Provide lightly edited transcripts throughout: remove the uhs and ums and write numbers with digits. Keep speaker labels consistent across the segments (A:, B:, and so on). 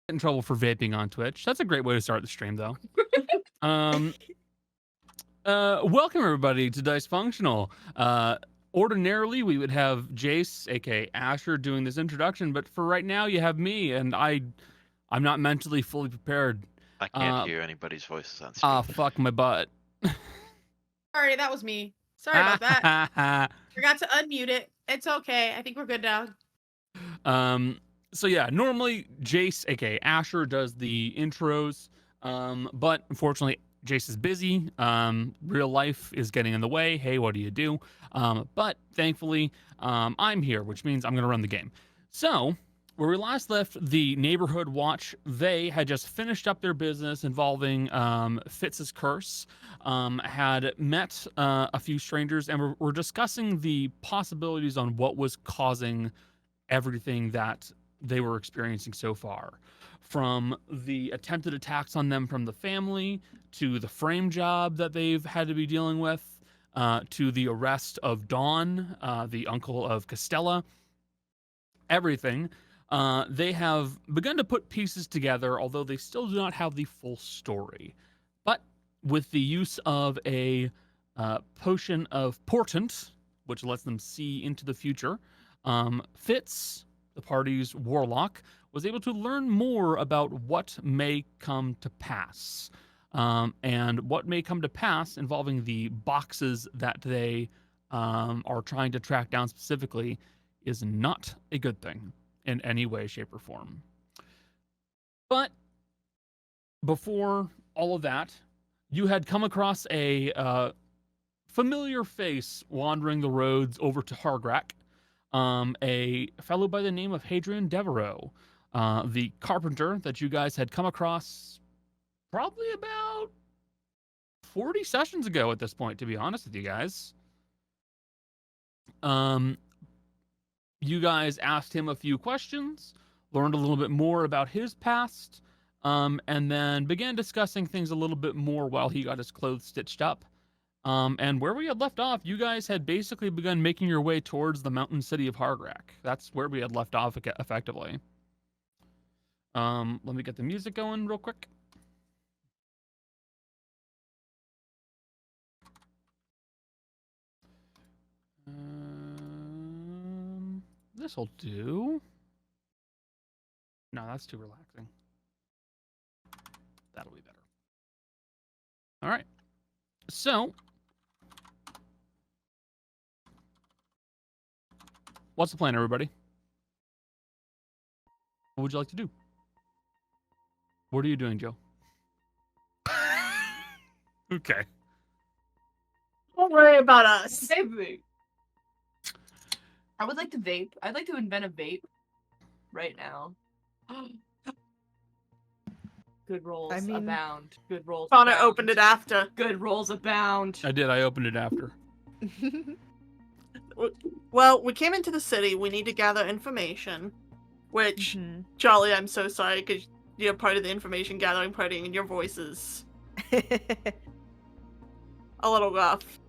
A: in trouble for vaping on Twitch. That's a great way to start the stream, though. Welcome everybody to Dicefunctional. Ordinarily, we would have Jace, aka Asher, doing this introduction, but for right now, you have me, and I'm not mentally fully prepared.
B: I can't hear anybody's voices on screen.
A: Fuck my butt.
C: Sorry, that was me. Sorry about that. Forgot to unmute it. It's okay. I think we're good now.
A: So yeah, normally Jace, aka Asher, does the intros, but unfortunately Jace is busy. Real life is getting in the way. Hey, what do you do? But thankfully, I'm here, which means I'm gonna run the game. So where we last left the neighborhood watch, they had just finished up their business involving Fitz's curse, had met a few strangers, and we're discussing the possibilities on what was causing everything that they were experiencing so far, from the attempted attacks on them from the family, to the frame job that they've had to be dealing with, to the arrest of Dawn, the uncle of Costella. Everything. They have begun to put pieces together, although they still do not have the full story. But with the use of a potion of portent, which lets them see into the future, Fitz, the party's warlock, was able to learn more about what may come to pass. And what may come to pass involving the boxes that they are trying to track down specifically is not a good thing in any way, shape, or form. But before all of that, you had come across a familiar face wandering the roads over to Hargrak. A fellow by the name of Hadrian Devereaux, the carpenter that you guys had come across probably about 40 sessions ago at this point, to be honest with you guys. You guys asked him a few questions, learned a little bit more about his past, and then began discussing things a little bit more while he got his clothes stitched up. And where we had left off, you guys had basically begun making your way towards the mountain city of Hargrak. That's where we had left off effectively. Let me get the music going real quick. This'll do. No, that's too relaxing. That'll be better. All right. So, what's the plan, everybody? What would you like to do? What are you doing, Joe? Okay.
C: Don't worry about us.
D: Vape. I would like to vape. I'd like to invent a vape right now. Good rolls abound. Good rolls.
C: Connor opened it after.
D: Good rolls abound.
A: I did. I opened it after.
C: Well, we came into the city. We need to gather information. Which, Charlie, I'm so sorry because you're part of the information gathering party and your voice is a little rough.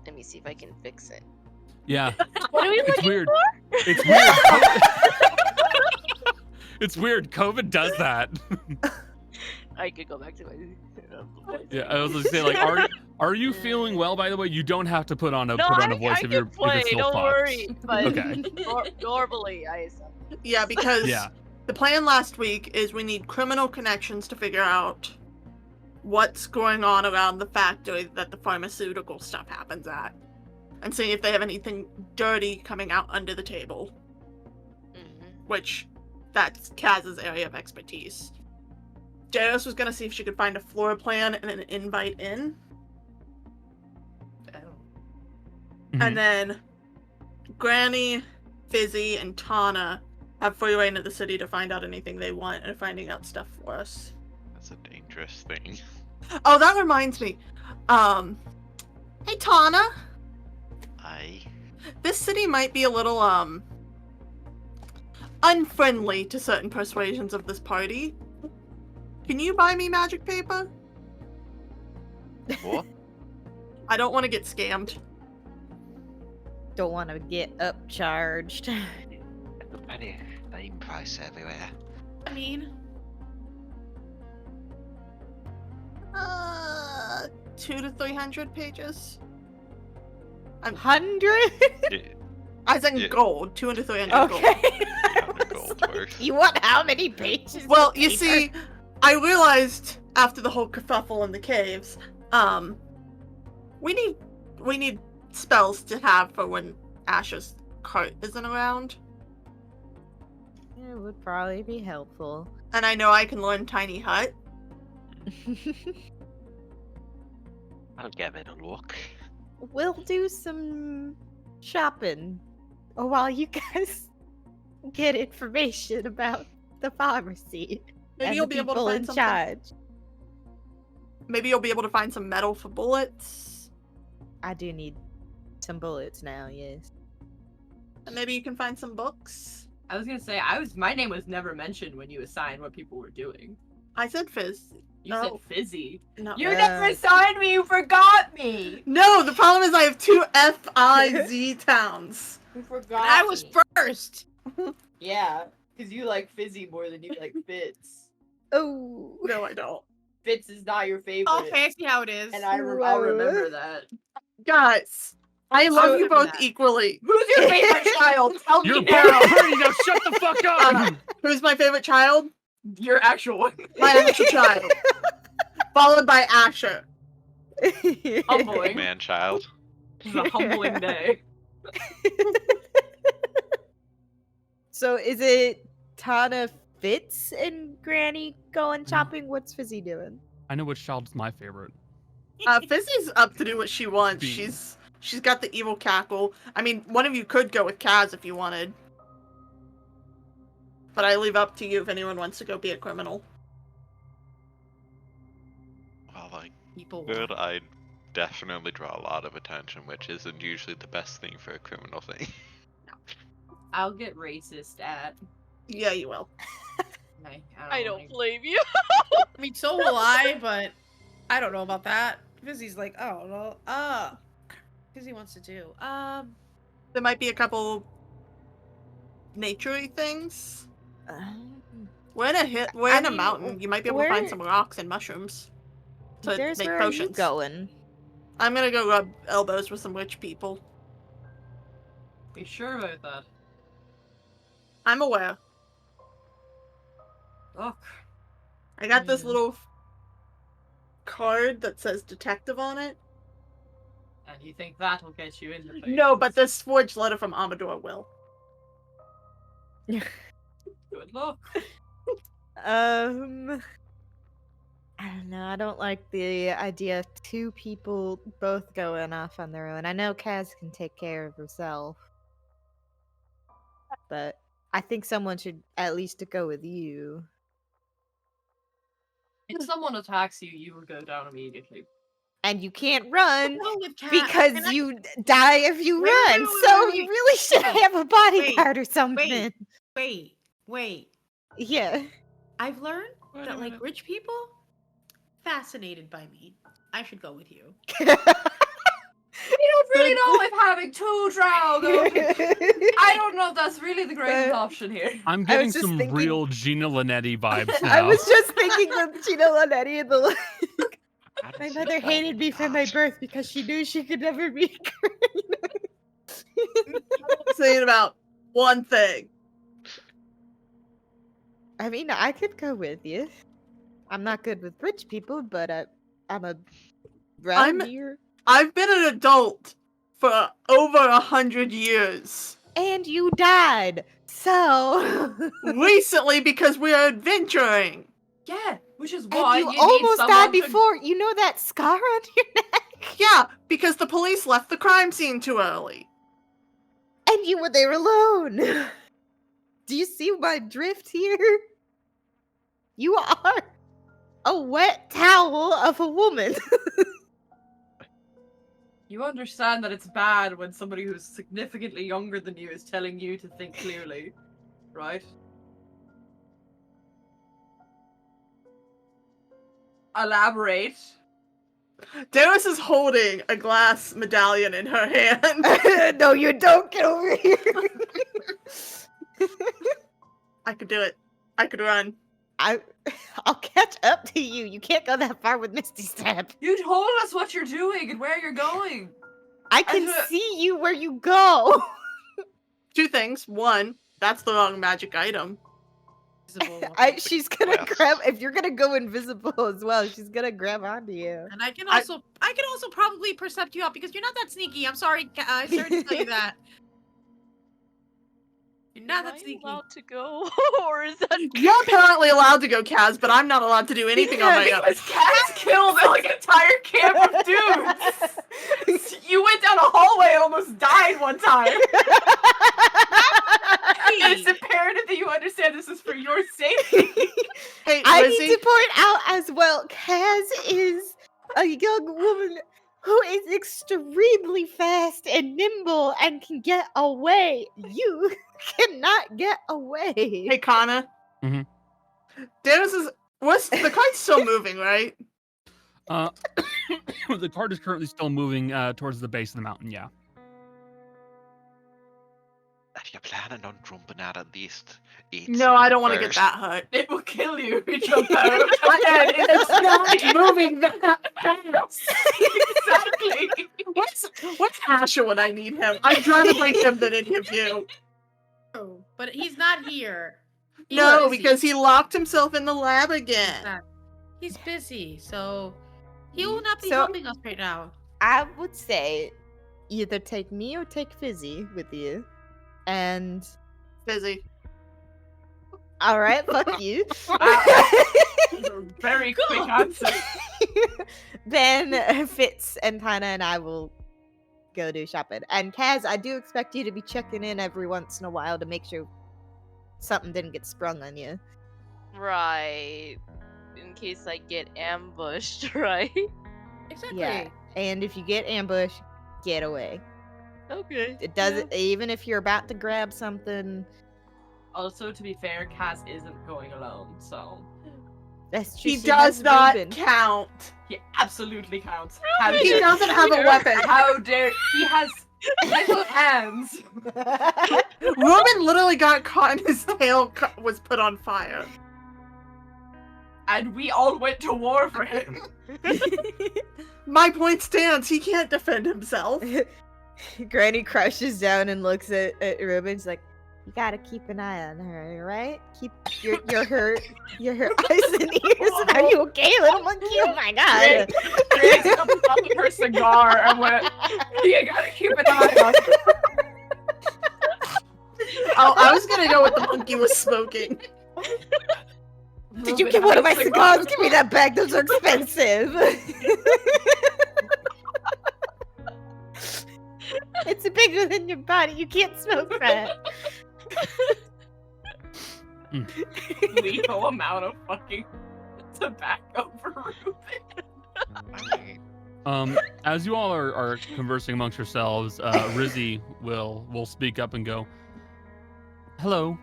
E: Let me see if I can fix it.
A: Yeah.
E: What are we looking
A: weird.
E: for?
A: It's weird. It's weird. COVID does that.
E: I could go back to my.
A: Yeah, I was gonna say, like, are you feeling well? By the way, you don't have to put on a voice
E: I
A: if you're
E: play.
A: still
E: Don't
A: fucked.
E: worry. But
A: Okay.
E: Normally,
C: Yeah, because
A: Yeah.
C: the plan last week is we need criminal connections to figure out what's going on around the factory that the pharmaceutical stuff happens at. And seeing if they have anything dirty coming out under the table. Which, that's Kaz's area of expertise. Jairus was gonna see if she could find a floor plan and an invite in. And then Granny, Fizzy, and Tana have freeway into the city to find out anything they want and finding out stuff for us.
B: That's a dangerous thing.
C: Oh, that reminds me. Hey Tana.
B: Aye.
C: This city might be a little, unfriendly to certain persuasions of this party. Can you buy me magic paper?
B: What?
C: I don't want to get scammed.
F: Don't want to get upcharged.
B: Any name price everywhere.
D: I mean,
C: 200 to 300 pages.
F: 100?
B: Yeah,
C: As in
B: Yeah.
C: gold, 200 to 300 gold.
F: Okay.
B: the gold worth.
F: You want how many pages?
C: Well,
F: of
C: you
F: paper?
C: see, I realized after the whole kerfuffle in the caves, we need spells to have for when Asher's cart isn't around.
F: It would probably be helpful.
C: And I know I can learn Tiny Hut.
B: I'll give it a look.
F: We'll do some shopping while you guys get information about the pharmacy.
C: Maybe
F: and
C: you'll
F: the
C: be able to
F: people
C: find
F: in
C: something.
F: charge.
C: Maybe you'll be able to find some metal for bullets.
F: I do need some bullets now, yes.
C: And maybe you can find some books.
D: I was gonna say my name was never mentioned when you assigned what people were doing.
C: I said fizz.
D: You
C: No.
D: said fizzy.
C: No.
D: You never assigned me. You forgot me.
C: No, the problem is I have 2 F-I-Z towns.
D: You forgot.
G: I was
D: me.
G: first.
D: Yeah, because you like fizzy more than you like Fitz.
F: Oh.
C: No, I don't.
D: Fitz is not your favorite.
G: Oh, fancy how it is.
D: And I'll remember that.
C: Guys, I love you
G: remember
C: both
G: that.
C: equally.
D: Who's your favorite child? Tell
A: You're
D: me
A: both
D: now.
A: pretty. Now shut the fuck up.
C: Who's my favorite child?
D: Your actual one.
C: My actual child. Followed by Asher.
D: Humbling.
B: Man, child.
D: It's a humbling day.
F: So is it Tana, Fitz, and Granny going shopping? What's Fizzy doing?
A: I know which child's my favorite.
C: Fizzy's up to do what she wants.
A: Bean.
C: She's got the evil cackle. I mean, one of you could go with Kaz if you wanted. But I leave up to you if anyone wants to go be a criminal.
B: Well, like,
G: People.
B: good, I definitely draw a lot of attention, which isn't usually the best thing for a criminal thing.
D: I'll get racist at.
C: Yeah, you will.
E: I don't blame you.
G: I mean, so will I, but I don't know about that. Fizzy's like, oh, well, Fizzy wants to do.
C: There might be a couple nature-y things. We're in a
F: mean,
C: mountain. You might be able to find
F: where-
C: some rocks and mushrooms to
F: There's
C: make
F: where
C: potions.
F: are you going?
C: I'm gonna go rub elbows with some rich people.
D: Be sure about that.
C: I'm aware.
D: Look.
C: I got this
D: Hmm.
C: little card that says detective on it.
D: And you think that'll get you into things?
C: No, but this forged letter from Amador will.
D: Good luck.
F: I don't know. I don't like the idea of 2 people both going off on their own. I know Kaz can take care of herself, but I think someone should at least go with you.
D: If someone attacks you, you will go down immediately.
F: And you can't run
G: Go with Cat.
F: because
G: And I-
F: you die if you
G: Wait,
F: run.
G: wait, wait,
F: So
G: wait,
F: you
G: wait.
F: really should
G: Okay.
F: have a bodyguard or something.
G: Wait.
F: Yeah.
G: I've learned
B: Wait a
G: that, like,
B: minute.
G: rich people, fascinated by me. I should go with you.
D: We don't really know if having 2 drow. I don't know if that's really the greatest
F: But-
D: option here.
A: I'm
F: I
A: getting
F: was just
A: some
F: thinking-
A: real Gina Linetti vibes now.
F: I was just thinking of Gina Linetti and the like.
B: I don't
F: My
B: see
F: mother
B: the fault
F: hated
B: in
F: me from my
B: that.
F: birth because she knew she could never be
C: Saying about one thing.
F: I mean, I could go with you. I'm not good with rich people, but I'm a round here.
C: I've been an adult for over 100 years.
F: And you died. So
C: Recently because we are adventuring.
D: Yeah, which is
F: and
D: why
F: you
D: need
F: almost
D: someone
F: died
D: to-
F: before. You know that scar on your neck?
C: Yeah, because the police left the crime scene too early.
F: And you were there alone. Do you see my drift here? You are a wet towel of a woman.
D: You understand that it's bad when somebody who's significantly younger than you is telling you to think clearly, right? Elaborate.
C: Darius is holding a glass medallion in her hand.
F: No, you don't. Get over here.
C: I could do it. I could run.
F: I'll catch up to you. You can't go that far with Misty Step.
D: You told us what you're doing and where you're going.
F: I can see you where you go.
C: 2 things. 1, that's the wrong magic item.
F: She's gonna grab. If you're gonna go invisible as well, she's gonna grab onto you.
G: And I can also probably percept you out because you're not that sneaky. I'm sorry, sorry to tell you that. You're not that sneaky.
E: allowed to go, or is that?
C: You're apparently allowed to go, Kaz, but I'm not allowed to do anything on my own.
D: Because Kaz killed like an entire camp of dudes. You went down a hallway and almost died one time. It's imperative that you understand this is for your safety.
C: Hey,
F: I
C: Lizzie,
F: need to point out as well, Kaz is a young woman who is extremely fast and nimble and can get away. You cannot get away.
C: Hey, Kana.
A: Mhm.
C: The cart's still moving, right?
A: The cart is currently still moving towards the base of the mountain. Yeah.
B: If you're planning on jumping out at least 8
C: No, I don't want to get
B: first.
C: that hut.
D: It will kill you if you jump out.
C: Again, it's not moving that fast.
D: Exactly.
C: What's Asher when I need him? I'd rather bring him than any of you.
G: Oh, but he's not here.
C: No,
G: He's
C: because he locked himself in the lab again.
G: He's busy, so he will not be
F: So-
G: helping us right now.
F: I would say either take me or take Fizzy with you. And
C: Busy.
F: all right, fuck you.
D: Very quick answer.
F: Then Fitz and Tana and I will go do shopping. And Kaz, I do expect you to be checking in every once in a while to make sure something didn't get sprung on you.
E: Right. In case I get ambushed, right?
G: Exactly.
F: Yeah. And if you get ambushed, get away.
E: Okay.
F: It doesn't, even if you're about to grab something.
D: Also, to be fair, Kaz isn't going alone, so
F: That's true.
C: He
F: she
C: does
F: has
C: not
F: Reuben.
C: count.
D: he absolutely counts. How
C: He
D: dare-
C: doesn't have a weapon.
D: How dare he has little hands.
C: Reuben literally got caught and his tail was put on fire.
D: And we all went to war for him.
C: My point stands. He can't defend himself.
F: Granny crouches down and looks at Reuben. She's like, "You gotta keep an eye on her, right? Keep your eyes and ears. Are you okay, little monkey? Oh my god!"
D: Grace popping her cigar and went, "You gotta keep an eye on her."
C: Oh, I was gonna go with the monkey was smoking.
F: Did you get one of my cigars? Give me that back. Those are expensive. It's bigger than your body. You can't smoke that.
D: Lethal amount of fucking tobacco for Reuben.
B: I mean,
A: As you all are conversing amongst yourselves, Rizzy will speak up and go, "Hello.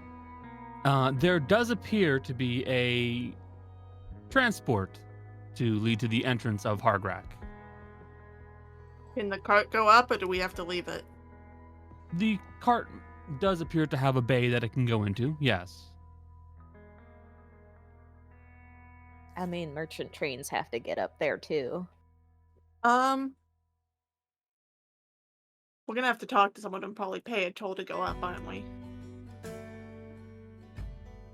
A: There does appear to be a transport to lead to the entrance of Hargrak.
C: Can the cart go up, or do we have to leave it?
A: The cart does appear to have a bay that it can go into, yes.
F: I mean, merchant trains have to get up there too.
C: We're gonna have to talk to someone and probably pay a toll to go up, aren't we?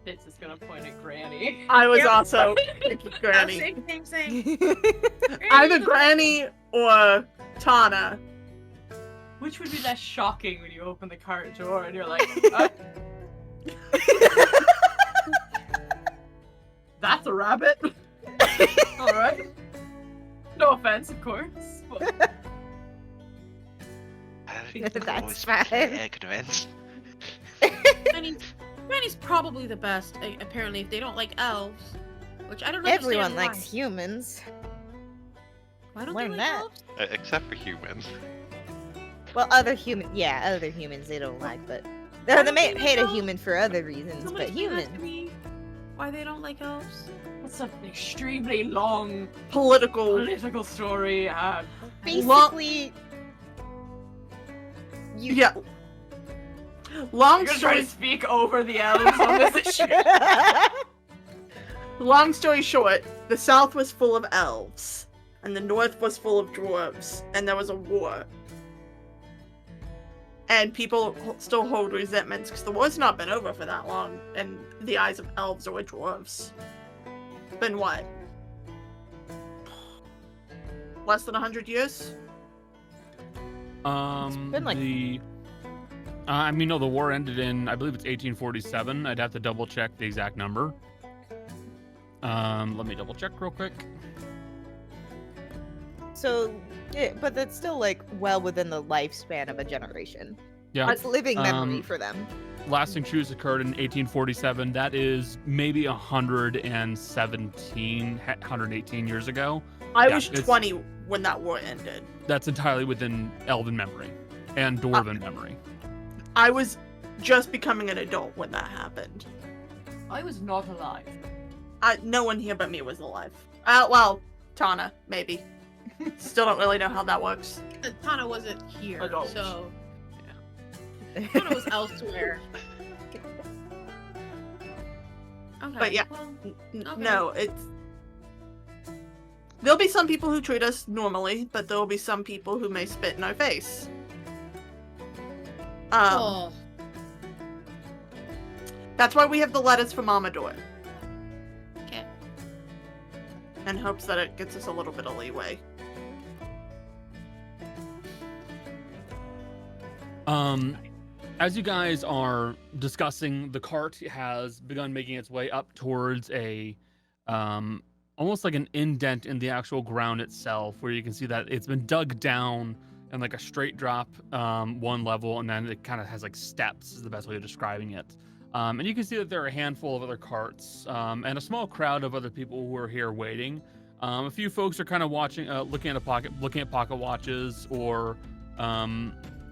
D: Fitz is gonna point at Granny.
C: I was
G: Yep.
C: also thinking Granny.
G: Same.
C: Either Granny or Tana.
D: Which would be less shocking when you open the cart door and you're like, "That's a rabbit." All right. No offense, of course. But
F: That's
B: always
F: fine.
B: play ignorance.
G: Granny's probably the best, apparently, if they don't like elves. Which I don't understand
F: Everyone
G: why.
F: likes humans.
G: Why don't
F: learn
G: they like
F: that.
G: elves?
B: Except for humans.
F: Well, other humans they don't like, but they may hate a human for other reasons,
G: Somebody
F: but
G: explain that to
F: human.
G: me. Why they don't like elves?
D: it's an extremely long
C: Political.
D: political story.
F: Basically,
C: Yeah. Long
D: I'm gonna try
C: story,
D: to speak over the elves on this issue.
C: long story short, the south was full of elves, and the north was full of dwarves, and there was a war. And people still hold resentments because the war's not been over for that long in the eyes of elves or dwarves. It's been what? Less than 100 years?
F: been like-
A: No, the war ended in, I believe it's 1847. I'd have to double check the exact number. Let me double check real quick.
F: So, yeah, but that's still like well within the lifespan of a generation.
A: Yeah.
F: It's living memory
A: Um,
F: for them.
A: Lasting truce occurred in 1847. That is maybe 118 years ago.
C: I
A: Yeah,
C: was
A: it's-
C: 20 when that war ended.
A: That's entirely within Elven memory and Dwarven memory.
C: I was just becoming an adult when that happened.
D: I was not alive.
C: No one here but me was alive. Well, Tana, maybe. Still don't really know how that works.
G: Tana wasn't here,
C: Adult.
G: so Tana was elsewhere. Okay.
C: But yeah.
G: well, Okay.
C: No, it's... There'll be some people who treat us normally, but there'll be some people who may spit in our face.
G: oh,
C: That's why we have the letters from Amador,
G: okay.
C: in hopes that it gets us a little bit of leeway.
A: As you guys are discussing, the cart has begun making its way up towards a almost like an indent in the actual ground itself, where you can see that it's been dug down and like a straight drop one level, and then it kind of has like steps is the best way of describing it. And you can see that there are a handful of other carts and a small crowd of other people who are here waiting. A few folks are kind of watching, looking at pocket watches, or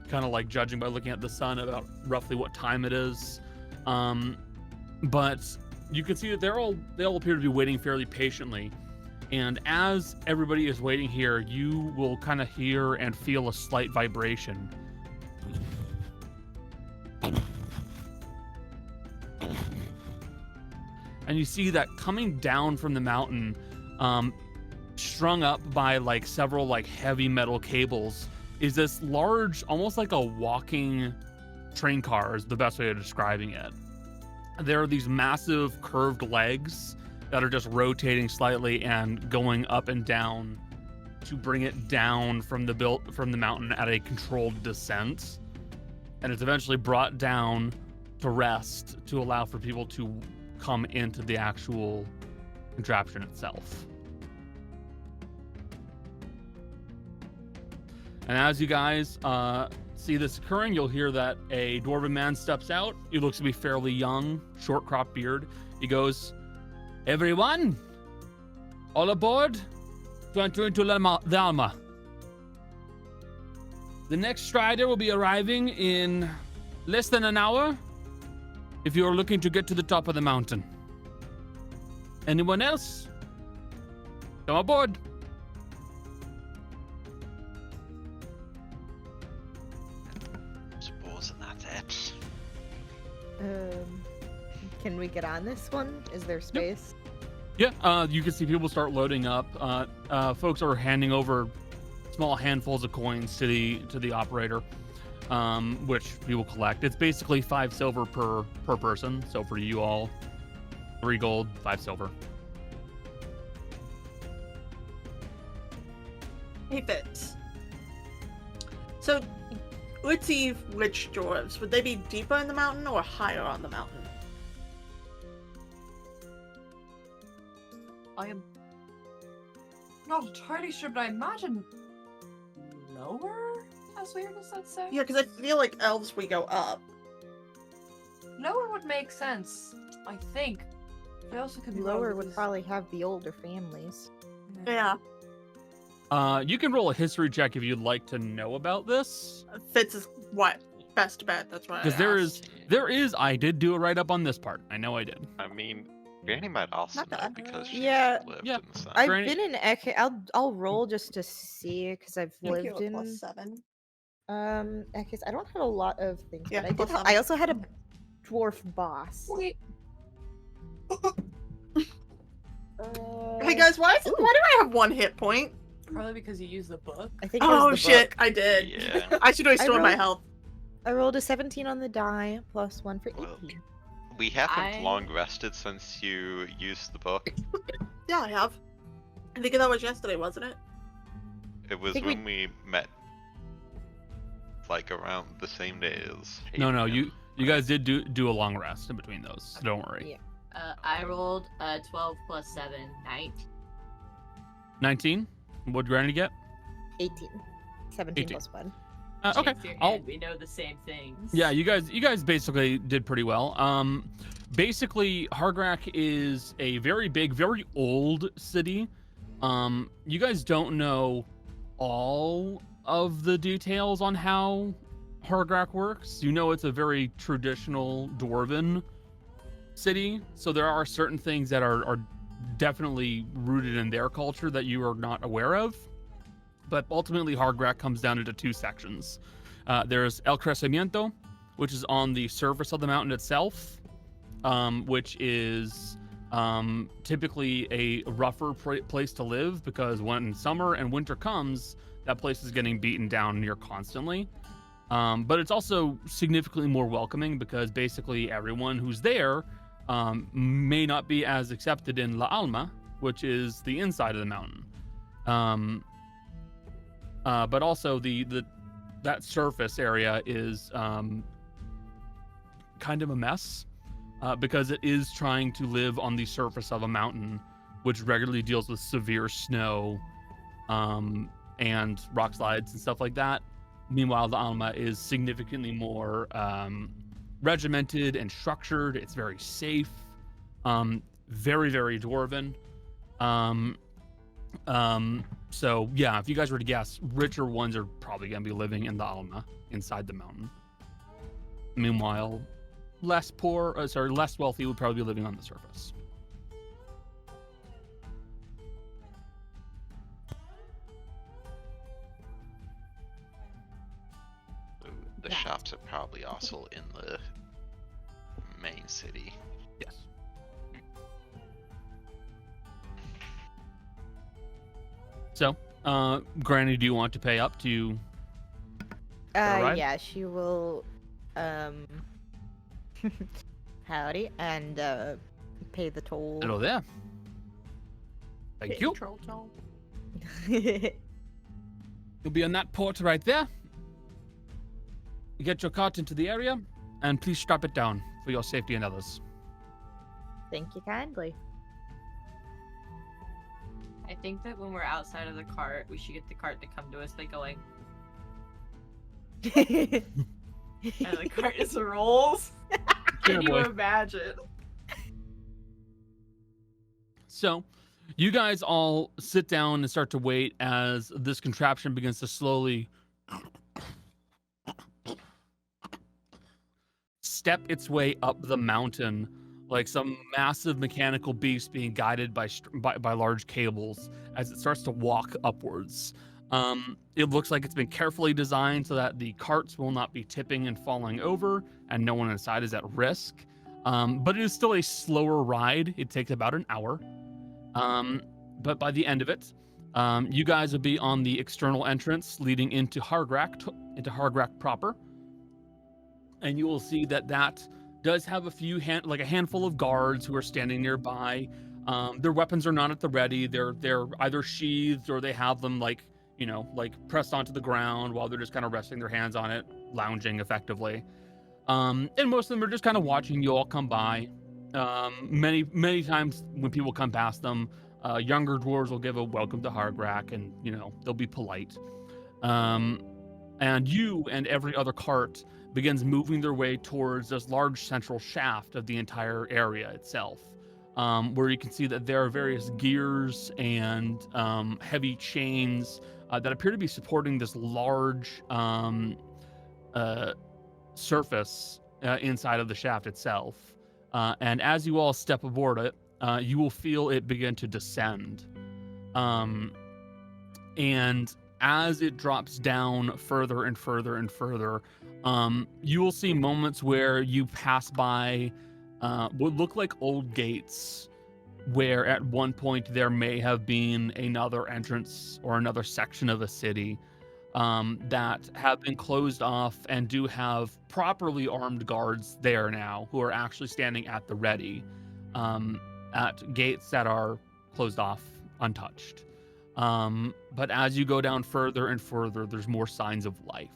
A: kind of like judging by looking at the sun about roughly what time it is. But you can see that they all appear to be waiting fairly patiently. And as everybody is waiting here, you will kind of hear and feel a slight vibration. And you see that coming down from the mountain, strung up by like several like heavy metal cables, is this large, almost like a walking train car is the best way of describing it. There are these massive curved legs that are just rotating slightly and going up and down to bring it down from the mountain at a controlled descent. And it's eventually brought down to rest to allow for people to come into the actual contraption itself. And as you guys see this occurring, you'll hear that a dwarven man steps out. He looks to be fairly young, short cropped beard. He goes, "Everyone, all aboard to enter into the Alma. The next strider will be arriving in less than an hour if you are looking to get to the top of the mountain. Anyone else? Come aboard."
B: Supposing that's it.
F: Can we get on this one? Is there space?
A: Yeah, you can see people start loading up. Folks are handing over small handfuls of coins to the operator, which we will collect. It's basically 5 silver per person. So for you all, 3 gold, 5 silver.
C: Hey, Fitz. So, let's see which dwarves. Would they be deeper in the mountain or higher on the mountain?
D: I am not entirely sure, but I imagine lower, as weird as that sounds.
C: Yeah, because I feel like elves, we go up.
D: Lower would make sense, I think. They also could be
F: Lower would probably have the older families.
C: Yeah.
A: You can roll a history check if you'd like to know about this,
C: Fitz is what? Best bet, that's why I
A: because
C: asked.
A: there is. I did do a write up on this part. I know I did.
B: I mean, Granny might also
C: Not
B: know
C: bad.
B: because she
F: Yeah.
B: lived
A: Yeah.
B: in the sun.
F: I've
A: Granny-
F: been in Ek. I'll roll just to see because I've
C: Thank you,
F: lived in.
C: +7.
F: Because I don't have a lot of things,
C: Yeah,
F: but I did.
C: plus
F: I
C: seven.
F: also had a dwarf boss.
C: Hey guys, why do I have 1 hit point?
D: Probably because you use the book.
F: I think it was
C: Oh
F: the
C: shit,
F: book.
C: I did.
B: Yeah.
C: I should restore my
F: rolled-
C: health.
F: I rolled a 17 on the die, plus 1 for 18.
B: Well, We haven't
E: I-
B: long rested since you used the book.
C: Yeah, I have. I think that was yesterday, wasn't it?
B: It was
F: think
B: when we met, like around the same day as.
A: No,
B: Hadrian.
A: you guys did do a long rest in between those, so don't worry.
F: Yeah.
H: I rolled 12 plus 7, 9.
A: 19. What'd Granny get?
F: 18. 17
A: 18.
F: plus 1.
A: Okay.
H: Shakes your
A: I'll-
H: hand, we know the same things.
A: Yeah, you guys basically did pretty well. Basically, Hargrak is a very big, very old city. You guys don't know all of the details on how Hargrak works. You know it's a very traditional dwarven city, so there are certain things that are definitely rooted in their culture that you are not aware of. But ultimately, Hargrak comes down into 2 sections. There's El Crecimiento, which is on the surface of the mountain itself, which is typically a rougher place to live because when summer and winter comes, that place is getting beaten down near constantly. But it's also significantly more welcoming because basically everyone who's there may not be as accepted in La Alma, which is the inside of the mountain. But also that surface area is kind of a mess because it is trying to live on the surface of a mountain, which regularly deals with severe snow and rock slides and stuff like that. Meanwhile, the Alma is significantly more regimented and structured. It's very safe, very, very dwarven. So yeah, if you guys were to guess, richer ones are probably going to be living in the Alma, inside the mountain. Meanwhile, less wealthy would probably be living on the surface.
B: The shops are probably also in the main city.
A: Yes. So, Granny, do you want to pay up to? Alright.
F: Yeah, she will, howdy, and, pay the toll.
A: Hello there. Thank you.
C: Troll toll.
A: You'll be on that port right there. You get your cart into the area, and please strap it down for your safety and others.
F: Thank you kindly.
H: I think that when we're outside of the cart, we should get the cart to come to us by going, and the cart just rolls.
A: Sure,
D: Can you
A: boy.
D: imagine?
A: So, you guys all sit down and start to wait as this contraption begins to slowly step its way up the mountain like some massive mechanical beast being guided by large cables as it starts to walk upwards. It looks like it's been carefully designed so that the carts will not be tipping and falling over and no one inside is at risk. But it is still a slower ride. It takes about an hour. But by the end of it, you guys will be on the external entrance leading into Hargrak proper. And you will see that does have a handful of guards who are standing nearby. Their weapons are not at the ready. They're either sheathed or they have them like pressed onto the ground while they're just kind of resting their hands on it, lounging effectively. And most of them are just kind of watching you all come by. Many times when people come past them, younger dwarves will give a welcome to Hargrak, and they'll be polite. And you and every other cart begins moving their way towards this large central shaft of the entire area itself, where you can see that there are various gears and heavy chains that appear to be supporting this large surface inside of the shaft itself. And as you all step aboard it, you will feel it begin to descend. And as it drops down further and further and further, you will see moments where you pass by what look like old gates, where at one point there may have been another entrance or another section of a city that have been closed off and do have properly armed guards there now who are actually standing at the ready at gates that are closed off, untouched. But as you go down further and further, there's more signs of life.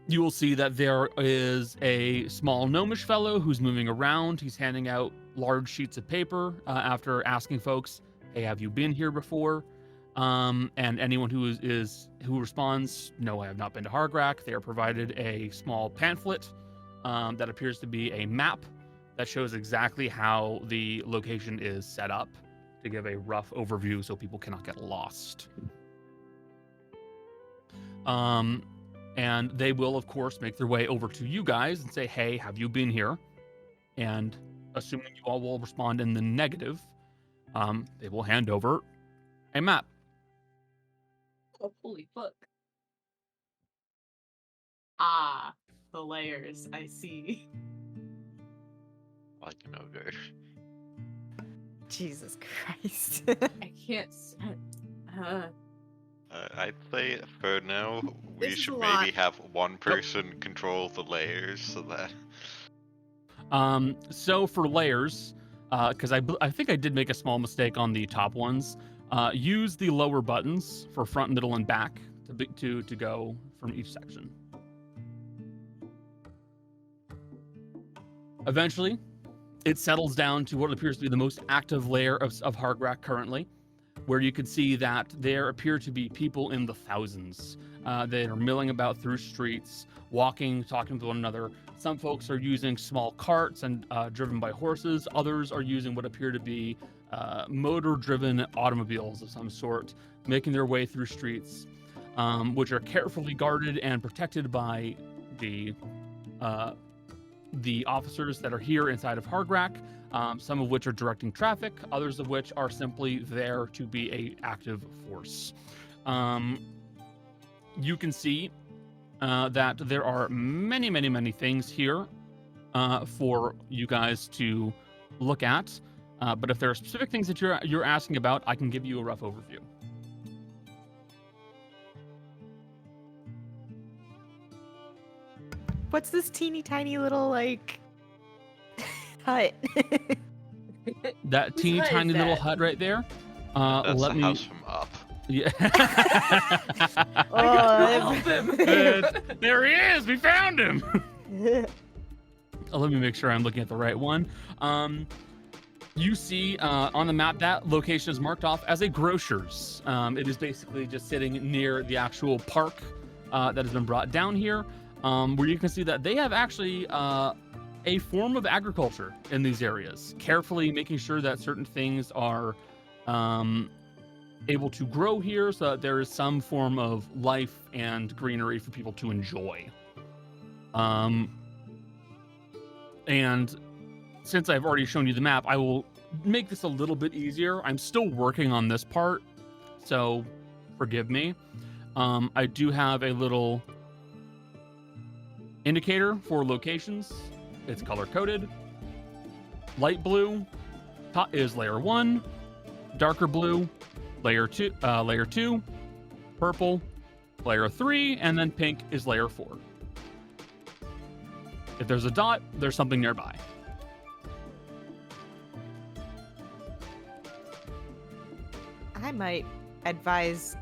A: You will see that there is a small gnomish fellow who's moving around. He's handing out large sheets of paper after asking folks, "Hey, have you been here before?" And anyone who responds, "No, I have not been to Hargrak," they are provided a small pamphlet that appears to be a map that shows exactly how the location is set up, to give a rough overview so people cannot get lost. And they will, of course, make their way over to you guys and say, "Hey, have you been here?" And assuming you all will respond in the negative, they will hand over a map.
H: Oh, holy fuck. Ah, the layers, I see.
B: Like an ogre.
F: Jesus Christ.
H: I can't.
B: I'd say for now we
G: This is
B: should
G: a
B: maybe
G: lot.
B: have one person control the layers so that.
A: So for layers, because I think I did make a small mistake on the top ones. Use the lower buttons for front, middle, and back to go from each section. Eventually, it settles down to what appears to be the most active layer of Hargrak currently, where you can see that there appear to be people in the thousands. They are milling about through streets, walking, talking with one another. Some folks are using small carts and driven by horses. Others are using what appear to be motor-driven automobiles of some sort, making their way through streets, which are carefully guarded and protected by the officers that are here inside of Hargrak, some of which are directing traffic, others of which are simply there to be an active force. You can see that there are many, many, many things here for you guys to look at. But if there are specific things that you're asking about, I can give you a rough overview.
F: What's this teeny tiny little like hut?
A: That
H: Whose
A: teeny
H: hut is
A: tiny little
H: that?
A: hut right there.
B: That's
A: Let
B: the
A: me.
B: house from up.
A: Yeah.
F: Oh,
H: Help him.
A: There he is. We found him. Let me make sure I'm looking at the right one. You see on the map that location is marked off as a grocer's. It is basically just sitting near the actual park that has been brought down here, where you can see that they have actually a form of agriculture in these areas, carefully making sure that certain things are able to grow here so that there is some form of life and greenery for people to enjoy. And since I've already shown you the map, I will make this a little bit easier. I'm still working on this part, so forgive me. I do have a little indicator for locations. It's color-coded. Light blue is layer 1, darker blue, layer 2, purple, layer 3, and then pink is layer 4. If there's a dot, there's something nearby.
F: I might advise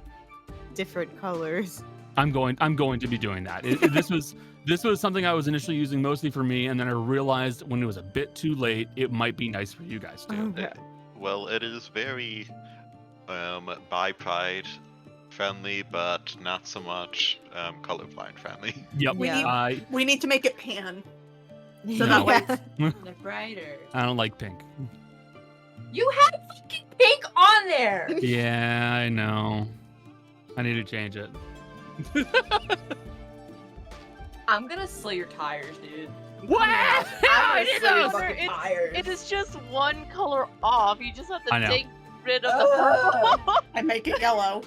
F: different colors.
A: I'm going to be doing that. This was something I was initially using mostly for me, and then I realized when it was a bit too late, it might be nice for you guys too.
F: Okay.
B: Well, it is very bi pride friendly, but not so much colorblind friendly.
A: Yep.
F: Yeah.
C: We need to make it pan.
F: So
A: that way-
H: The brighter.
A: I don't like pink.
H: You had fucking pink on there.
A: Yeah, I know. I need to change it.
H: I'm gonna slay your tires, dude.
A: What?
H: I'm
A: I
H: gonna
A: did
H: slay your
A: those!
H: fucking tires.
E: It is just one color off. You just have
A: I
E: to
A: know.
E: take rid of the purple.
C: And make it yellow.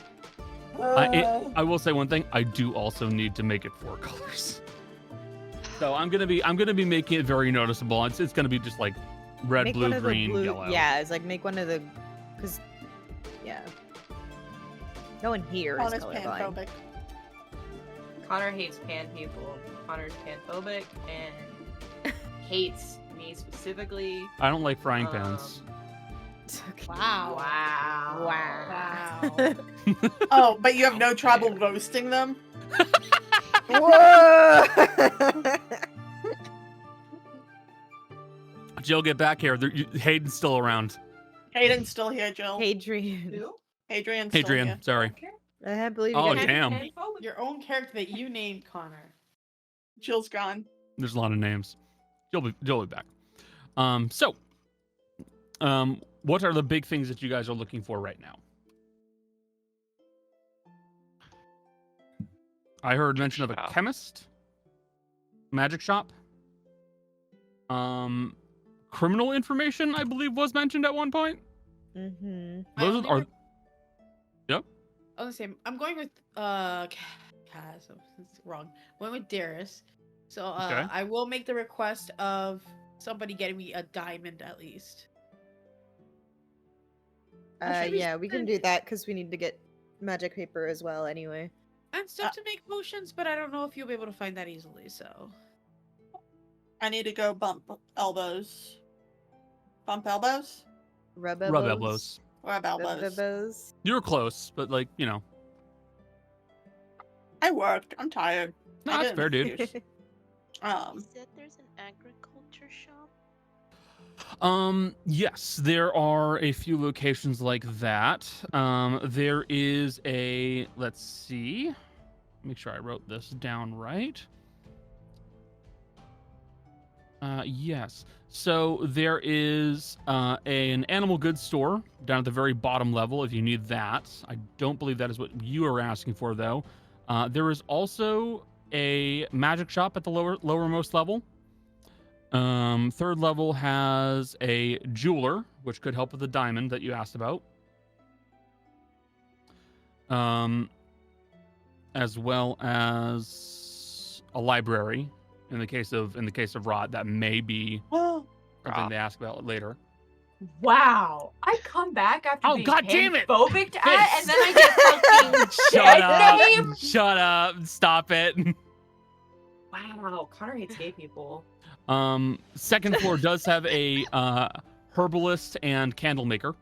A: I will say one thing. I do also need to make it 4 colors. So I'm gonna be making it very noticeable. It's gonna be just like red,
F: Make
A: blue,
F: one of the
A: green, yellow.
F: Yeah, it's like make one of the, cause yeah, no one here is
C: Connor's
F: colorblind.
C: panphobic.
H: Connor hates pan people. Connor's panphobic and hates me specifically.
A: I don't like frying pans.
F: Okay.
G: Wow.
H: Wow.
G: Wow.
C: Oh, but you have no trouble roasting them?
F: Whoa!
A: Jill, get back here. Hayden's still around.
C: Hayden's still here, Jill.
F: Hadrian.
H: Who?
C: Hadrian's still
A: Hadrian,
C: here.
A: sorry.
F: I can't believe you
A: Oh,
F: got
A: damn.
H: Panphobic.
G: Your own character that you named, Connor.
C: Jill's gone.
A: There's a lot of names. Jill will be back. What are the big things that you guys are looking for right now? I heard mention of a chemist, magic shop, criminal information, I believe, was mentioned at one point.
F: Mm-hmm.
A: Those are. Yep.
G: I was gonna say I'm going with Kaz. It's wrong. I'm going with Darius. So
A: Okay.
G: I will make the request of somebody getting me a diamond at least. should we
F: Yeah, we can
G: spend-
F: do that because we need to get magic paper as well anyway.
G: And stuff to make potions, but I don't know if you'll be able to find that easily, so.
C: I need to go bump elbows. Bump elbows?
F: Rub
A: Rub elbows.
C: Rub
F: Rub
C: elbows.
F: elbows.
A: You were close, but like, you know.
C: I worked. I'm tired.
A: No,
C: I
A: that's
C: did an
A: fair, dude.
C: excuse.
E: You said there's an agriculture shop?
A: Yes, there are a few locations like that. There is a, let's see. Make sure I wrote this down right. Yes. So there is an animal goods store down at the very bottom level if you need that. I don't believe that is what you are asking for, though. There is also a magic shop at the lowermost level. Third level has a jeweler, which could help with the diamond that you asked about. As well as a library in the case of Rod, that may be something they ask about later.
H: Wow. I come back after
A: Oh,
H: being
A: God damn it!
H: panphobic and then I get fucking
A: Shut
H: dead
A: up!
H: name.
A: Shut up! Stop it!
H: Wow, Connor hates gay people.
A: Second floor does have a herbalist and candle maker,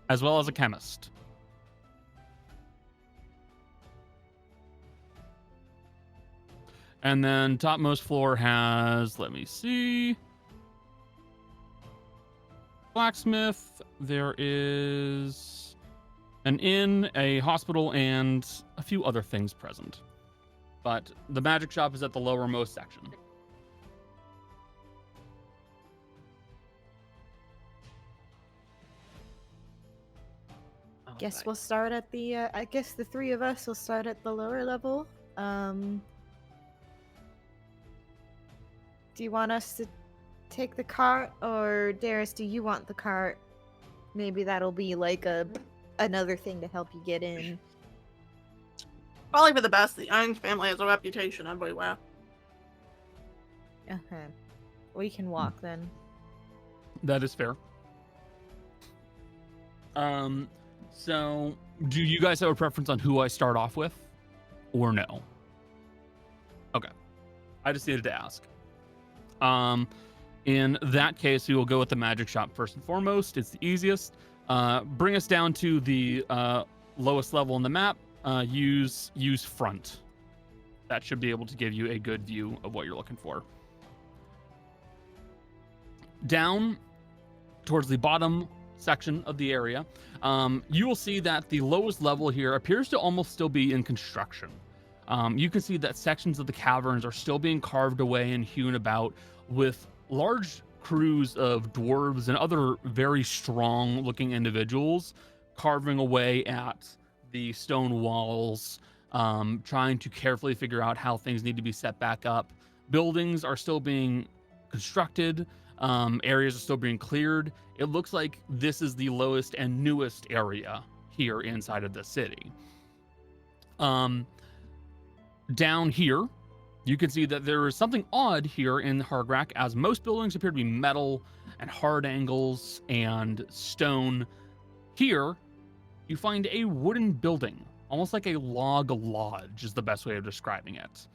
A: as well as a chemist. And then topmost floor has, let me see, blacksmith. There is an inn, a hospital, and a few other things present. But the magic shop is at the lowermost section.
F: Guess we'll start at the. I guess the three of us will start at the lower level. Do you want us to take the cart, or Darius, do you want the cart? Maybe that'll be like another thing to help you get in.
C: Probably for the best. The Irons family has a reputation everywhere.
F: Uh-huh. We can walk then.
A: That is fair. So do you guys have a preference on who I start off with, or no? Okay. I just needed to ask. In that case, we will go with the magic shop first and foremost. It's the easiest. Bring us down to the lowest level in the map. Use front. That should be able to give you a good view of what you're looking for. Down towards the bottom section of the area, you will see that the lowest level here appears to almost still be in construction. You can see that sections of the caverns are still being carved away and hewn about, with large crews of dwarves and other very strong looking individuals carving away at the stone walls, trying to carefully figure out how things need to be set back up. Buildings are still being constructed. Areas are still being cleared. It looks like this is the lowest and newest area here inside of the city. Down here, you can see that there is something odd here in Hargrak, as most buildings appear to be metal and hard angles and stone. Here, you find a wooden building, almost like a log lodge is the best way of describing it,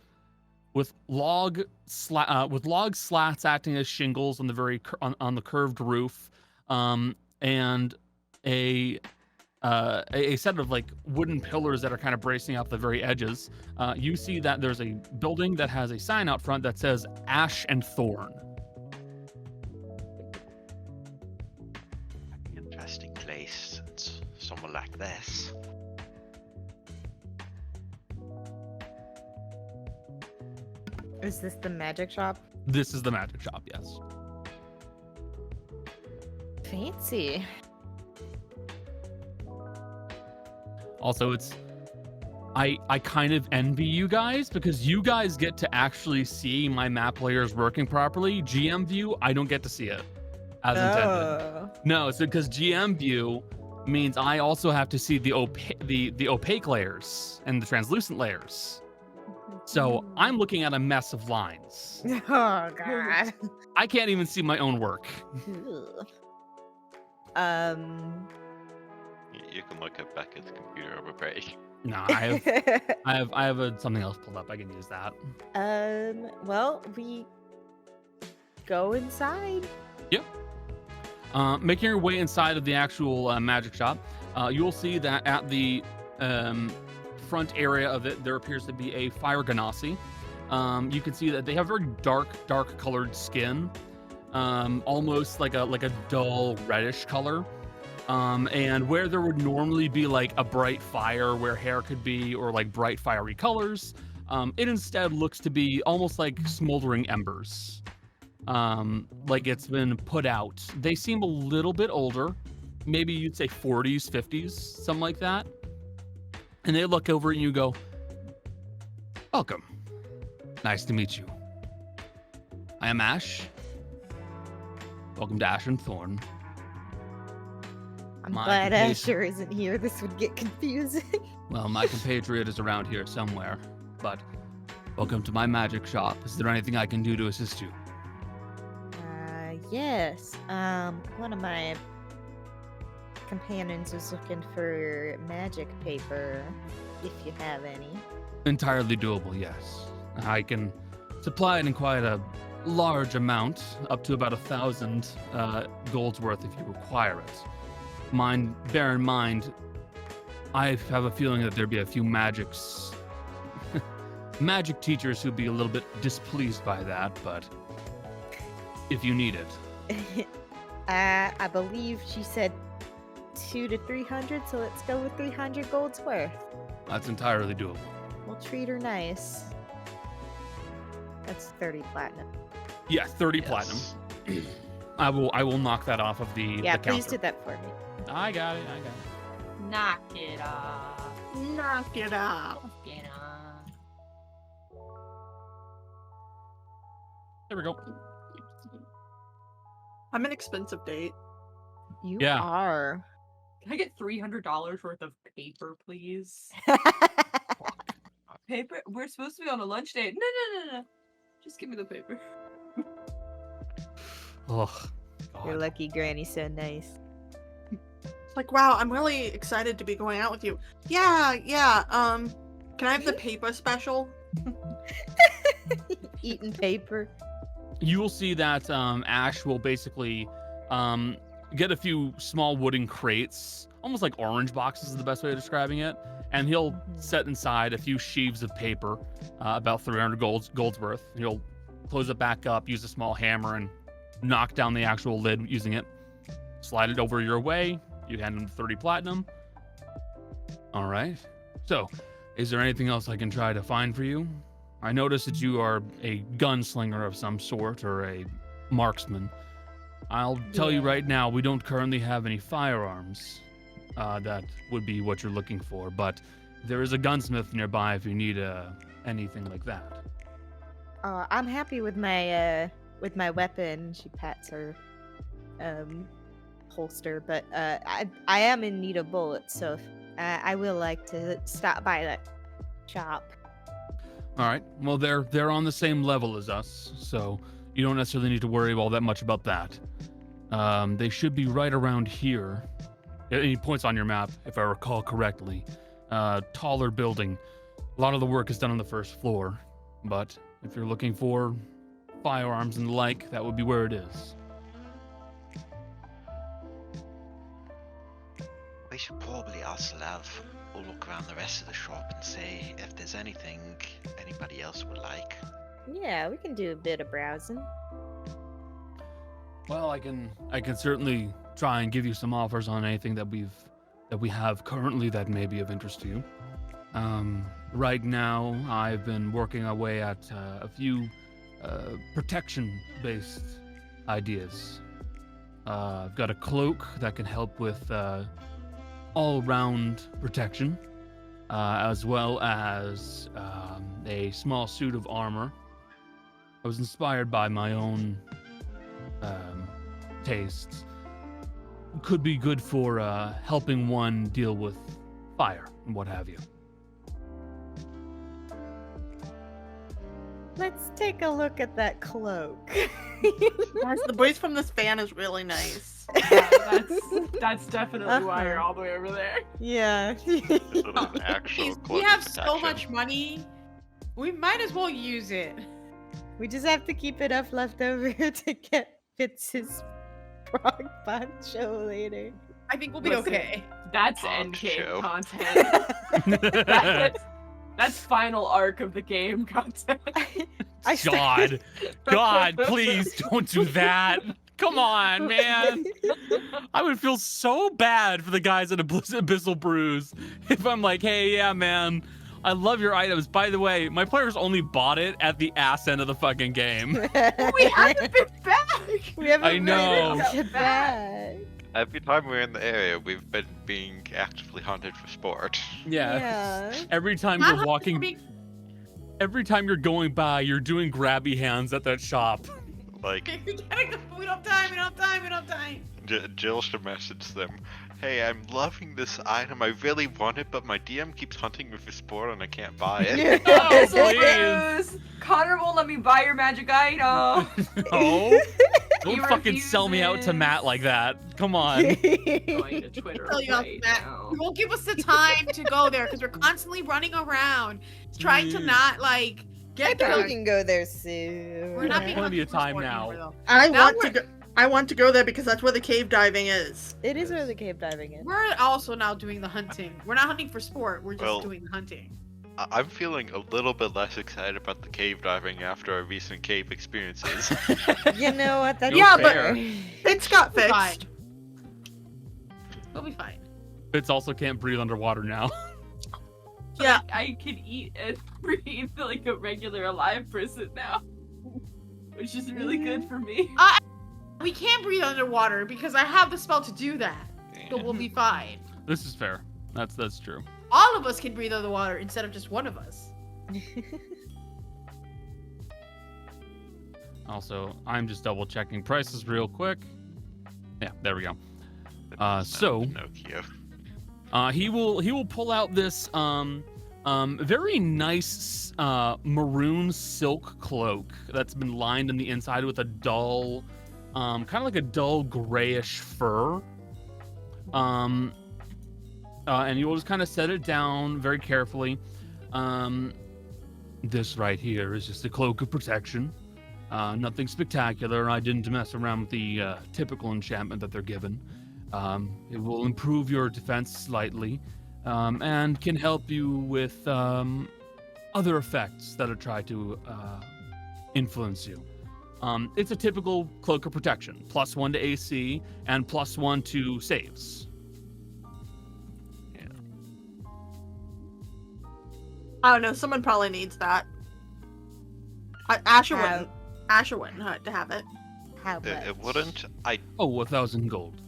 A: with log slats acting as shingles on the on the curved roof, and a set of like wooden pillars that are kind of bracing up the very edges. You see that there's a building that has a sign out front that says Ash and Thorn.
I: Interesting place. It's somewhere like this.
F: Is this the magic shop?
A: This is the magic shop, yes.
F: Fancy.
A: Also, I kind of envy you guys because you guys get to actually see my map layers working properly. GM view, I don't get to see it as intended. No, it's because GM view means I also have to see the opaque layers and the translucent layers. So I'm looking at a mess of lines.
F: Oh god.
A: I can't even see my own work.
B: You can look at Becca's computer over break.
A: No, I have something else pulled up. I can use that.
F: Well, we go inside.
A: Yep. Making your way inside of the actual magic shop, you'll see that at the front area of it, there appears to be a fire ganassi. You can see that they have very dark colored skin, almost like a dull reddish color. And where there would normally be like a bright fire where hair could be, or like bright fiery colors, it instead looks to be almost like smoldering embers. Like it's been put out. They seem a little bit older, maybe you'd say 40s, 50s, something like that. And they look over and you go, "Welcome. Nice to meet you. I am Ash. Welcome to Ash and Thorn."
F: I'm glad Asher isn't here. This would get confusing.
A: Well, my compatriot is around here somewhere, but welcome to my magic shop. Is there anything I can do to assist you?
F: Yes. One of my companions is looking for magic paper, if you have any.
A: Entirely doable, yes. I can supply it in quite a large amount, up to about 1,000 gold's worth if you require it. Bear in mind, I have a feeling that there'd be a few magic teachers who'd be a little bit displeased by that, but if you need it.
F: I believe she said 200 to 300, so let's go with 300 gold's worth.
A: That's entirely doable.
F: We'll treat her nice. That's 30 platinum.
A: Yeah, 30 platinum. I will knock that off of the
F: Yeah,
A: the
F: please
A: counter.
F: do that for me.
A: I got it.
H: Knock it off.
C: Knock it out.
H: Knock it off.
A: There we go.
C: I'm an expensive date.
F: You
A: Yeah.
F: are.
D: Can I get $300 worth of paper, please? Paper? We're supposed to be on a lunch date. No. Just give me the paper.
A: Oh,
F: You're lucky Granny's so nice.
C: Like, wow, I'm really excited to be going out with you. Yeah. Can I have the paper special?
F: Eating paper.
A: You will see that Ash will basically get a few small wooden crates, almost like orange boxes is the best way of describing it, and he'll set inside a few sheaves of paper, about 300 gold's worth. He'll close it back up, use a small hammer, and knock down the actual lid using it. Slide it over your way. You hand him 30 platinum. All right. So, is there anything else I can try to find for you? I notice that you are a gunslinger of some sort, or a marksman. I'll tell you right now, we don't currently have any firearms. That would be what you're looking for, but there is a gunsmith nearby if you need anything like that.
F: I'm happy with my weapon. She pats her holster, but I am in need of bullets, so I will like to stop by that shop.
A: All right. Well, they're on the same level as us, so you don't necessarily need to worry all that much about that. They should be right around here. Any points on your map, if I recall correctly. Taller building. A lot of the work is done on the first floor, but if you're looking for firearms and the like, that would be where it is.
I: We should probably also have a look around the rest of the shop and see if there's anything anybody else would like.
F: Yeah, we can do a bit of browsing.
A: Well, I can certainly try and give you some offers on anything that we have currently that may be of interest to you. Right now, I've been working away at a few protection-based ideas. I've got a cloak that can help with all-round protection, as well as a small suit of armor. I was inspired by my own tastes. Could be good for helping one deal with fire and what have you.
F: Let's take a look at that cloak.
C: Guys, the breeze from this fan is really nice.
D: Yeah, that's definitely why you're all the way over there.
F: Yeah.
B: Is it an actual
G: We
B: cloak
G: have
B: of
G: so
B: protection?
G: much money. We might as well use it.
F: We just have to keep enough left over to get Fitz's frog poncho later.
G: I think we'll be
D: Listen.
G: okay.
D: That's
B: Poncho.
D: endgame content. That's final arc of the game content.
A: God, please don't do that. Come on, man. I would feel so bad for the guys at Abyssal Brews if I'm like, hey, yeah, man, I love your items. By the way, my players only bought it at the ass end of the fucking game.
D: We haven't been back.
F: We haven't
A: I know.
F: made it back.
B: Every time we're in the area, we've been being actively hunted for sport.
A: Yeah.
F: Yeah.
A: Every time
G: Not
A: you're walking,
G: being-
A: every time you're going by, you're doing grabby hands at that shop.
B: Like,
G: We gotta go. We don't have time.
B: Jill should message them, hey, I'm loving this item, I really want it, but my DM keeps hunting me for sport and I can't buy it.
A: Oh,
D: So Bruce, Connor won't let me buy your magic item.
A: No. Don't
D: He
A: fucking sell me out to
D: refuses.
A: Matt like that. Come on.
D: Going to Twitter
G: Tell you
D: right
G: Matt,
D: now.
G: you won't give us the time to go there because we're constantly running around, trying to not like
F: I
G: get
F: think
G: there.
F: we can go there soon.
G: We're not being
A: Plenty
G: hunted
A: of
G: for
A: time
G: sport
A: now.
G: anymore, though.
C: I
G: Now
C: want to
G: we're-
C: go. I want to go there because that's where the cave diving is.
F: It is where the cave diving is.
G: We're also now doing the hunting. We're not hunting for sport. We're just
B: Well-
G: doing the hunting.
B: I'm feeling a little bit less excited about the cave diving after our recent cave experiences.
F: You know what? That's
A: Yeah,
C: but-
F: fair.
C: It's got
G: Fine.
C: fixed.
G: We'll be fine.
A: Fitz also can't breathe underwater now.
C: Yeah.
D: I can eat and breathe like a regular alive person now, which is really good for me.
G: We can't breathe underwater because I have the spell to do that. So we'll be fine.
A: This is fair. That's true.
G: All of us can breathe underwater instead of just one of us.
A: Also, I'm just double checking prices real quick. Yeah, there we go. So
B: Pinocchio.
A: he will pull out this very nice maroon silk cloak that's been lined on the inside with a dull kind of like a dull grayish fur. And you will just kind of set it down very carefully. This right here is just a cloak of protection. Nothing spectacular. I didn't mess around with the typical enchantment that they're given. It will improve your defense slightly, and can help you with other effects that are trying to influence you. It's a typical cloak of protection, +1 to AC and +1 to saves.
C: I don't know. Someone probably needs that. Asher wouldn't. Asher wouldn't hurt to have it.
F: How much?
B: It wouldn't.
A: Oh, 1,000 gold.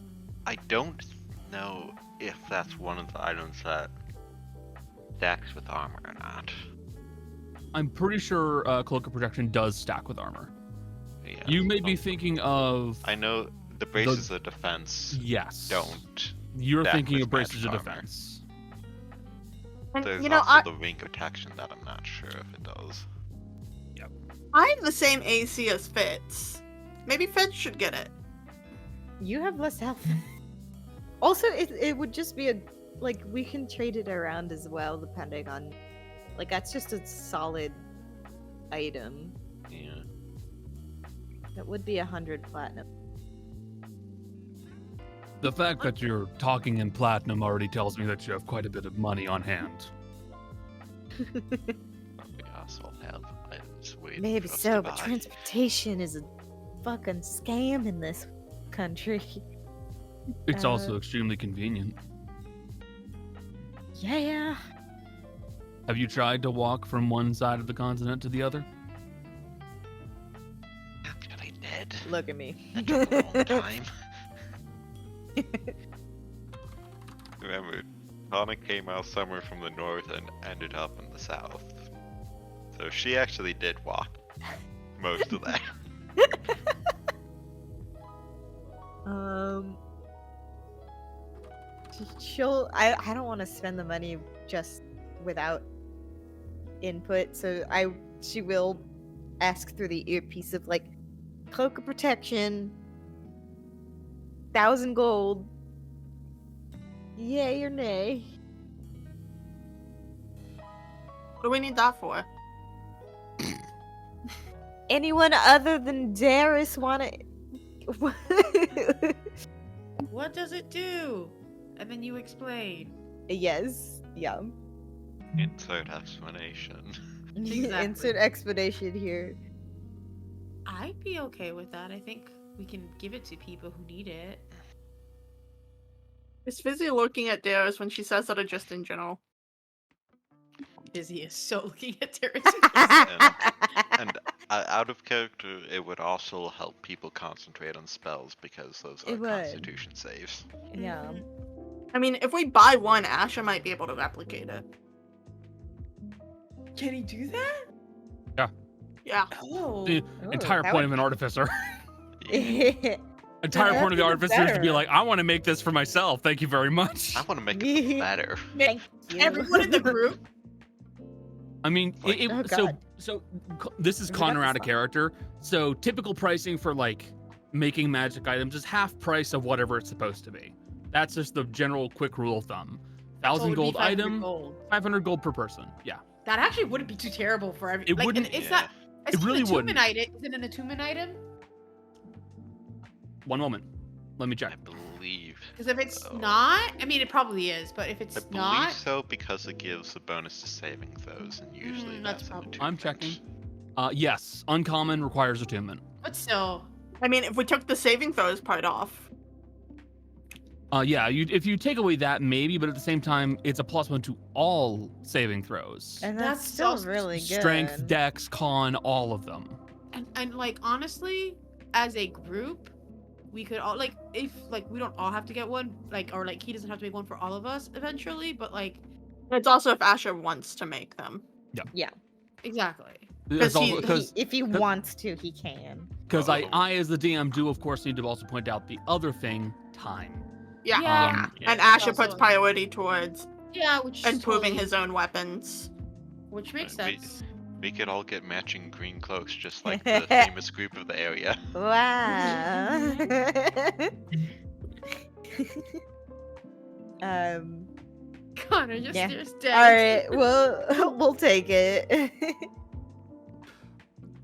B: I don't know if that's one of the items that stacks with armor or not.
A: I'm pretty sure Cloak of Protection does stack with armor.
B: Yeah,
A: You may be
B: so-
A: thinking of...
B: I know The braces of defense
A: Yes.
B: don't.
A: You're
B: That
A: thinking
B: was
A: of braces of
B: magic armor.
A: defense.
C: And,
B: There's
C: you know,
B: also the ring protection that I'm not sure if it does.
C: I have the same AC as Fitz. Maybe Fitz should get it.
F: You have less health. Also, it would just be like we can trade it around as well, depending on like that's just a solid item.
B: Yeah.
F: That would be 100 platinum.
A: The fact that you're talking in platinum already tells me that you have quite a bit of money on hand.
B: We also have items waiting
F: Maybe
B: for us
F: so,
B: to
F: but
B: buy.
F: transportation is a fucking scam in this country.
A: It's also extremely convenient.
F: Yeah.
A: Have you tried to walk from one side of the continent to the other?
I: Actually did.
F: Look at me.
I: That took a long time.
B: Remember, Tana came out somewhere from the north and ended up in the south. So she actually did walk most of that.
F: I don't want to spend the money just without input, so she will ask through the earpiece of like cloak of protection, 1,000 gold. Yay or nay?
C: What do we need that for?
F: Anyone other than Darius wanna
G: What does it do? And then you explain.
F: Yes, yeah.
B: Insert explanation.
G: Exactly.
F: Insert explanation here.
G: I'd be okay with that. I think we can give it to people who need it.
C: Is Fizzy looking at Darius when she says that or just in general?
G: Busy is so looking at Darius.
B: And out of character, it would also help people concentrate on spells because those are
F: It would.
B: Constitution saves.
F: Yeah.
C: I mean, if we buy one, Asher might be able to replicate it.
G: Can he do that?
C: Yeah.
G: Oh.
A: The entire
F: that
A: point
F: would-
A: of an artificer.
B: Yeah.
A: Entire
F: That's
A: point of the
F: even
A: artificer is to be
F: better.
A: like, I want to make this for myself. Thank you very much.
B: I want to make it better.
F: Thank you.
C: Everyone in the group.
A: I mean,
B: Like-
F: Oh,
A: so
F: God.
A: this is
F: I forgot
A: Connor
F: this
A: out of
F: one.
A: character. So typical pricing for like making magic items is half price of whatever it's supposed to be. That's just the general quick rule of thumb.
G: So it
A: 1,000
G: would be
A: gold
G: 500
A: item,
G: gold.
A: 500 gold per person. Yeah,
G: That actually wouldn't be too terrible for every.
A: It
G: like,
A: wouldn't-
G: And it's
B: Yeah.
G: not. It's
A: It
G: an
A: really
G: attunement
A: wouldn't.
G: item. Is it an attunement item?
A: one moment. Let me check.
B: I believe.
G: Because if it's
B: so.
G: not, I mean, it probably is. But if
B: I
G: it's
B: believe
G: not,
B: so because it gives a bonus to saving throws, and usually
G: that's
B: that's an
G: probably-
A: I'm
B: attunement.
A: checking. Yes, uncommon requires attunement.
G: but still,
C: I mean, if we took the saving throws part off.
A: Yeah, if you take away that, maybe, but at the same time, it's a +1 to all saving throws.
F: And that's
G: That's
F: still
G: so
F: really good.
A: Strength, dex, con, all of them.
G: and like honestly, as a group, we could all like if like we don't all have to get one, like or like he doesn't have to make one for all of us eventually, but like
C: It's also if Asher wants to make them.
G: exactly.
A: That's
C: he-
A: also because
F: If he wants to, he can.
A: I as the DM do of course need to also point out the other thing, time.
C: Yeah.
G: Yeah.
C: And
G: That's
C: Asher
G: also
C: puts
G: a-
C: priority towards
G: Yeah, which is
C: improving
G: totally-
C: his own weapons.
G: which makes
B: Right,
G: sense.
B: We could all get matching green cloaks, just like the famous group of the area.
F: Wow.
G: Connor just
F: Yeah.
G: stares dead.
F: All right. Well, we'll take it.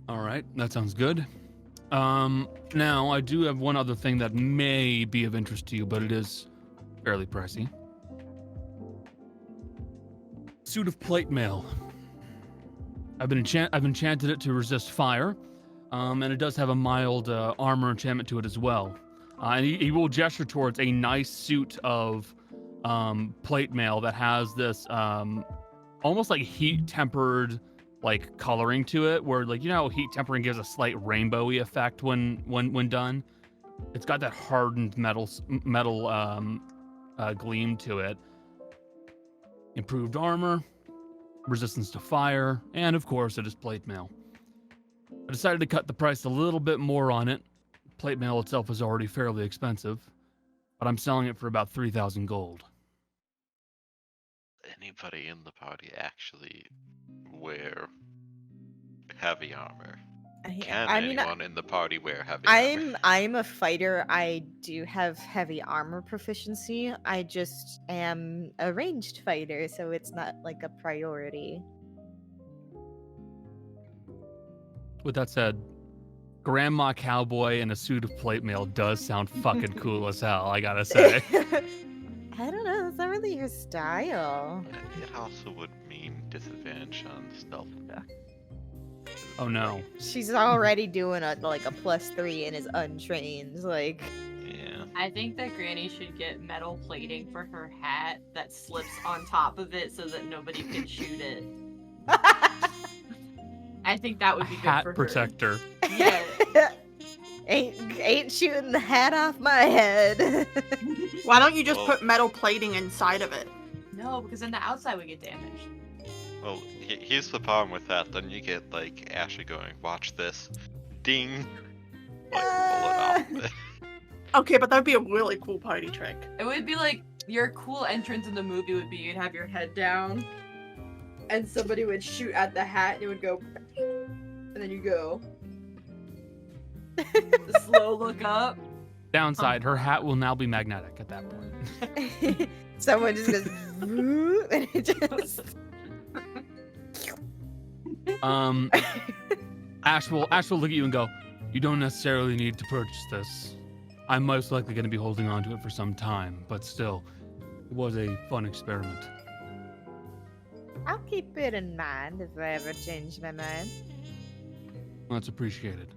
A: All right, that sounds good. Now I do have one other thing that may be of interest to you, but it is fairly pricey. Suit of plate mail. I've enchanted it to resist fire, and it does have a mild armor enchantment to it as well. And he will gesture towards a nice suit of plate mail that has this almost like heat tempered like coloring to it, where like how heat tempering gives a slight rainbowy effect when done. It's got that hardened metal gleam to it. Improved armor, resistance to fire, and of course it is plate mail. I decided to cut the price a little bit more on it, plate mail itself is already fairly expensive, but I'm selling it for about 3,000 gold.
B: Anybody in the party actually wear heavy armor? Can anyone in the party wear heavy armor?
F: I'm a fighter. I do have heavy armor proficiency. I just am a ranged fighter, so it's not like a priority.
A: With that said, Grandma Cowboy in a suit of plate mail does sound fucking cool as hell, I gotta say.
F: I don't know, it's not really your style.
B: It also would mean disadvantage on stealth attack.
A: Oh no.
F: She's already doing a +3 and is untrained, like.
B: Yeah.
H: I think that Granny should get metal plating for her hat that slips on top of it so that nobody can shoot it. I think that would be good
A: Hat
H: for
A: protector.
H: her. Yeah.
F: ain't shooting the hat off my head.
C: Why don't you just put metal plating inside of it?
H: No, because then the outside would get damaged.
B: Well, here's the problem with that. Then you get like Ashley going, "Watch this, ding!" Like pull it off.
C: Okay, but that'd be a really cool party trick.
D: It would be like your cool entrance in the movie would be you'd have your head down, and somebody would shoot at the hat, and it would go, and then you go.
H: The slow look up.
A: Downside, her hat will now be magnetic at that point.
F: Someone just goes, and it just.
A: Ash will look at you and go, "You don't necessarily need to purchase this. I'm most likely going to be holding on to it for some time, but still, it was a fun experiment."
F: I'll keep it in mind if I ever change my mind.
A: That's appreciated.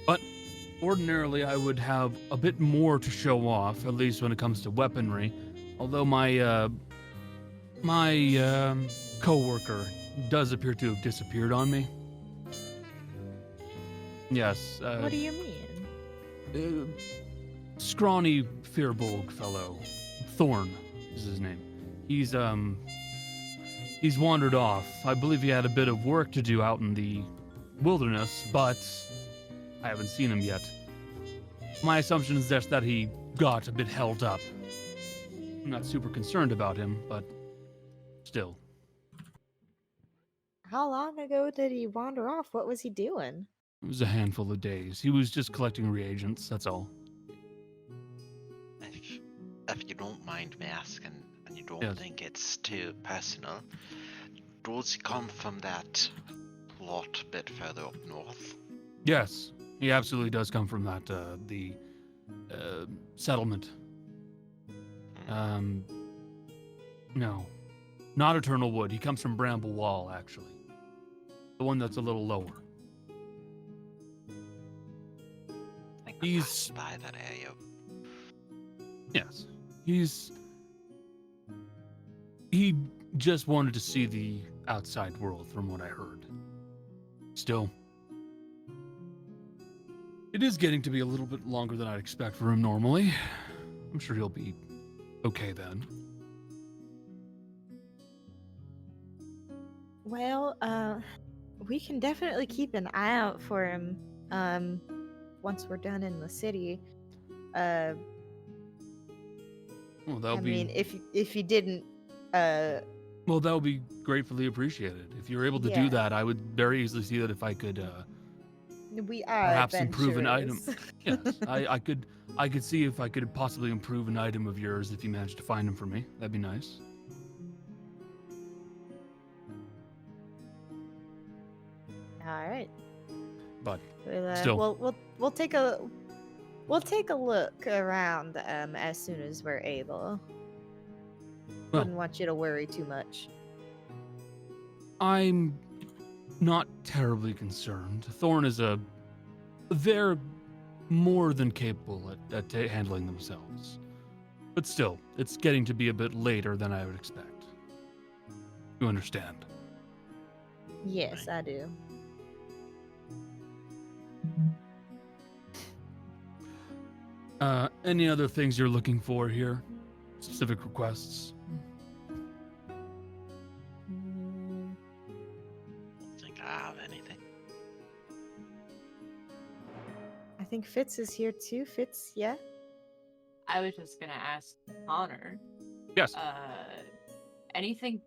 A: But ordinarily, I would have a bit more to show off, at least when it comes to weaponry. Although my coworker does appear to have disappeared on me. Yes.
F: What do you mean?
A: Scrawny Fearbolg fellow, Thorn is his name. He's wandered off. I believe he had a bit of work to do out in the wilderness, but I haven't seen him yet. My assumption is just that he got a bit held up. I'm not super concerned about him, but still.
F: How long ago did he wander off? What was he doing?
A: It was a handful of days. He was just collecting reagents, that's all.
I: If you don't mind me asking, and you don't
A: Yes.
I: think it's too personal, does he come from that plot a bit further up north?
A: Yes, he absolutely does come from that, the settlement. No, not Eternal Wood. He comes from Bramble Wall, actually. The one that's a little lower.
I: I think
A: He's-
I: passed by that area.
A: Yes, he just wanted to see the outside world, from what I heard. Still, it is getting to be a little bit longer than I'd expect for him normally. I'm sure he'll be okay then.
F: Well, we can definitely keep an eye out for him. Once we're done in the city.
A: Well, that'll
F: I
A: be.
F: mean, if you didn't,
A: Well, that would be gratefully appreciated. If you're able to do
F: Yeah.
A: that, I would very easily see that if I could
F: we are
A: perhaps improve an item.
F: adventurers.
A: Yes, I could see if I could possibly improve an item of yours if you managed to find them for me. That'd be nice.
F: All right.
A: But
F: We'll,
A: still.
F: we'll take a look around as soon as we're able.
A: Well-
F: Wouldn't want you to worry too much.
A: I'm not terribly concerned. Thorn is they're more than capable at handling themselves. But still, it's getting to be a bit later than I would expect. You understand?
F: Yes, I do.
A: Any other things you're looking for here? Specific requests?
I: Don't think I have anything.
F: think Fitz is here too. Fitz, yeah.
H: I was just gonna ask Connor.
A: Yes.
H: Anything?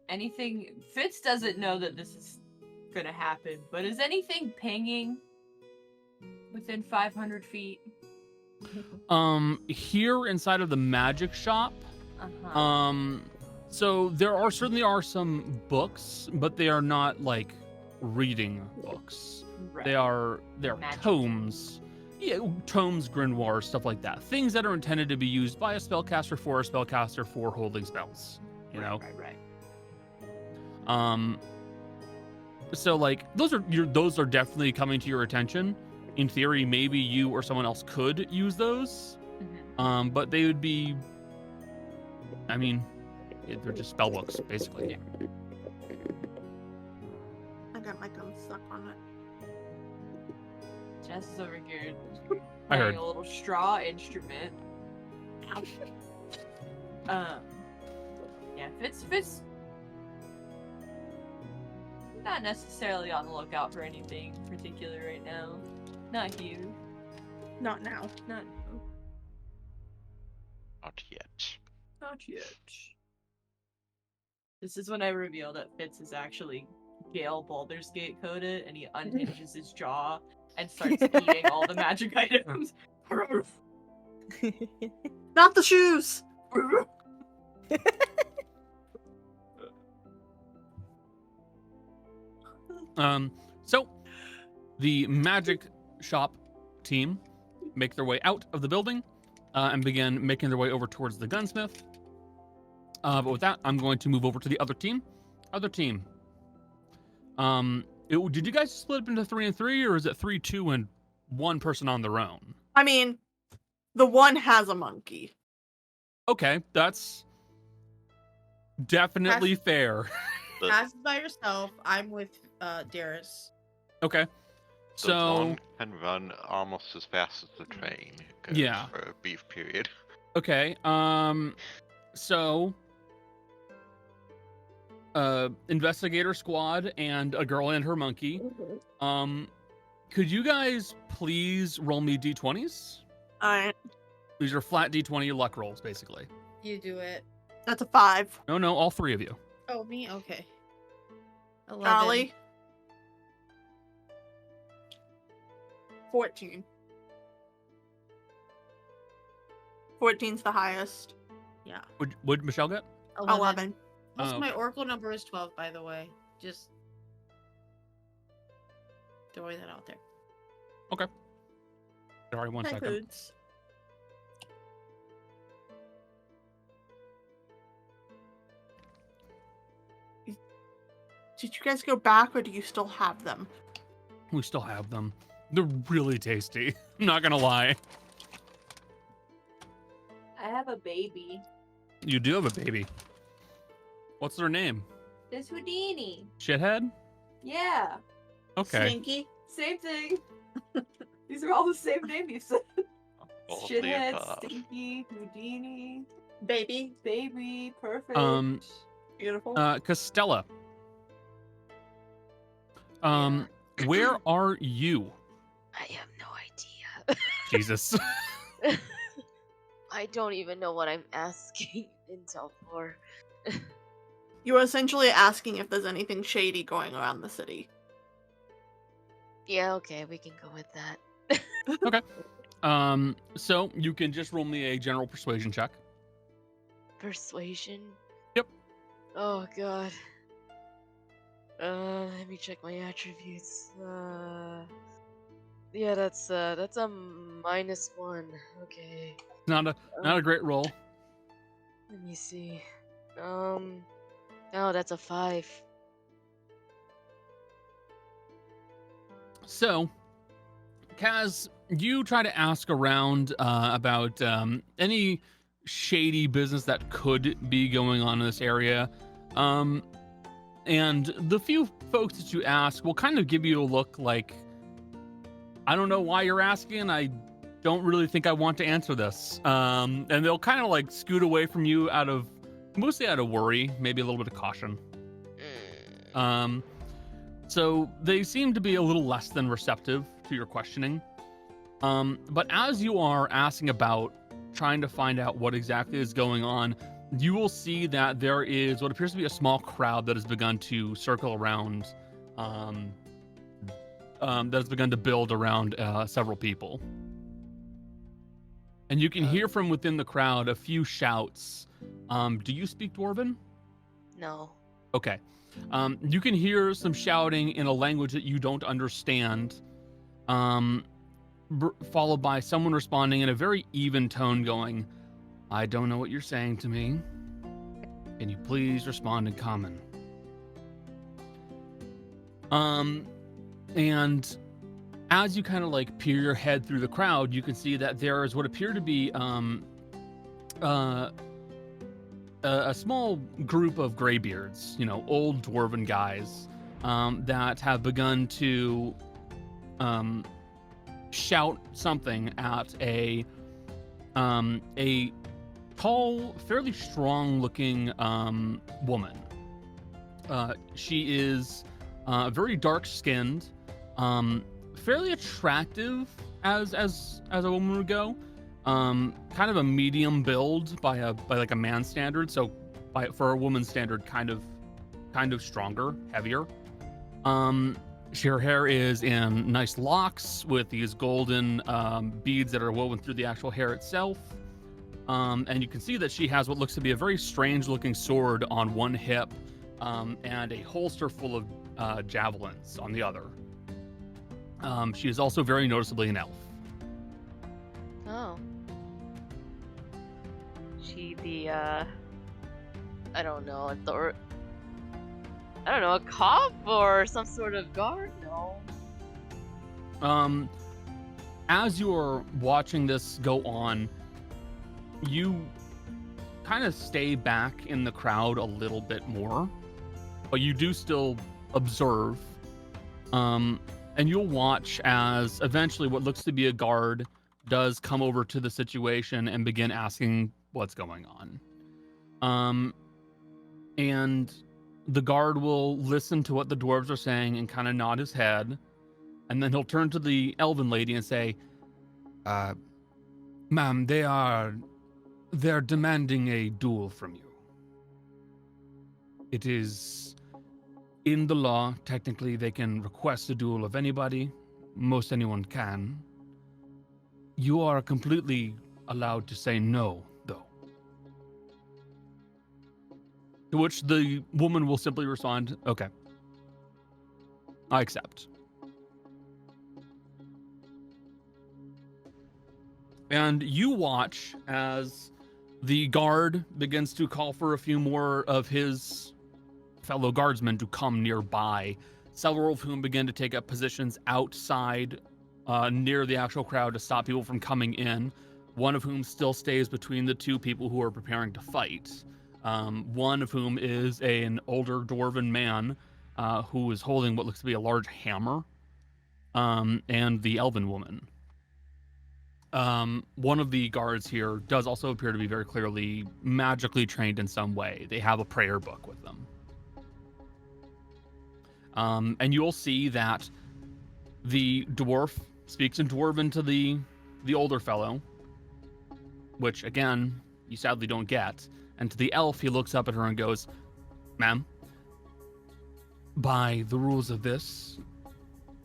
H: Fitz doesn't know that this is gonna happen, but is anything pinging within 500 feet?
A: Here inside of the magic shop,
H: Uh-huh.
A: so there certainly are some books, but they are not like reading books.
H: Right.
A: They're
H: Magic.
A: tomes. Yeah, tomes, grimoires, stuff like that. Things that are intended to be used by a spellcaster for holding spells. You know?
H: Right.
A: So like those are definitely coming to your attention. In theory, maybe you or someone else could use those.
H: Mm-hmm.
A: But they would be, I mean, they're just spell books, basically.
C: I got my gum stuck on it.
H: Jess is over here
A: I heard.
H: playing a little straw instrument. Yeah, Fitz. Not necessarily on the lookout for anything particular right now. Not here.
C: Not now.
H: Not now.
B: Not yet.
H: Not yet. This is when I reveal that Fitz is actually Gale Baldur's Gate coded, and he unhinges his jaw and starts eating all the magic items.
C: Not the shoes!
A: So the magic shop team make their way out of the building and begin making their way over towards the gunsmith. But with that, I'm going to move over to the other team. Did you guys split up into 3 and 3, or is it 3, 2, and 1 person on their own?
C: I mean, the one has a monkey.
A: Okay, that's definitely fair.
G: Pass by yourself. I'm with Darius.
A: Okay.
B: The
A: So
B: one can run almost as fast as the train goes
A: Yeah.
B: for a brief period.
A: okay, so investigator squad and a girl and her monkey. Could you guys please roll me d20s?
C: Alright,
A: These are flat d20 luck rolls, basically.
G: You do it.
C: that's a 5.
A: No, all 3 of you.
G: Oh, me? Okay. 11.
C: Charlie? 14. 14's the highest.
G: Yeah.
A: Would Michelle get?
C: 11.
G: Also,
A: Oh,
G: my
A: okay.
G: oracle number is 12, by the way. Just throwing that out there.
A: Sorry, one second.
C: Foods. Did you guys go back, or do you still have them?
A: We still have them. They're really tasty. I'm not gonna lie.
H: I have a baby.
A: You do have a baby. What's their name?
H: It's Houdini.
A: Shithead?
H: Yeah.
A: Okay.
C: Stinky?
H: Same thing. These are all the same name you said.
B: All of the
H: Shithead,
B: above.
H: Stinky, Houdini,
C: Baby?
H: baby, perfect.
C: Beautiful.
A: Costella. Where are you?
E: I have no idea.
A: Jesus.
E: I don't even know what I'm asking intel for.
C: You were essentially asking if there's anything shady going around the city.
E: Yeah, okay, we can go with that.
A: So you can just roll me a general persuasion check.
E: Persuasion?
A: Yep.
E: Oh god. Let me check my attributes. Yeah, that's a -1. Okay.
A: Not a great roll.
E: Let me see. Oh, that's a 5.
A: So, Kaz, you try to ask around about any shady business that could be going on in this area. And the few folks that you ask will kind of give you a look like, I don't know why you're asking. I don't really think I want to answer this. And they'll kind of like scoot away from you mostly out of worry, maybe a little bit of caution. So they seem to be a little less than receptive to your questioning. But as you are asking about, trying to find out what exactly is going on, you will see that there is what appears to be a small crowd that has begun to circle around, that has begun to build around several people. And you can hear from within the crowd a few shouts. Do you speak Dwarven?
E: No.
A: Okay. You can hear some shouting in a language that you don't understand, followed by someone responding in a very even tone going, I don't know what you're saying to me. Can you please respond in common? And as you kind of like peer your head through the crowd, you can see that there is what appear to be a small group of graybeards, old dwarven guys, that have begun to shout something at a tall, fairly strong-looking woman. She is very dark-skinned, fairly attractive as a woman would go. Kind of a medium build by like a man's standard. So for a woman's standard, kind of stronger, heavier. Her hair is in nice locks with these golden beads that are woven through the actual hair itself. And you can see that she has what looks to be a very strange looking sword on one hip, and a holster full of javelins on the other. She is also very noticeably an elf.
E: Oh. She the I don't know, a cop or some sort of guard? No.
A: As you're watching this go on, you kind of stay back in the crowd a little bit more, but you do still observe. And you'll watch as eventually what looks to be a guard does come over to the situation and begin asking what's going on. And the guard will listen to what the dwarves are saying and kind of nod his head. And then he'll turn to the elven lady and say, ma'am, they're demanding a duel from you. It is in the law, technically they can request a duel of anybody. Most anyone can. You are completely allowed to say no, though. To which the woman will simply respond, okay, I accept. And you watch as the guard begins to call for a few more of his fellow guardsmen to come nearby, several of whom begin to take up positions outside near the actual crowd to stop people from coming in, one of whom still stays between the two people who are preparing to fight. One of whom is an older dwarven man who is holding what looks to be a large hammer, and the elven woman. One of the guards here does also appear to be very clearly magically trained in some way. They have a prayer book with them. And you'll see that the dwarf speaks in Dwarven to the older fellow, which, again, you sadly don't get. And to the elf, he looks up at her and goes, ma'am, by the rules of this,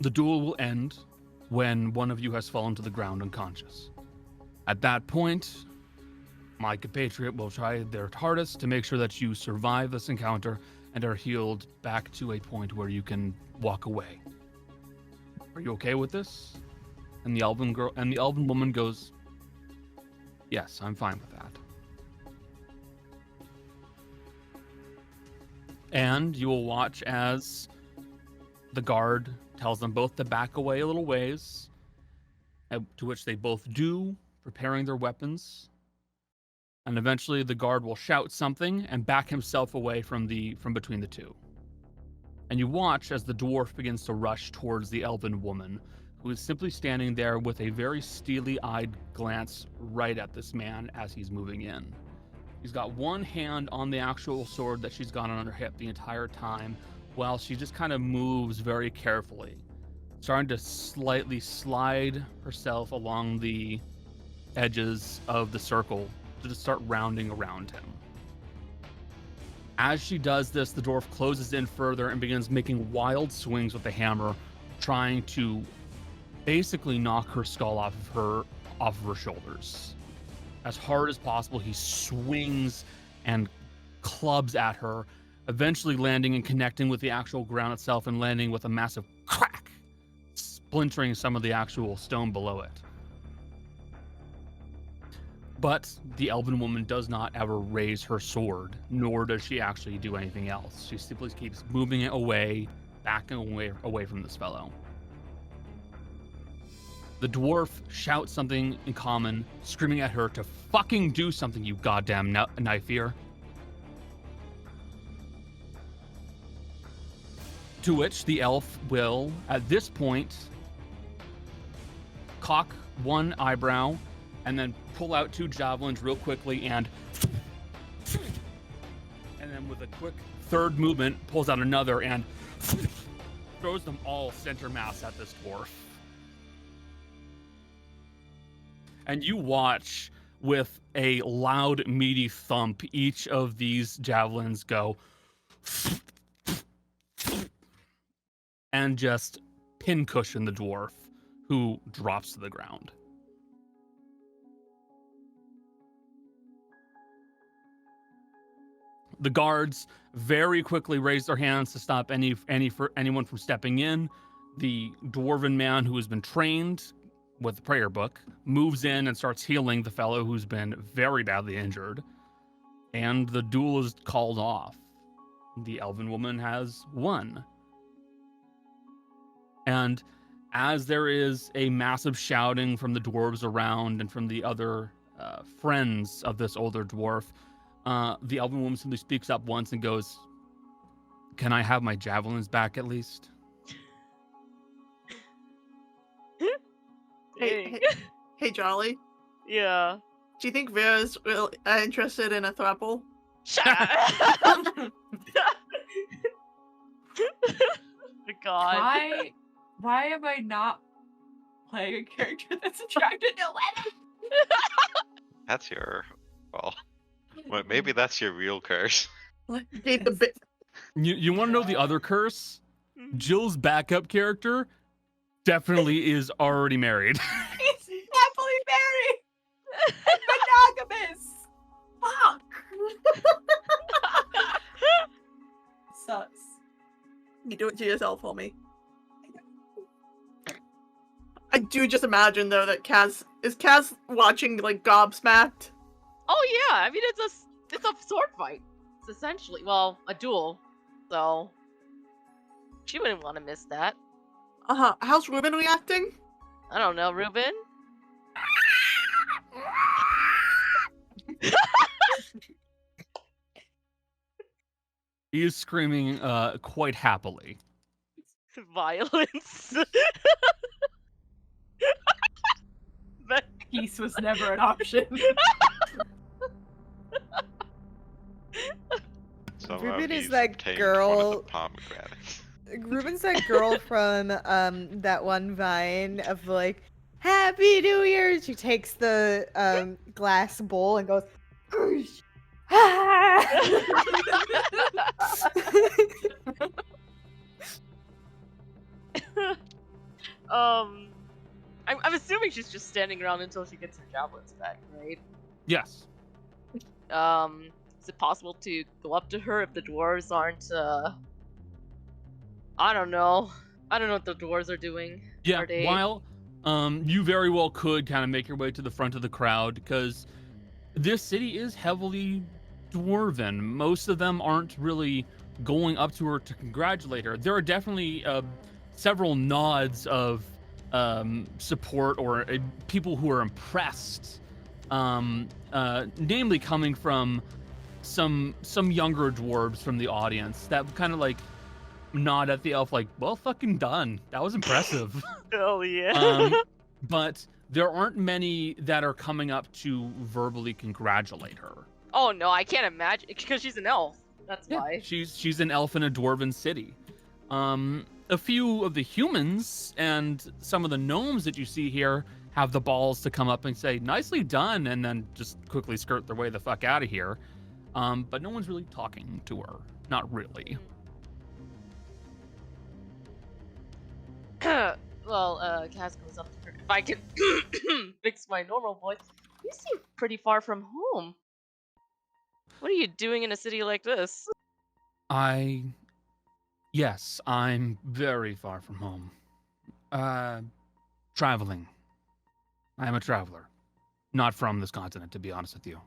A: the duel will end when one of you has fallen to the ground unconscious. At that point, my compatriot will try their hardest to make sure that you survive this encounter and are healed back to a point where you can walk away. Are you okay with this? And the elven woman goes, yes, I'm fine with that. And you will watch as the guard tells them both to back away a little ways, to which they both do, preparing their weapons. And eventually the guard will shout something and back himself away from between the two. And you watch as the dwarf begins to rush towards the elven woman, who is simply standing there with a very steely-eyed glance right at this man as he's moving in. She's got one hand on the actual sword that she's got on her hip the entire time, while she just kind of moves very carefully, starting to slightly slide herself along the edges of the circle to just start rounding around him. As she does this, the dwarf closes in further and begins making wild swings with the hammer, trying to basically knock her skull off of her shoulders. As hard as possible, he swings and clubs at her, eventually landing and connecting with the actual ground itself and landing with a massive crack, splintering some of the actual stone below it. But the elven woman does not ever raise her sword, nor does she actually do anything else. She simply keeps moving it away, backing away from this fellow. The dwarf shouts something in common, screaming at her to fucking do something, you goddamn knife ear. To which the elf will, at this point, cock one eyebrow and then pull out two javelins real quickly and then with a quick third movement pulls out another and throws them all center mass at this dwarf. And you watch with a loud, meaty thump each of these javelins go and just pincushion the dwarf, who drops to the ground. The guards very quickly raise their hands to stop anyone from stepping in. The dwarven man who has been trained with the prayer book moves in and starts healing the fellow who's been very badly injured, and the duel is called off. The elven woman has won. And as there is a massive shouting from the dwarves around and from the other friends of this older dwarf, the elven woman simply speaks up once and goes, "Can I have my javelins back at least?"
C: Hey, Jolly.
E: Yeah.
C: Do you think Vera's really interested in a throuple?
E: Shut up. God.
H: Why am I not playing a character that's attracted to women?
B: That's your, well, maybe that's your real curse.
A: You want to know the other curse? Jill's backup character definitely is already married.
H: He's happily married and monogamous. Fuck. Sucks.
C: You do it to yourself, homie. I do just imagine though that is Kaz watching like gobsmacked.
E: Oh yeah, I mean it's a sword fight. It's essentially, well, a duel. So she wouldn't want to miss that.
C: How's Ruben reacting?
E: I don't know, Ruben.
A: He is screaming quite happily.
E: Violence.
H: Peace was never an option.
F: Ruben is that girl. Ruben's that girl from that one Vine of like, "Happy New Year." She takes the glass bowl and goes, "Goosh."
E: I'm assuming she's just standing around until she gets her javelins back, right?
A: Yes.
E: Is it possible to go up to her if the dwarves aren't, I don't know what the dwarves are doing.
A: Yeah,
E: Are they...
A: while you very well could kind of make your way to the front of the crowd, because this city is heavily dwarven. Most of them aren't really going up to her to congratulate her. There are definitely several nods of support or people who are impressed, namely coming from some younger dwarves from the audience that kind of like nod at the elf like, "Well fucking done, that was impressive."
E: Hell yeah.
A: But there aren't many that are coming up to verbally congratulate her.
E: Oh no, I can't imagine, because she's an elf. That's why.
A: She's an elf in a dwarven city. a few of the humans and some of the gnomes that you see here have the balls to come up and say, nicely done, and then just quickly skirt their way the fuck out of here. But no one's really talking to her. Not really.
E: Well, Kaz goes up to her. If I can fix my normal voice. You seem pretty far from home. What are you doing in a city like this?
A: Yes, I'm very far from home. Traveling. I am a traveler. Not from this continent, to be honest with you.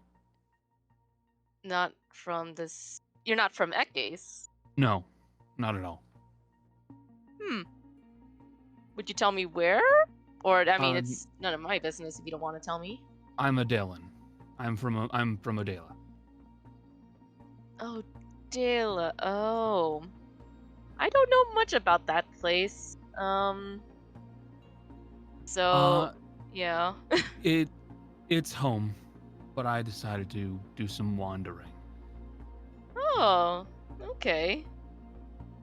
E: Not from this. You're not from Ekes.
A: No, not at all.
E: Would you tell me where? Or I mean,
A: Um,
E: it's none of my business if you don't want to tell me.
A: I'm a Dalen. I'm from Odela.
E: Oh, Dela. Oh, I don't know much about that place. So yeah.
A: It's home, but I decided to do some wandering.
E: Oh, okay.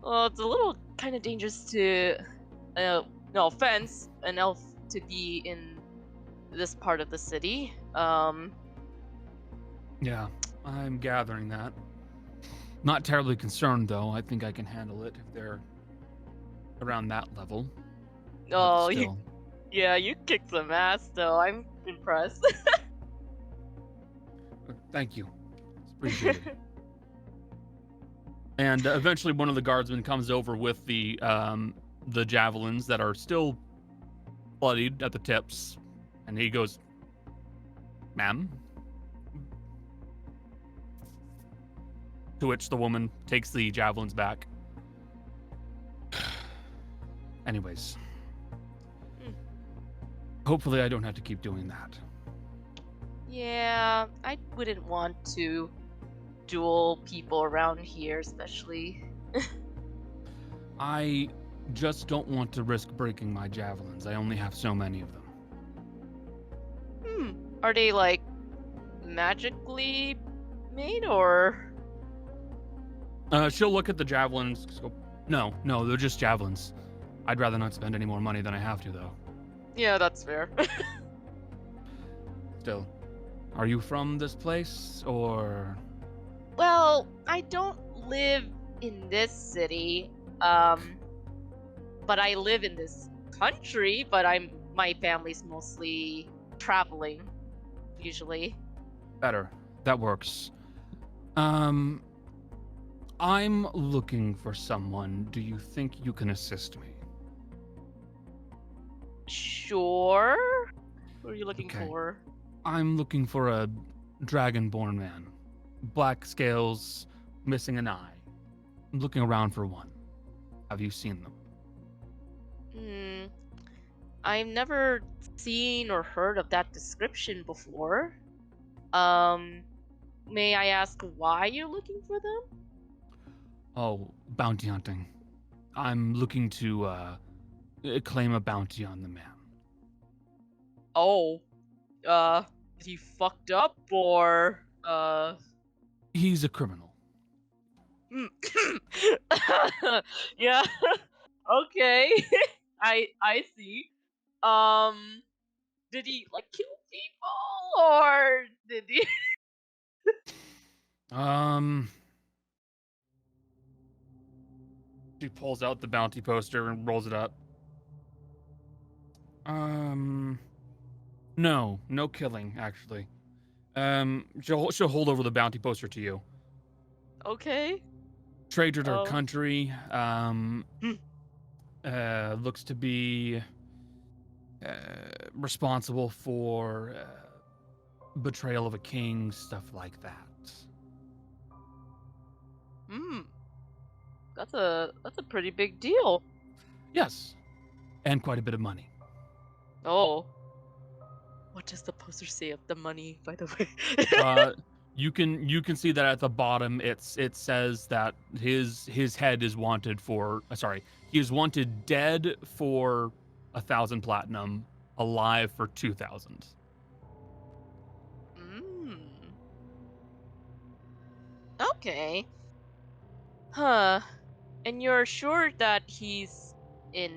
E: Well, it's a little kind of dangerous to, no offense, an elf to be in this part of the city.
A: Yeah, I'm gathering that. Not terribly concerned, though. I think I can handle it if they're around that level. But
E: Oh,
A: still.
E: you kicked some ass, though. I'm impressed.
A: Thank you. It's appreciated. And eventually one of the guardsmen comes over with the javelins that are still bloodied at the tips. And he goes, "Ma'am?" To which the woman takes the javelins back. Anyways. Hopefully I don't have to keep doing that.
E: Yeah, I wouldn't want to duel people around here, especially.
A: I just don't want to risk breaking my javelins. I only have so many of them.
E: Are they, like, magically made, or...?
A: She'll look at the javelins. Go, no, they're just javelins. I'd rather not spend any more money than I have to, though.
E: Yeah, that's fair.
A: Still, are you from this place, or...?
E: Well, I don't live in this city, but I live in this country, but my family's mostly traveling, usually.
A: Better. That works. I'm looking for someone. Do you think you can assist me?
E: Sure. Who are you looking
A: Okay.
E: for?
A: I'm looking for a dragonborn man. Black scales, missing an eye. I'm looking around for one. Have you seen them?
E: I've never seen or heard of that description before. May I ask why you're looking for them?
A: Oh, bounty hunting. I'm looking to claim a bounty on the man.
E: Oh, is he fucked up or
A: He's a criminal.
E: Yeah. Okay. I see. Did he like kill people or did he?
A: She pulls out the bounty poster and rolls it up. No killing, actually. She'll hold over the bounty poster to you.
E: Okay.
A: Traitor to her
E: Oh.
A: country. Looks to be responsible for betrayal of a king, stuff like that.
E: That's a pretty big deal.
A: Yes, and quite a bit of money.
E: Oh. What does the poster say of the money, by the way?
A: You can see that at the bottom. It says that his head is wanted for. He is wanted dead for 1,000 platinum, alive for 2,000.
E: Okay. Huh. And you're sure that he's in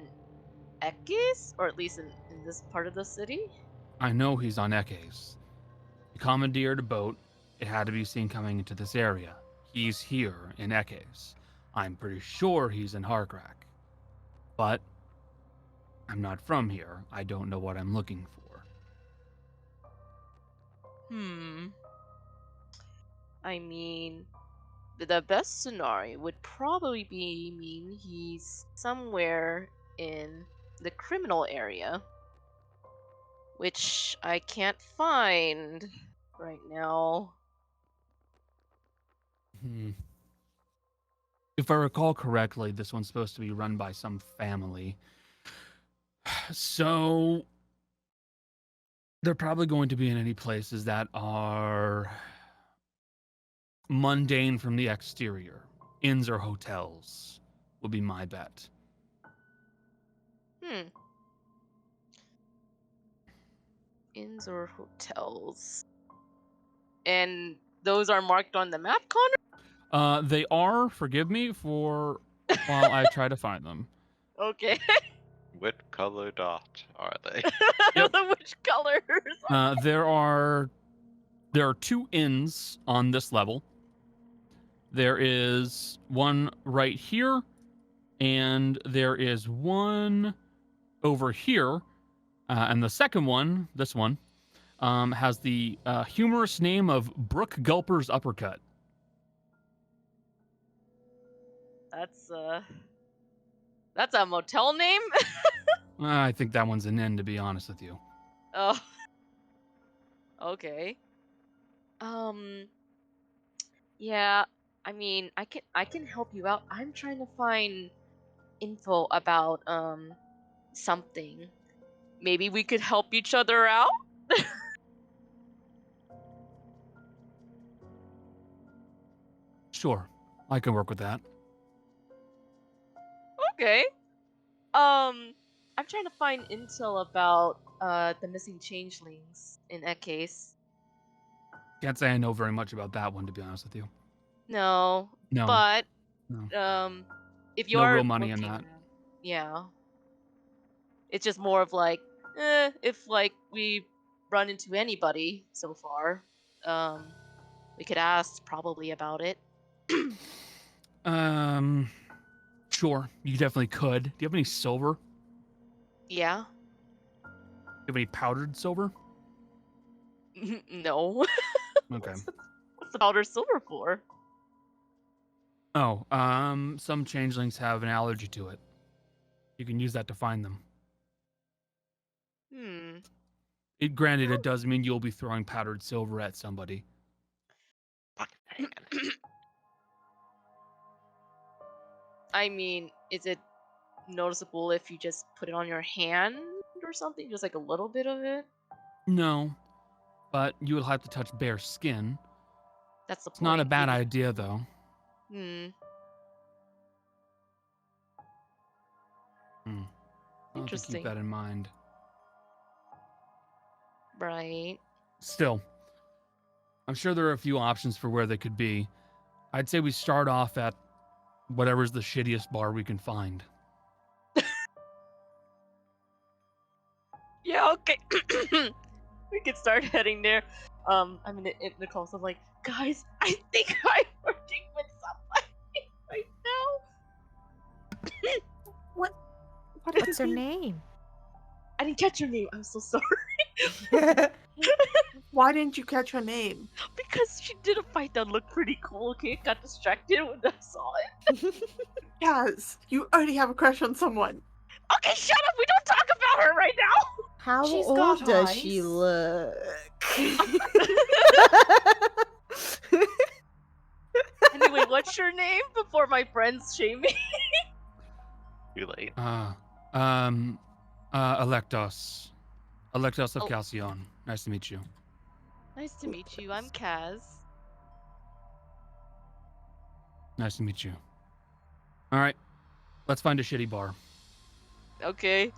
E: Ekis, or at least in this part of the city?
A: I know he's on Ekes. He commandeered a boat. It had to be seen coming into this area. He's here in Ekes. I'm pretty sure he's in Hargrak. But I'm not from here. I don't know what I'm looking for.
E: I mean, the best scenario would probably mean he's somewhere in the criminal area, which I can't find right now.
A: If I recall correctly, this one's supposed to be run by some family. So they're probably going to be in any places that are mundane from the exterior. Inns or hotels would be my bet.
E: Inns or hotels. And those are marked on the map, Connor?
A: They are, forgive me, for while I try to find them.
E: Okay.
B: What color dot are they?
E: Which colors?
A: There are 2 inns on this level. There is one right here, and there is one over here. And the second one, this one, has the humorous name of Brook Gulper's Uppercut.
E: That's a motel name?
A: I think that one's an inn, to be honest with you.
E: Oh. Okay. Yeah, I mean, I can help you out. I'm trying to find info about something. Maybe we could help each other out?
A: Sure, I can work with that.
E: Okay. I'm trying to find intel about the missing changelings in that case.
A: Can't say I know very much about that one, to be honest with you.
E: No.
A: No.
E: But
A: No.
E: if you
A: No
E: are
A: real money in
E: looking,
A: that.
E: yeah. It's just more of like, if like we run into anybody so far, we could ask probably about it.
A: Sure, you definitely could. Do you have any silver?
E: Yeah.
A: Do you have any powdered silver?
E: No.
A: Okay.
E: What's the powder silver for?
A: Oh, some changelings have an allergy to it. You can use that to find them. Granted, it does mean you'll be throwing powdered silver at somebody.
E: I mean, is it noticeable if you just put it on your hand or something? Just like a little bit of it?
A: No, but you will have to touch bare skin.
E: That's the point.
A: It's not a bad idea, though. I'll have to keep that in mind.
E: Right.
A: Still, I'm sure there are a few options for where they could be. I'd say we start off at whatever's the shittiest bar we can find.
E: Yeah, okay. We could start heading there. I mean, Nicole's like, guys, I think I'm working with somebody right now.
F: What's her name?
E: I didn't catch her name. I'm so sorry.
C: Why didn't you catch her name?
E: Because she did a fight that looked pretty cool, okay? Got distracted when I saw it.
C: Yes, you already have a crush on someone.
E: Okay, shut up! We don't talk about her right now!
F: How
H: She's
F: old
H: got
F: does
H: eyes.
F: she look?
E: Anyway, what's your name before my friends shame me?
B: Too late.
A: Electos. Electos of
E: Oh.
A: Calcion. Nice to meet you.
E: Nice to meet you. I'm Kaz.
A: Nice to meet you. All right, let's find a shitty bar.
E: Okay.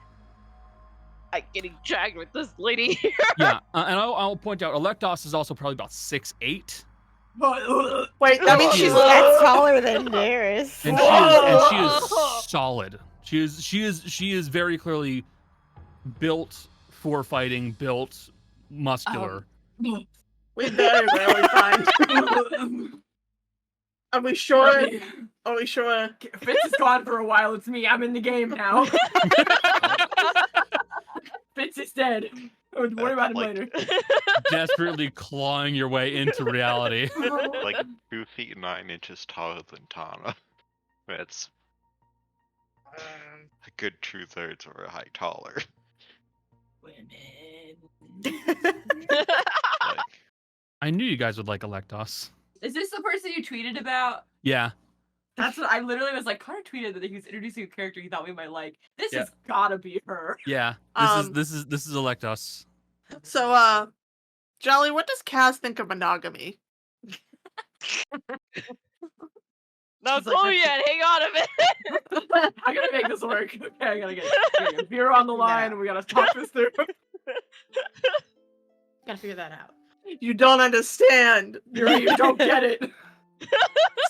E: I'm getting dragged with this lady here.
A: Yeah, and I'll point out, Electos is also probably about 6'8",
C: Wait, that means she's
F: That's taller than Darius.
A: and she is solid. She is very clearly built for fighting, built muscular.
C: We very rarely find. Are we sure? Are we sure?
H: Fitz is gone for a while. It's me. I'm in the game now. Fitz is dead. Don't worry about him later.
A: Desperately clawing your way into reality.
B: Like 2 feet 9 inches taller than Tana. That's a good 2/3 of her height taller.
H: Women.
B: Like,
A: I knew you guys would like Electos.
H: Is this the person you tweeted about?
A: Yeah.
H: That's what I literally was like. Connor tweeted that he was introducing a character he thought we might like. This
A: Yeah.
H: has gotta be her.
A: Yeah. This is Electos.
C: So, Jolly, what does Kaz think of monogamy?
E: No,
H: She's like,
E: go yet. Hang on a minute.
H: I gotta make this work. Okay, I gotta get a beer on the line, and we gotta talk this through.
G: Gotta figure that out.
C: You don't understand.
H: You're right. You don't get it.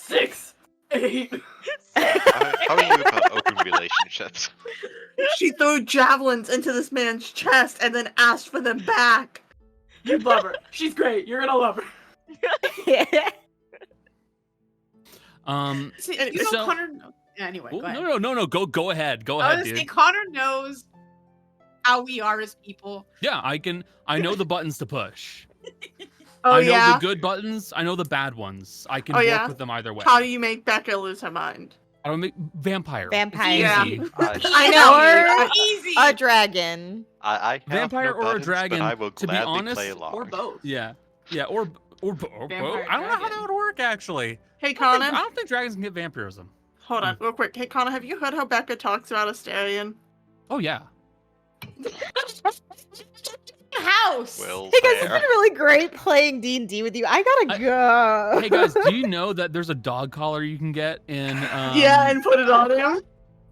H: 6, 8.
B: how are you about open relationships?
C: She threw javelins into this man's chest and then asked for them back.
H: You'd love her. She's great. You're gonna love her.
G: See,
C: Anyway,
G: you know,
A: so-
G: Connor. Anyway,
A: Oh,
G: go ahead.
A: no. Go ahead. Go
G: I
A: ahead,
G: was
A: dude.
G: saying Connor knows how we are as people.
A: Yeah, I know the buttons to push.
C: Oh
A: I know
C: yeah.
A: the good buttons. I know the bad ones. I can
C: Oh,
A: work
C: yeah?
A: with them either way.
C: How do you make Becca lose her mind?
A: I don't make vampire.
F: Vampire.
C: Yeah.
A: Easy.
C: I know.
G: Easy.
F: A dragon.
B: I have
A: Vampire
B: no
A: or a
B: buttons,
A: dragon,
B: but I will
A: to be
B: gladly
A: honest,
B: play along.
H: Or both.
A: Yeah, or both.
H: Vampire
A: I don't know how
H: dragon.
A: that would work actually.
C: Hey
A: I
C: Connor,
A: don't think dragons can get vampirism.
C: hold on, real quick. Hey Connor, have you heard how Becca talks about Asterion?
A: Oh yeah.
G: House.
B: Will
F: Hey guys, it's
B: there?
F: been really great playing D&D with you. I gotta go.
A: Hey guys, do you know that there's a dog collar you can get in?
C: Yeah, and put it on him.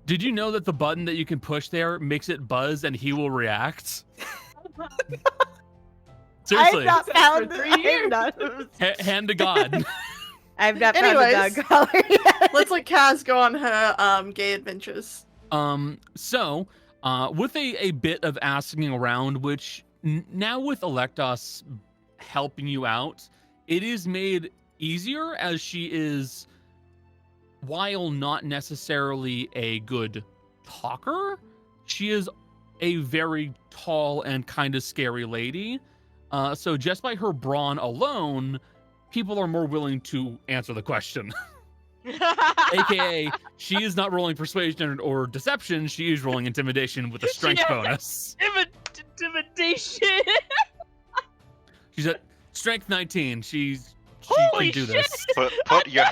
A: Did you know that the button that you can push there makes it buzz and he will react? Seriously,
F: I've not
H: For
F: found
H: 3
F: I've
H: years.
F: not,
A: hand to God.
F: I've not
C: Anyways.
F: found a dog collar yet.
C: Let's let Kaz go on her gay adventures.
A: So, with a bit of asking around, which now with Electos helping you out, it is made easier as she is, while not necessarily a good talker, she is a very tall and kind of scary lady. So just by her brawn alone, people are more willing to answer the question. AKA, she is not rolling persuasion or deception, she is rolling intimidation with a strength bonus.
E: Intimidation.
A: She's at strength 19. She
E: Holy
A: can do
E: shit.
A: this.
B: Put your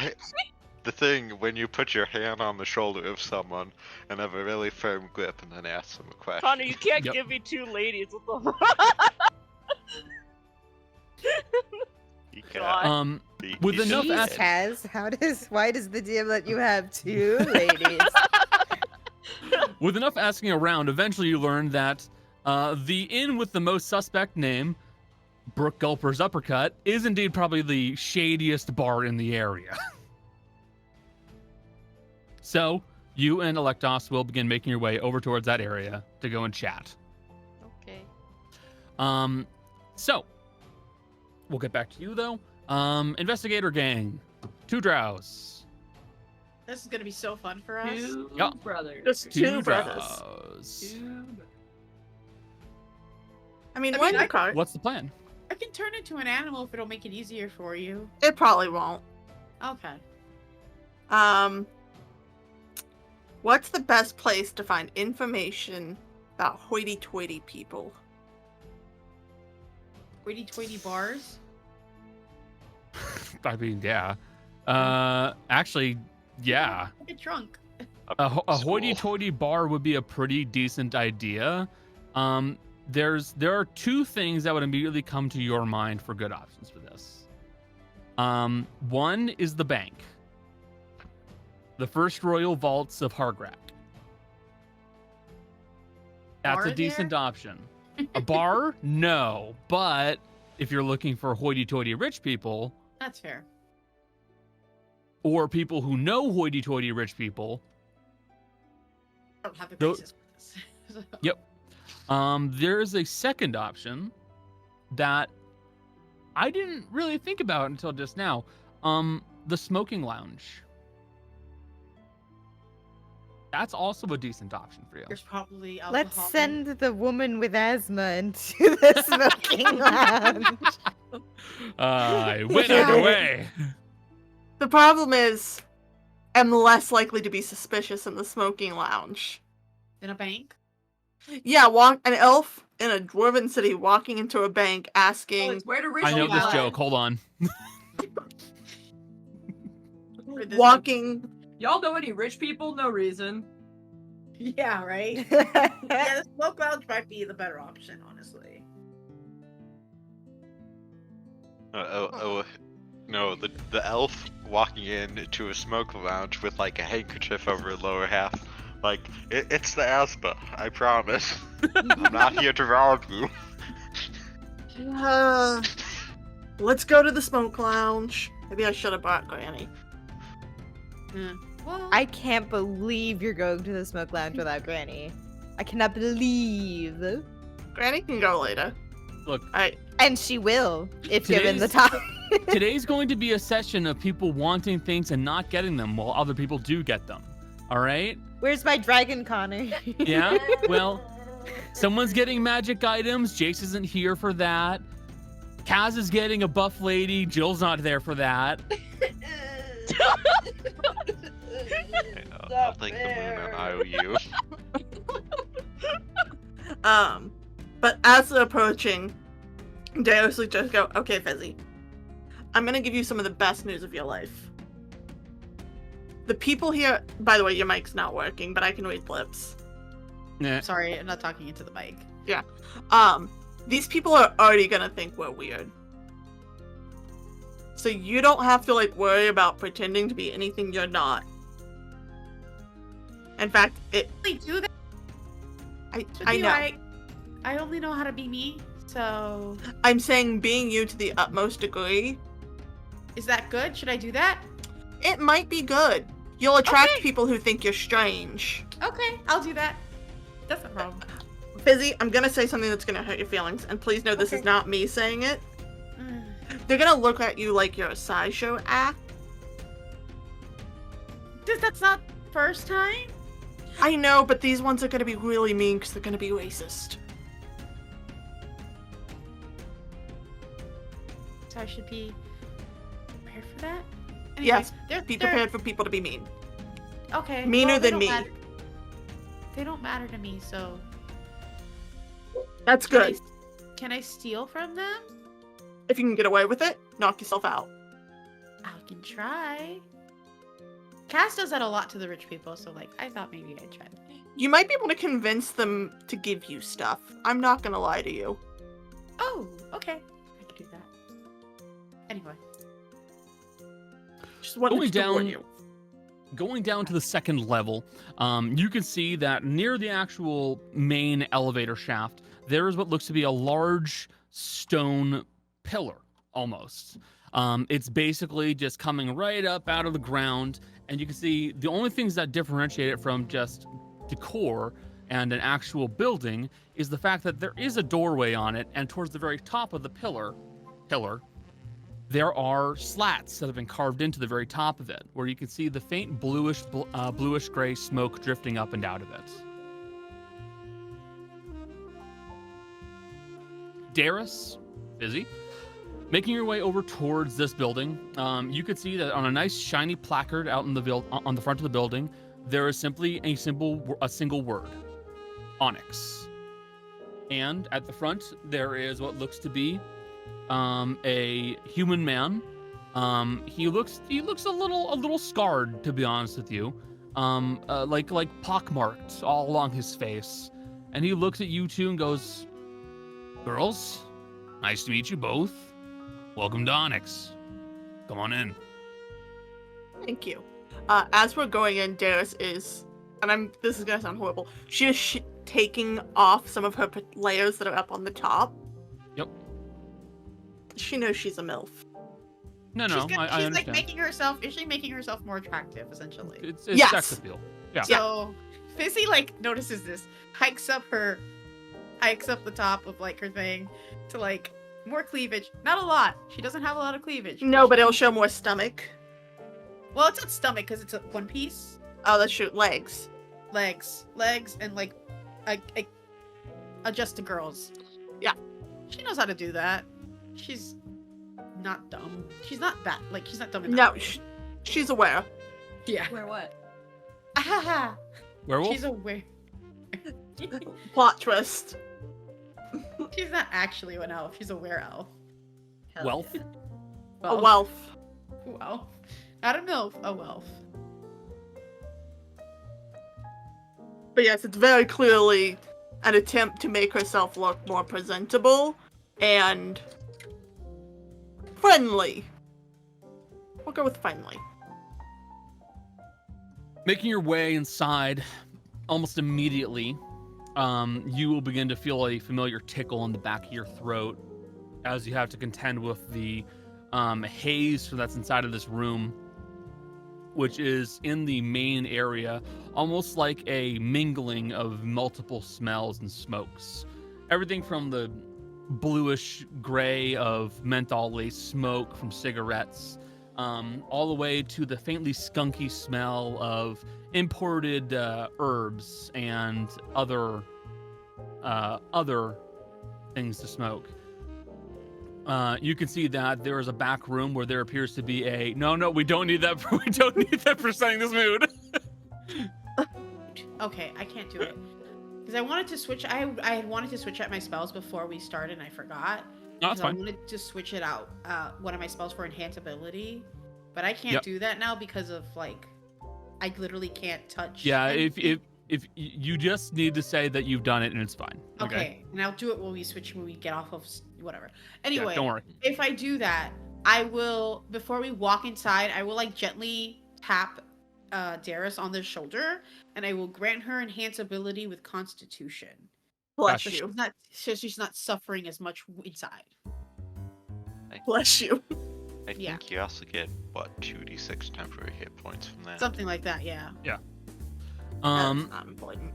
B: the thing when you put your hand on the shoulder of someone and have a really firm grip and then ask them a question.
E: Connor, you can't
A: Yep.
E: give me 2 ladies. What the fuck?
B: You
E: God.
B: can't
A: With
B: be
A: enough
B: shit.
A: ass-
F: Kaz, why does the DM let you have 2 ladies?
A: With enough asking around, eventually you learn that the inn with the most suspect name, Brook Gulper's Uppercut, is indeed probably the shadiest bar in the area. So, you and Electos will begin making your way over towards that area to go and chat.
E: Okay.
A: So, we'll get back to you though. Investigator gang, 2 drows.
G: This is gonna be so fun for us.
H: 2
A: Yeah.
H: brothers.
C: Just 2 brothers.
A: Drows.
H: 2
C: I mean,
G: I
C: when
G: mean,
C: the
G: I-
C: car,
A: What's the plan?
G: I can turn into an animal if it'll make it easier for you.
C: it probably won't.
G: Okay.
C: What's the best place to find information about hoity-toity people?
G: Hoity-toity bars.
A: I mean, yeah. Actually, yeah.
G: Get drunk.
A: A
B: School.
A: hoity-toity bar would be a pretty decent idea. There are 2 things that would immediately come to your mind for good options for this. One is the bank. The First Royal Vaults of Hargrak. That's
G: Bar
A: a decent
G: there?
A: option. A bar? No. But if you're looking for hoity-toity rich people,
G: That's fair.
A: or people who know hoity-toity rich people,
G: I don't have a
A: Though-
G: basis for this. So-
A: Yep. There's a second option that I didn't really think about until just now. The smoking lounge. That's also a decent option for you.
G: There's probably alcohol.
F: Let's send the woman with asthma into the smoking lounge.
A: I win either way.
C: The problem is, I'm less likely to be suspicious in the smoking lounge.
G: in a bank.
C: Yeah, an elf in a dwarven city walking into a bank
H: Oh,
C: asking.
H: it's where to reach
A: I know
H: you
A: this
H: at.
A: joke. Hold on.
G: Or this-
C: Walking.
H: Y'all know any rich people? No reason.
G: Yeah, right. Yeah, the smoke lounge might be the better option, honestly.
B: No, the elf walking into a smoke lounge with like a handkerchief over her lower half. Like, it's the asthma, I promise. I'm not here to rob you.
C: Let's go to the smoke lounge. Maybe I should have brought Granny.
G: Well,
F: I can't believe you're going to the smoke lounge without Granny. I cannot believe.
C: Granny can go later.
A: Look,
C: Alright.
F: And she will, if given the
A: Today's-
F: time.
A: today's going to be a session of people wanting things and not getting them while other people do get them. All right?
F: Where's my dragon, Connor?
A: Yeah? Well, someone's getting magic items. Jace isn't here for that. Kaz is getting a buff lady. Jill's not there for that.
B: I'll take the moon on IOU.
C: But as they're approaching, Deus would just go, okay, Fezzy, I'm gonna give you some of the best news of your life. The people here, by the way, your mic's not working, but I can read lips.
A: Nah.
G: sorry, I'm not talking into the mic.
C: These people are already gonna think we're weird. So you don't have to like worry about pretending to be anything you're not. In fact,
G: Really do that?
C: I know.
G: I only know how to be me, so
C: I'm saying being you to the utmost degree.
G: is that good? Should I do that?
C: It might be good. You'll attract
G: Okay.
C: people who think you're strange.
G: Okay, I'll do that. That's no problem.
C: Fizzy, I'm gonna say something that's gonna hurt your feelings, and please know this is
G: Okay.
C: not me saying it. They're gonna look at you like you're a sideshow act.
G: That's not first time?
C: I know, but these ones are gonna be really mean because they're gonna be racist.
G: So I should be prepared for that?
C: Yes,
G: they're,
C: Be
G: they're-
C: prepared for people to be mean.
G: Okay.
C: Meaner
G: well, they
C: than
G: don't
C: me.
G: matter. They don't matter to me, so
C: That's
G: can
C: good.
G: Can I steal from them?
C: If you can get away with it, knock yourself out.
G: I can try. Cass does that a lot to the rich people, so like I thought maybe I'd try.
C: You might be able to convince them to give you stuff. I'm not gonna lie to you.
G: Oh, okay. I can do that. Anyway.
C: Just wanted
A: Going
C: to warn
A: down-
C: you.
A: Going down to the second level, you can see that near the actual main elevator shaft, there is what looks to be a large stone pillar, almost. It's basically just coming right up out of the ground, and you can see the only things that differentiate it from just decor and an actual building is the fact that there is a doorway on it, and towards the very top of the pillar, there are slats that have been carved into the very top of it, where you can see the faint bluish gray smoke drifting up and out of it. Darius, Fizzy, making your way over towards this building, you could see that on a nice shiny placard out in the on the front of the building, there is simply a single word: Onyx. And at the front, there is what looks to be a human man. He looks a little scarred, to be honest with you. Like pockmarked all along his face. And he looks at you two and goes, "Girls, nice to meet you both. Welcome to Onyx. Come on in."
C: Thank you. As we're going in, Darius is, and this is gonna sound horrible, she is taking off some of her layers that are up on the top.
A: Yep.
C: She knows she's a MILF.
A: No,
G: she's
A: I
G: like
A: understand.
G: making herself. Is she making herself more attractive, essentially?
A: It's
C: Yes.
A: sex appeal. Yeah.
G: So Fizzy like notices this, hikes up the top of like her thing to like more cleavage. Not a lot. She doesn't have a lot of cleavage.
C: No, but it'll show more stomach.
G: Well, it's not stomach because it's a one piece.
C: Oh, let's shoot legs.
G: Legs, and like, adjust to girls.
C: Yeah.
G: She knows how to do that. She's not dumb. She's not that like she's not dumb in
C: No,
G: that way.
C: she's aware.
G: Yeah.
H: Where what?
G: Ahaha.
A: Werewolf?
G: She's aware.
C: Plot twist.
G: She's not actually an elf. She's a were elf.
H: Hell
A: Wealth?
H: yeah.
C: A wealth.
G: Wealth. Not a milf. A wealth.
C: But yes, it's very clearly an attempt to make herself look more presentable and friendly. We'll go with friendly.
A: Making your way inside, almost immediately, you will begin to feel a familiar tickle in the back of your throat as you have to contend with the haze that's inside of this room, which is in the main area, almost like a mingling of multiple smells and smokes. Everything from the bluish gray of menthol-laced smoke from cigarettes, all the way to the faintly skunky smell of imported herbs and other things to smoke. You can see that there is a back room where there appears to be a no, we don't need that. We don't need that for setting this mood.
G: Okay, I can't do it. Because I wanted to switch. I had wanted to switch out my spells before we started, and I forgot.
A: No, that's
G: I
A: fine.
G: wanted to switch it out. One of my spells for enhance ability, but I can't
A: Yep.
G: do that now because of like, I literally can't touch.
A: Yeah,
G: anything.
A: if you just need to say that you've done it and it's fine.
G: Okay, and I'll do it when we get off of whatever. Anyway,
A: Yeah, don't worry.
G: if I do that, I will, before we walk inside, I will like gently tap Darius on the shoulder, and I will grant her enhance ability with Constitution.
C: Bless
A: Gotcha.
C: you.
G: So she's not suffering as much inside.
C: Bless you.
B: I
G: Yeah.
B: think you also get, what, 2d6 temporary hit points from that?
G: Something like that, yeah.
C: That's not important.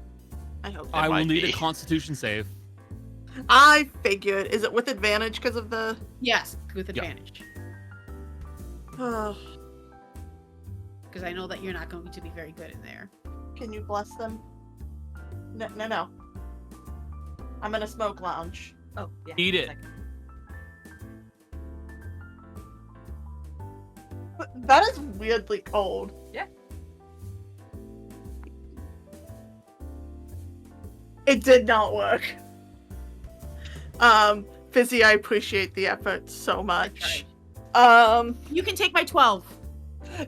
C: I hope.
A: I will
B: might
A: need
B: be.
A: a Constitution save.
C: I figured. Is it with advantage because of the?
G: Yes, with
A: Yeah.
G: advantage.
C: Oh,
G: Because I know that you're not going to be very good in there.
C: can you bless them? No. I'm in a smoke lounge.
H: Oh, yeah.
A: Eat it.
H: second.
C: But that is weirdly cold.
H: Yeah.
C: It did not work. Fizzy, I appreciate the effort so much.
G: You can take my 12.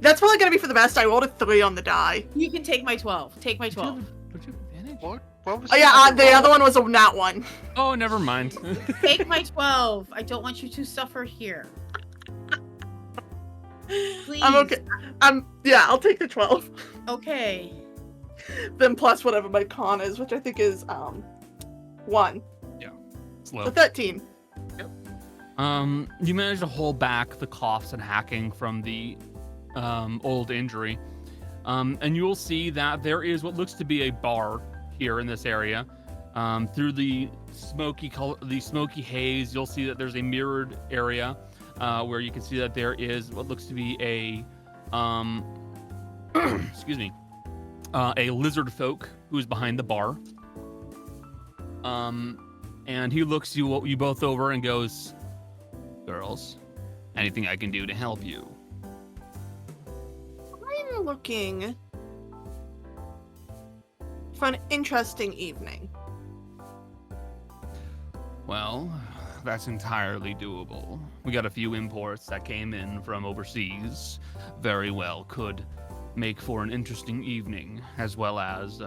C: That's probably gonna be for the best. I rolled a 3 on the die.
G: You can take my 12. Take my 12.
A: Don't you have advantage?
B: What was
C: Oh yeah, the other one was a nat one.
A: Oh, never mind.
G: Take my 12. I don't want you to suffer here. Please.
C: I'm okay. Yeah, I'll take the 12.
G: Okay.
C: Then plus whatever my con is, which I think is 1.
A: Slow.
C: So 13.
A: You manage to hold back the coughs and hacking from the old injury. And you'll see that there is what looks to be a bar here in this area. Through the smoky haze, you'll see that there's a mirrored area where you can see that there is what looks to be a excuse me, a lizard folk who's behind the bar. And he looks you both over and goes, "Girls, anything I can do to help you?"
C: I'm looking for an interesting evening.
A: Well, that's entirely doable. We got a few imports that came in from overseas. Very well could make for an interesting evening, as well as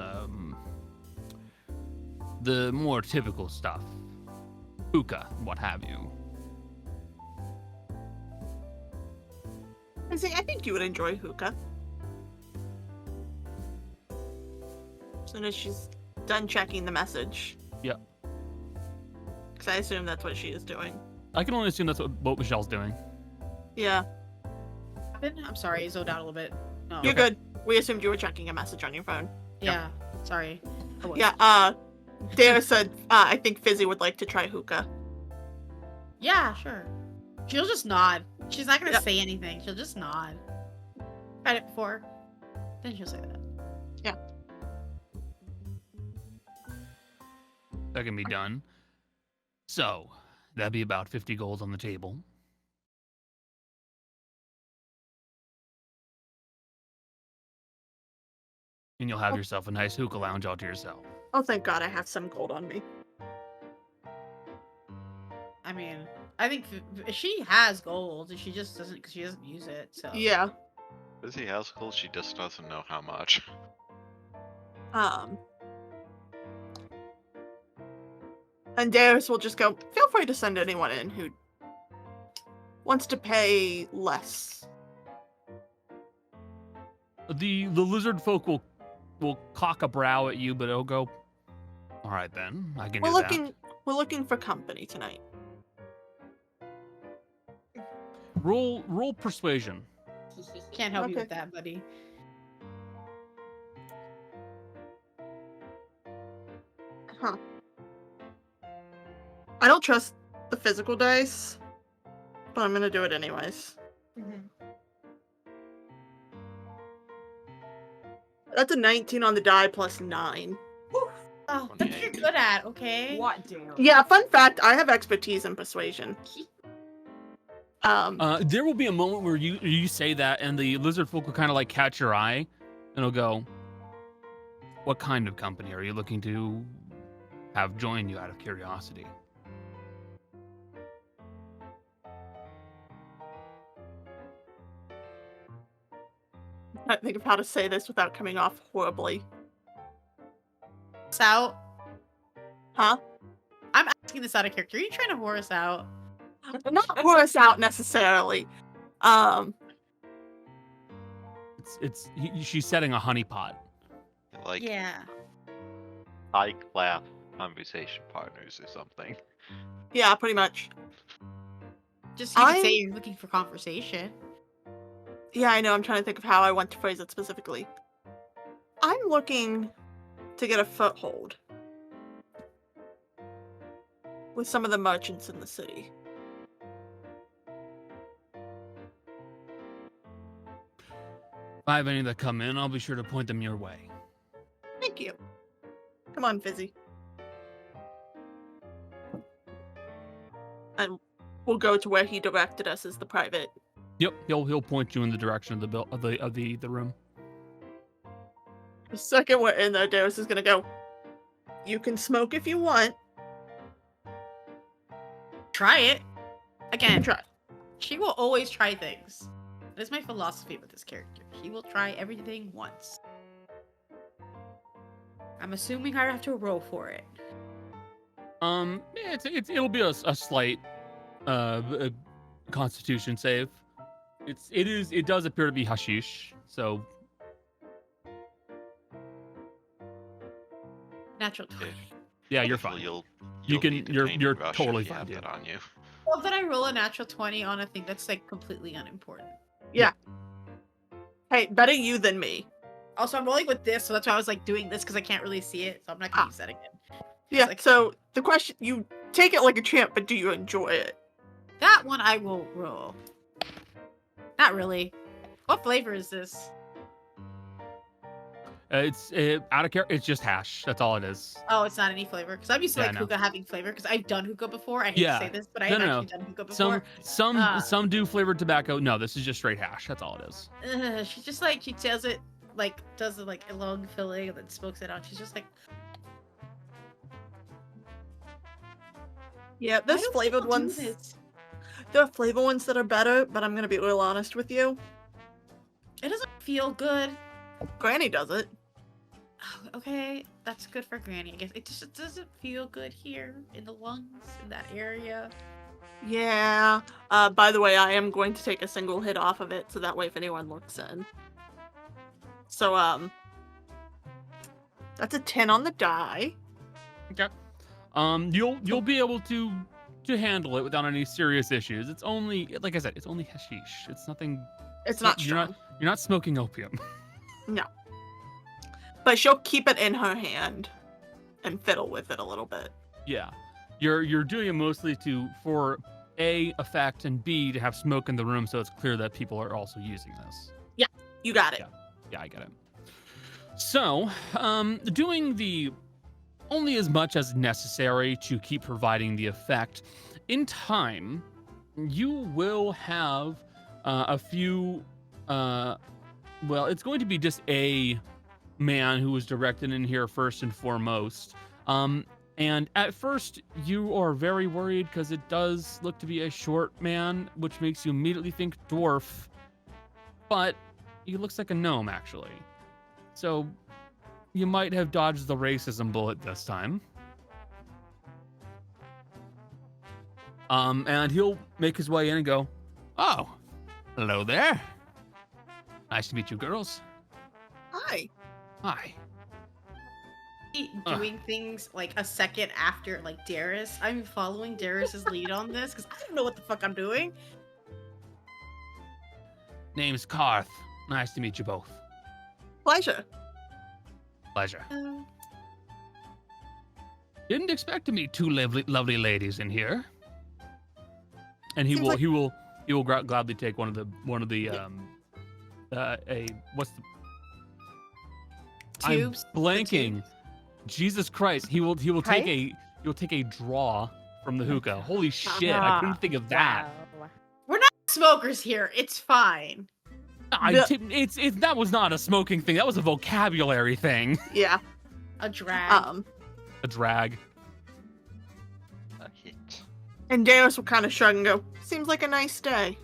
A: the more typical stuff. Hookah, what have you.
C: I think you would enjoy hookah. As soon as she's done checking the message.
A: Yep.
C: Because I assume that's what she is doing.
A: I can only assume that's what Michelle's doing.
C: Yeah.
G: I'm sorry, I zoned out a little bit. No.
C: You're good. We assumed you were checking a message on your phone.
G: Yeah. Sorry. I was.
C: Yeah, Dara said, I think Fizzy would like to try hookah.
G: Yeah, sure. She'll just nod. She's not gonna
C: Yep.
G: say anything. She'll just nod. Tried it before. Then she'll say that.
A: That can be done. So, that'd be about 50 gold on the table. And you'll have yourself a nice hookah lounge all to yourself.
C: Oh, thank God I have some gold on me.
G: I mean, I think she has gold. She just doesn't because she doesn't use it. So
C: Yeah.
B: Busy has gold, she just doesn't know how much.
C: And Darius will just go, feel free to send anyone in who wants to pay less.
A: The lizard folk will cock a brow at you, but it'll go, all right then, I can do that.
C: We're looking for company tonight.
A: Roll persuasion.
G: can't help you
C: Okay.
G: with that, buddy.
C: Huh. I don't trust the physical dice, but I'm gonna do it anyways. That's a 19 on the die plus 9.
G: Oh, that's what you're good at, okay?
H: What damn?
C: Yeah, fun fact, I have expertise in persuasion.
A: There will be a moment where you say that, and the lizard folk will kind of like catch your eye, and it'll go, "What kind of company are you looking to have join you out of curiosity?"
C: I think of how to say this without coming off horribly.
G: Us out.
C: Huh?
G: I'm asking this out of character. Are you trying to whore us out?
C: Not whore us out necessarily.
A: She's setting a honeypot.
B: Like
G: Yeah.
B: high class conversation partners or something.
C: Yeah, pretty much.
G: Just you could
C: I'm-
G: say you're looking for conversation.
C: Yeah, I know. I'm trying to think of how I want to phrase it specifically. I'm looking to get a foothold with some of the merchants in the city.
A: If I have any that come in, I'll be sure to point them your way.
C: Thank you. Come on, Fizzy. And we'll go to where he directed us as the private.
A: Yep, he'll point you in the direction of the room.
C: The second we're in there, Darius is gonna go, you can smoke if you want.
G: Try it. Again,
C: Try.
G: she will always try things. That is my philosophy with this character. She will try everything once. I'm assuming I have to roll for it.
A: Yeah, it'll be a slight constitution save. It does appear to be hashish, so
G: Natural 20.
A: yeah, you're
B: Hopefully
A: fine.
B: You'll
A: can-
B: need the
A: you're
B: training rush if
A: totally
B: you
A: fine,
B: have
A: dude.
B: that on you.
G: Well, then I roll a natural 20 on a thing that's like completely unimportant.
C: Hey, better you than me.
G: Also, I'm rolling with this, so that's why I was like doing this because I can't really see it, so I'm not gonna use that again.
C: Yeah,
G: like-
C: so the question, you take it like a champ, but do you enjoy it?
G: That one I will roll. Not really. What flavor is this?
A: It's out of character. It's just hash. That's all it is.
G: Oh, it's not any flavor. Because I'm used to
A: Yeah,
G: like
A: no.
G: hookah having flavor. Because I've done hookah before. I hate
A: Yeah.
G: to say this, but I
A: No,
G: have
A: no,
G: actually done hookah before.
A: Some do flavored tobacco. No, this is just straight hash. That's all it is.
G: She just like she does it like a long filling and then smokes it out. She's just like
C: Yeah,
G: why
C: there's
G: do
C: flavored
G: people do
C: ones.
G: this?
C: There are flavor ones that are better, but I'm gonna be real honest with you.
G: It doesn't feel good.
C: Granny does it.
G: Okay, that's good for Granny. I guess it just doesn't feel good here in the lungs in that area.
C: Yeah. By the way, I am going to take a single hit off of it, so that way if anyone looks in. So, that's a 10 on the die.
A: Okay. You'll be able to handle it without any serious issues. It's only, like I said, it's only hashish. It's nothing.
C: It's not
A: You're
C: strong.
A: not smoking opium.
C: But But she'll keep it in her hand and fiddle with it a little bit.
A: Yeah. You're doing it mostly for A, effect, and B, to have smoke in the room so it's clear that people are also using this.
C: You got it.
A: Yeah, I get it. So, doing the only as much as necessary to keep providing the effect. In time, you will have a few, well, it's going to be just a man who was directed in here first and foremost. And at first, you are very worried because it does look to be a short man, which makes you immediately think dwarf. But he looks like a gnome, actually. So you might have dodged the racism bullet this time. And he'll make his way in and go, "Oh, hello there. Nice to meet you, girls.
C: Hi.
A: Hi."
G: Doing things like a second after like Darius. I'm following Darius's lead on this because I don't know what the fuck I'm doing.
A: Name's Karth. Nice to meet you both.
C: Pleasure.
A: Pleasure. Didn't expect to meet two lovely ladies in here. And he
C: Seems
A: will
C: like-
A: he will gladly take one of the what's the
G: Tubes.
A: I'm blanking. Jesus Christ. He will take a draw from the hookah. Holy shit, I couldn't think of that.
F: Wow.
G: We're not smokers here. It's fine.
A: That was not a smoking thing. That was a vocabulary thing.
C: Yeah.
G: A drag.
A: A drag.
B: A hit.
C: And Darius will kind of shrug and go, "Seems like a nice day."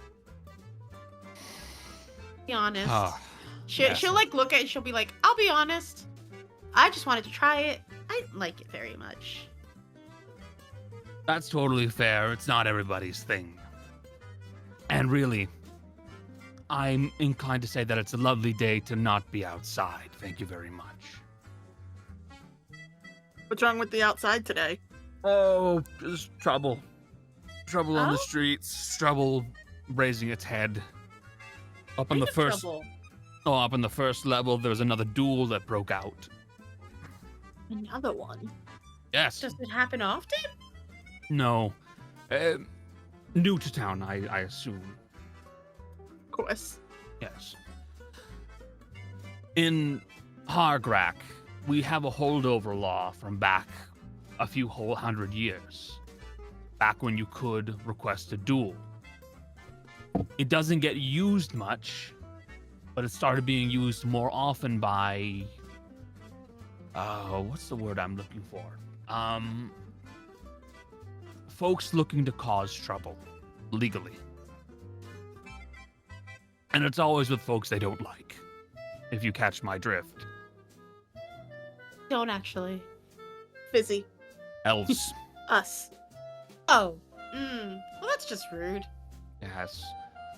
G: Be honest.
A: Ah,
G: She'll
A: yes.
G: like look at it. She'll be like, "I'll be honest. I just wanted to try it. I didn't like it very much."
A: That's totally fair. It's not everybody's thing. And really, I'm inclined to say that it's a lovely day to not be outside. Thank you very much.
C: What's wrong with the outside today?
A: Oh, just trouble. Trouble on the
G: Oh?
A: streets. Trouble raising its head. Up on the
G: Kind of
A: first
G: trouble.
A: up on the first level, there was another duel that broke out.
C: Another one.
A: Yes.
G: Does it happen often?
A: No. New to town, I assume.
C: Of course.
A: Yes. In Hargrak, we have a holdover law from back a few whole 100 years. Back when you could request a duel. It doesn't get used much, but it started being used more often by... what's the word I'm looking for? Folks looking to cause trouble, legally. And it's always with folks they don't like, if you catch my drift.
G: Don't actually.
C: Fizzy.
A: Elves.
C: Us.
G: Oh. Well, that's just rude.
A: Yes.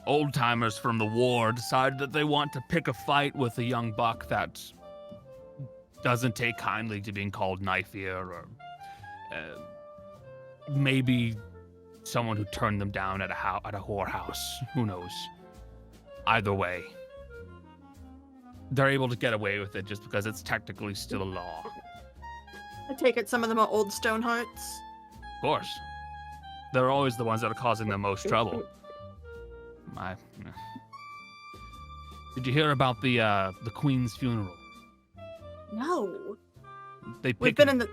A: Old timers from the war decided that they want to pick a fight with a young buck that doesn't take kindly to being called knife ear, or maybe someone who turned them down at a whorehouse. Who knows? Either way, they're able to get away with it just because it's technically still a law.
C: I take it some of them are old stone hearts.
A: Of course. They're always the ones that are causing the most trouble. Did you hear about the Queen's funeral?
C: No.
A: They
C: We've
A: pick
C: been in the...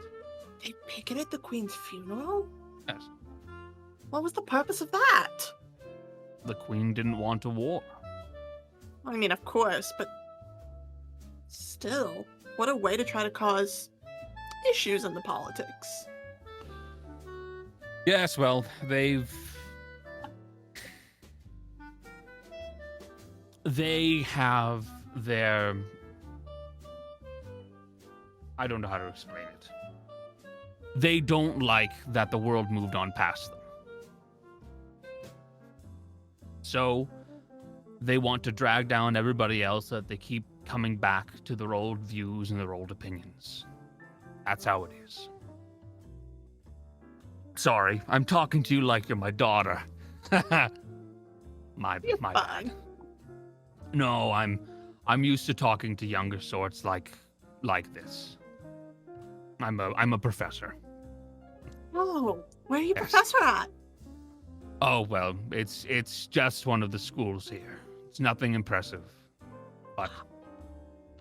C: They picket at the Queen's funeral?
A: Yes.
C: What was the purpose of that?
A: The Queen didn't want a war.
C: I mean, of course, but... Still, what a way to try to cause issues in the politics.
A: Yes, well, they have their... I don't know how to explain it. They don't like that the world moved on past them. So, they want to drag down everybody else so that they keep coming back to their old views and their old opinions. That's how it is. Sorry, I'm talking to you like you're my daughter. my
C: You're
A: bad.
C: fine.
A: No, I'm used to talking to younger sorts like like this. I'm a professor.
C: Oh, where are you
A: Yes.
C: professor at?
A: Oh well, it's just one of the schools here. It's nothing impressive, but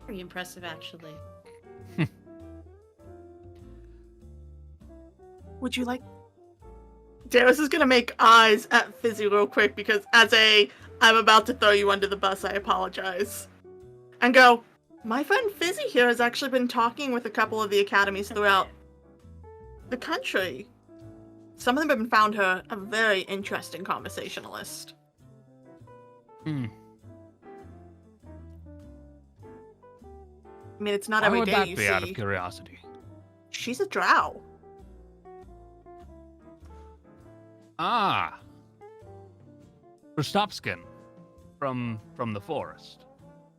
G: Very impressive, actually.
C: Would you like... Darius is gonna make eyes at Fizzy real quick because I'm about to throw you under the bus, I apologize. And go, my friend Fizzy here has actually been talking with a couple of the academies throughout the country. Some of them have found her a very interesting conversationalist.
A: hmm.
C: I mean, it's not
A: How
C: every
A: would
C: day
A: that
C: you
A: be out of
C: see.
A: curiosity?
C: She's a drow.
A: Ah, Rostopskin from the forest.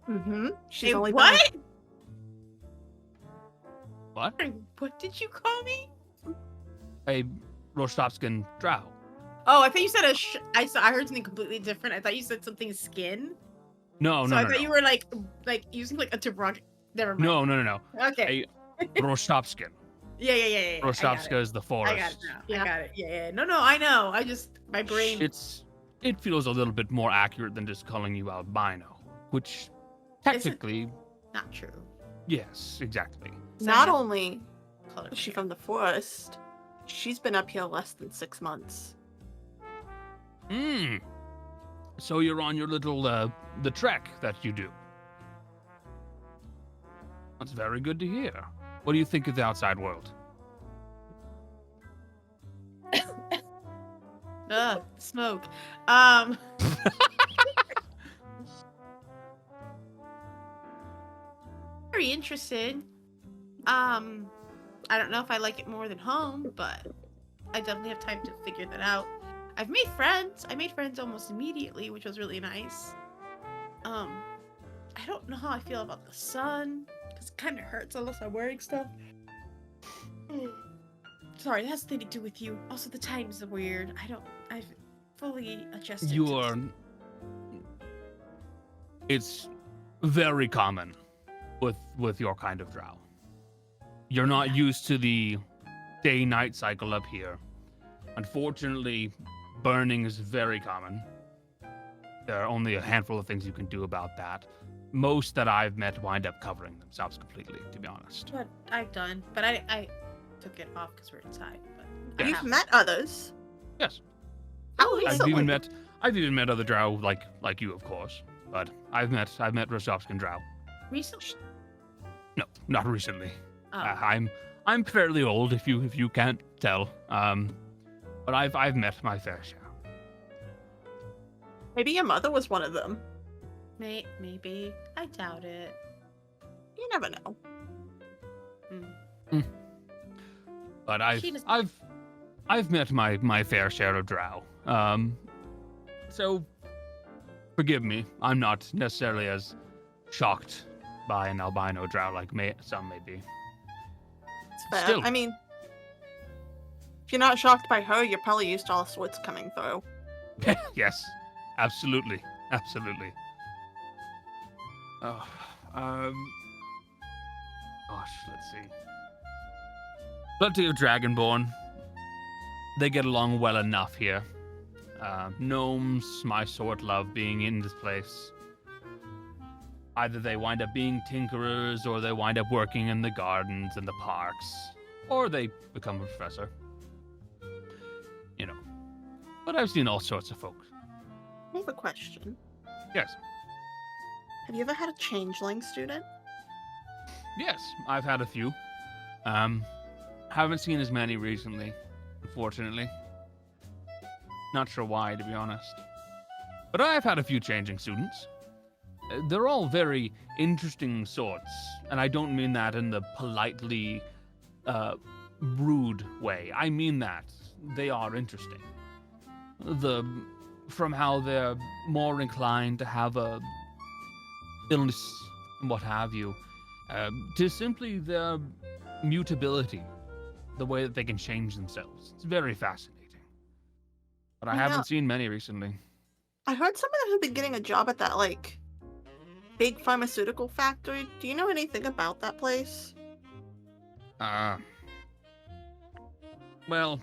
C: Mm-hmm. She's
G: Hey,
C: only
G: what?
A: What?
G: What did you call me?
A: A Rostopskin drow.
G: Oh, I thought you said I heard something completely different. I thought you said something skin.
A: No,
G: So
A: no,
G: I
A: no,
G: thought
A: no.
G: you were like using like a derogatory. Never mind.
A: No, no, no, no.
G: Okay.
A: Rostopskin.
G: Yeah.
A: Rostopska is the forest.
G: I got it now.
C: Yeah.
G: I got it. Yeah. No, I know. I just my brain.
A: It feels a little bit more accurate than just calling you albino, which technically,
G: Not true.
A: yes, exactly.
C: Not only
G: Color.
C: is she from the forest, she's been up here less than 6 months.
A: Hmm. So you're on your little the trek that you do. That's very good to hear. What do you think of the outside world?
G: Ugh, smoke. Very interested. I don't know if I like it more than home, but I definitely have time to figure that out. I've made friends. I made friends almost immediately, which was really nice. I don't know how I feel about the sun, because it kind of hurts unless I'm wearing stuff. Sorry, that has nothing to do with you. Also, the times are weird. I've fully adjusted. to
A: You are. It's very common with your kind of drow. You're not used to the day-night cycle up here. Unfortunately, burning is very common. There are only a handful of things you can do about that. Most that I've met wind up covering themselves completely, to be honest.
G: What I've done, but I took it off because we're inside. But I
A: Yes.
G: have-
C: You've met others.
A: Yes.
C: How
A: I've
C: recently?
A: even met other drow like you, of course. But I've met Rostopskin drow.
G: recently.
A: No, not recently.
G: Oh.
A: I'm fairly old, if you can't tell. But I've met my fair share.
C: Maybe your mother was one of them.
G: Maybe. I doubt it.
C: You never know.
A: But
G: She doesn't-
A: I've met my fair share of drow. So forgive me. I'm not necessarily as shocked by an albino drow like some may be.
C: It's fair.
A: Still.
C: I mean, if you're not shocked by her, you're probably used to all sorts coming through.
A: Yes, absolutely. Oh, gosh, let's see. Plenty of Dragonborn. They get along well enough here. Gnomes, my sort, love being in this place. Either they wind up being tinkerers, or they wind up working in the gardens and the parks, or they become a professor. You know. But I've seen all sorts of folk.
C: I have a question.
A: Yes.
C: Have you ever had a changeling student?
A: Yes, I've had a few. Haven't seen as many recently, unfortunately. Not sure why, to be honest. But I've had a few changing students. They're all very interesting sorts, and I don't mean that in the politely rude way. I mean that they are interesting. From how they're more inclined to have a illness and what have you, to simply their mutability, the way that they can change themselves. It's very fascinating. But I
C: Yeah.
A: haven't seen many recently.
C: I heard some of them have been getting a job at that, big pharmaceutical factory. Do you know anything about that place?
A: Well,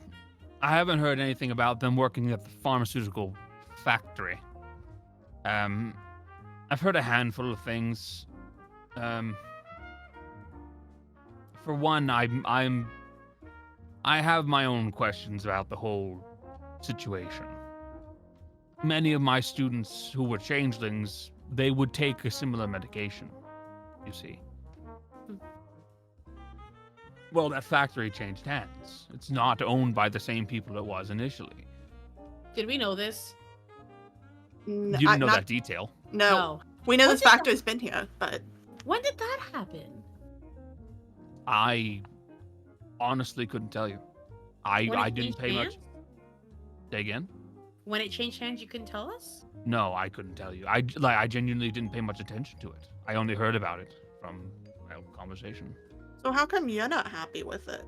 A: I haven't heard anything about them working at the pharmaceutical factory. I've heard a handful of things. For one, I have my own questions about the whole situation. Many of my students who were changelings, they would take a similar medication, you see. Well, that factory changed hands. It's not owned by the same people it was initially.
G: Did we know this?
C: N-
A: You didn't know
C: not-
A: that detail.
C: No. We know
G: When
C: this
G: did that-
C: factory's been here, but
G: When did that happen?
A: I honestly couldn't tell you.
G: When
A: I
G: it
A: didn't
G: changed
A: pay much.
G: hands?
A: Say again?
G: When it changed hands, you couldn't tell us?
A: No, I couldn't tell you. I genuinely didn't pay much attention to it. I only heard about it from my own conversation.
C: so how come you're not happy with it?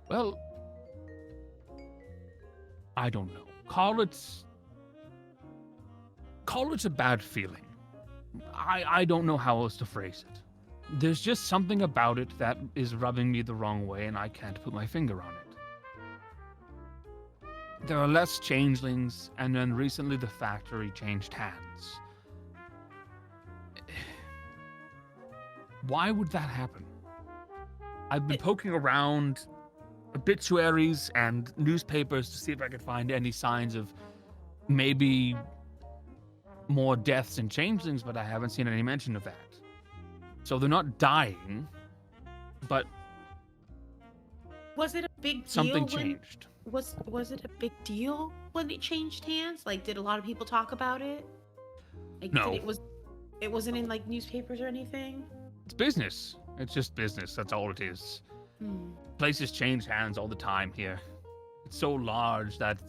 A: Well, I don't know. Call it a bad feeling. I don't know how else to phrase it. There's just something about it that is rubbing me the wrong way, and I can't put my finger on it. There are less changelings, and then recently the factory changed hands. Why would that happen? I've been poking around obituaries and newspapers to see if I could find any signs of maybe more deaths and changelings, but I haven't seen any mention of that. So they're not dying, but
G: Was it a big deal?
A: something
G: when-
A: changed.
G: Was it a big deal when it changed hands? Like, did a lot of people talk about it? Like,
A: No.
G: It wasn't in like newspapers or anything.
A: It's business. It's just business. That's all it is.
G: Hmm.
A: Places change hands all the time here. It's so large that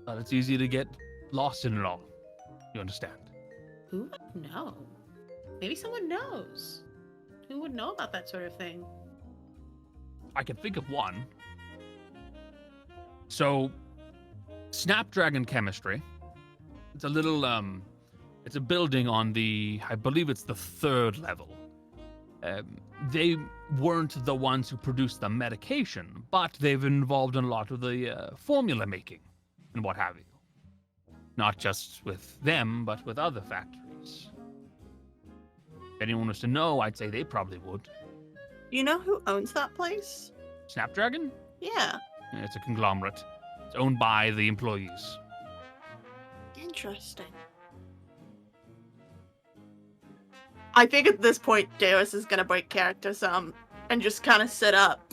A: it's easy to get lost in it all. You understand?
G: Who would know? Maybe someone knows. Who would know about that sort of thing?
A: I can think of one. So, Snapdragon Chemistry. It's a little, it's a building on I believe it's the 3rd level. They weren't the ones who produced the medication, but they've involved in a lot of the formula making and what have you. Not just with them, but with other factories. If anyone was to know, I'd say they probably would.
C: Do you know who owns that place?
A: Snapdragon?
C: Yeah.
A: It's a conglomerate. It's owned by the employees.
C: Interesting. I think at this point, Deus is gonna break character some and just kind of sit up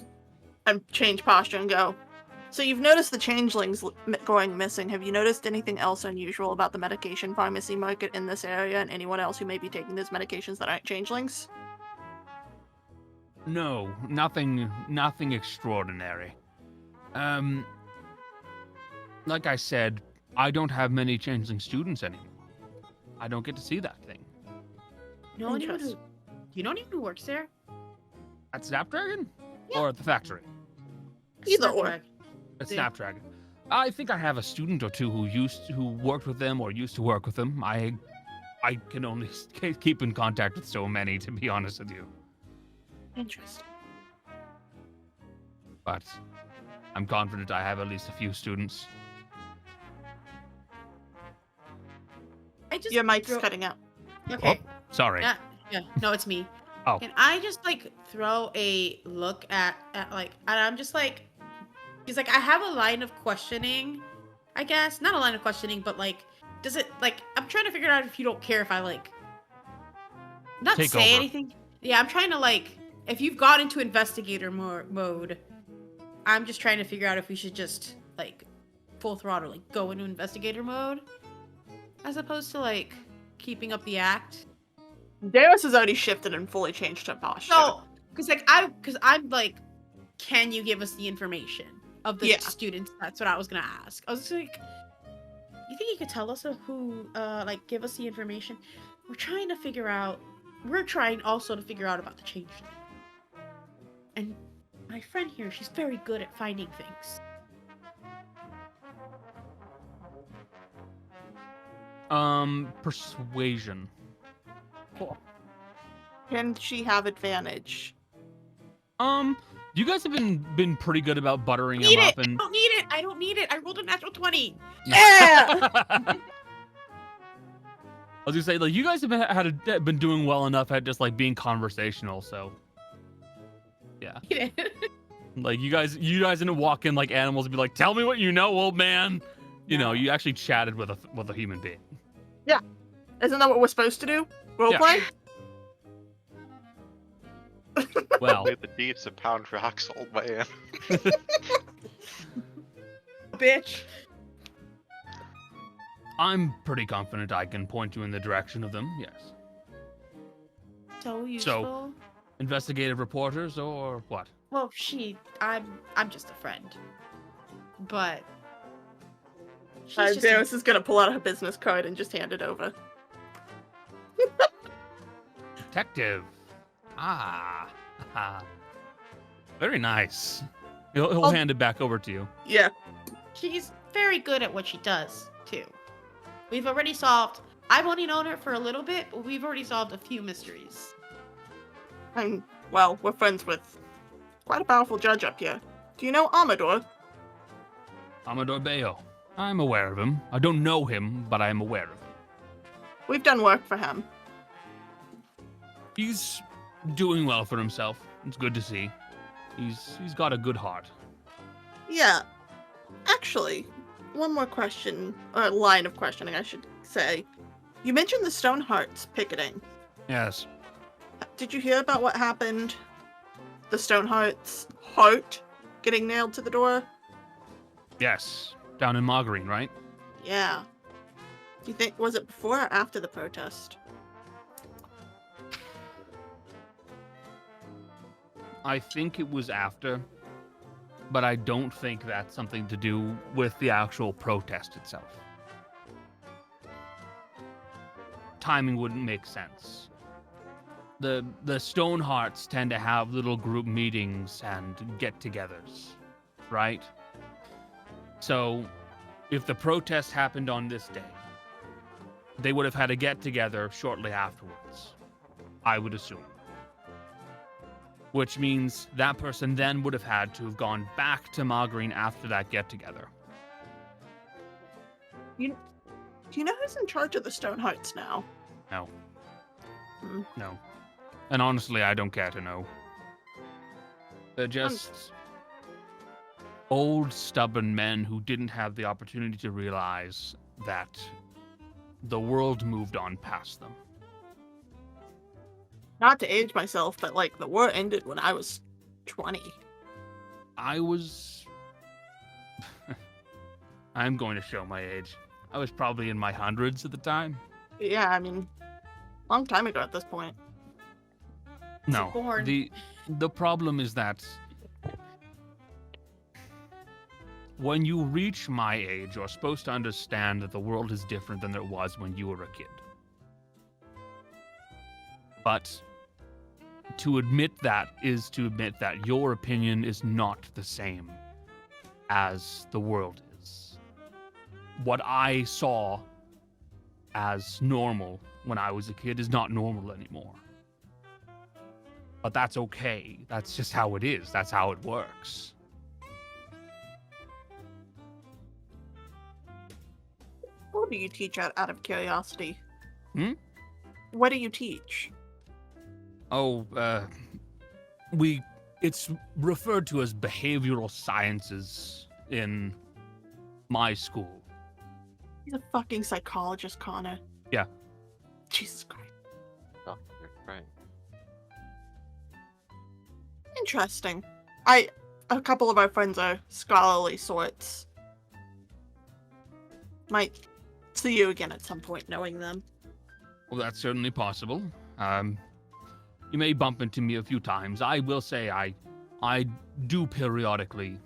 C: and change posture and go. So you've noticed the changelings going missing. Have you noticed anything else unusual about the medication pharmacy market in this area and anyone else who may be taking those medications that aren't changelings?
A: No, nothing extraordinary. Like I said, I don't have many changeling students anymore. I don't get to see that thing.
G: Do you know anyone
C: Interesting.
G: who works there?
A: At Snapdragon?
G: Yeah.
A: Or at the factory?
C: Either or.
G: Snapdragon.
A: At
G: Yeah.
A: Snapdragon. I think I have a student or two who worked with them or used to work with them. I can only keep in contact with so many, to be honest with you.
C: Interesting.
A: But I'm confident I have at least a few students.
G: I just
C: Your mic's
G: throw-
C: cutting out.
G: Okay.
A: Sorry.
G: Yeah. No, it's me.
A: Oh.
G: Can I just like throw a look at like, and I'm just like, because like I have a line of questioning, I guess. Not a line of questioning, but like, does it like I'm trying to figure out if you don't care if I like not
A: Take
G: say
A: over.
G: anything. Yeah, I'm trying to like if you've got into investigator mode, I'm just trying to figure out if we should just like full throttle, like go into investigator mode, as opposed to like keeping up the act.
C: Deus has already shifted and fully changed her posture.
G: So, because I'm like, can you give us the information of the
C: Yeah.
G: students? That's what I was gonna ask. I was like, you think you could tell us who, like, give us the information? We're trying to figure out. We're trying also to figure out about the change. And my friend here, she's very good at finding things.
A: Persuasion.
C: Can she have advantage?
A: You guys have been pretty good about buttering
G: Need
A: him
G: it!
A: up and
G: I don't need it! I don't need it! I rolled a natural 20!
F: Yeah.
A: I was gonna say, like, you guys have been doing well enough at just like being conversational, so yeah.
G: Need it.
A: Like you guys didn't walk in like animals and be like, "Tell me what you know, old man." You know, you actually chatted with a human being.
C: Isn't that what we're supposed to do? Roleplay?
A: Well,
B: Play the deeds of Pound Rock's old man.
G: Bitch.
A: I'm pretty confident I can point you in the direction of them. Yes.
G: So useful.
A: Investigative reporters or what?
G: Well, I'm just a friend. But she's just
C: Darius is gonna pull out her business card and just hand it over.
A: Detective. Ah. Very nice. He'll hand it back over to you.
C: Yeah.
G: she's very good at what she does, too. We've already solved... I've only known her for a little bit, but we've already solved a few mysteries.
C: And, well, we're friends with quite a powerful judge up here. Do you know Amador?
A: Amador Bayo. I'm aware of him. I don't know him, but I am aware of him.
C: We've done work for him.
A: He's doing well for himself. It's good to see. He's got a good heart.
C: Yeah. Actually, one more question, or line of questioning, I should say. You mentioned the Stonehearts picketing.
A: Yes.
C: Did you hear about what happened? The Stonehearts' heart getting nailed to the door?
A: Yes. Down in Margarine, right?
C: Yeah. Do you think, was it before or after the protest?
A: I think it was after, but I don't think that's something to do with the actual protest itself. Timing wouldn't make sense. The Stonehearts tend to have little group meetings and get-togethers, right? So, if the protest happened on this day, they would have had a get-together shortly afterwards, I would assume. Which means that person then would have had to have gone back to Margarine after that get-together.
C: Do you know who's in charge of the Stonehearts now?
A: No.
C: Hmm.
A: No. And honestly, I don't care to know. They're just old, stubborn men who didn't have the opportunity to realize that the world moved on past them.
C: Not to age myself, but like the war ended when I was 20.
A: I was... I'm going to show my age. I was probably in my hundreds at the time.
C: Yeah, I mean, long time ago at this point.
A: No,
G: born.
A: the problem is that when you reach my age, you're supposed to understand that the world is different than it was when you were a kid. But to admit that is to admit that your opinion is not the same as the world is. What I saw as normal when I was a kid is not normal anymore. But that's okay. That's just how it is. That's how it works.
C: What do you teach out of curiosity?
A: Hmm?
C: What do you teach?
A: Oh, it's referred to as behavioral sciences in my school.
C: He's a fucking psychologist, Connor.
A: Yeah.
C: Jesus Christ.
B: Oh, you're right.
C: Interesting. A couple of our friends are scholarly sorts. Might see you again at some point knowing them.
A: Well, that's certainly possible. You may bump into me a few times. I will say I do periodically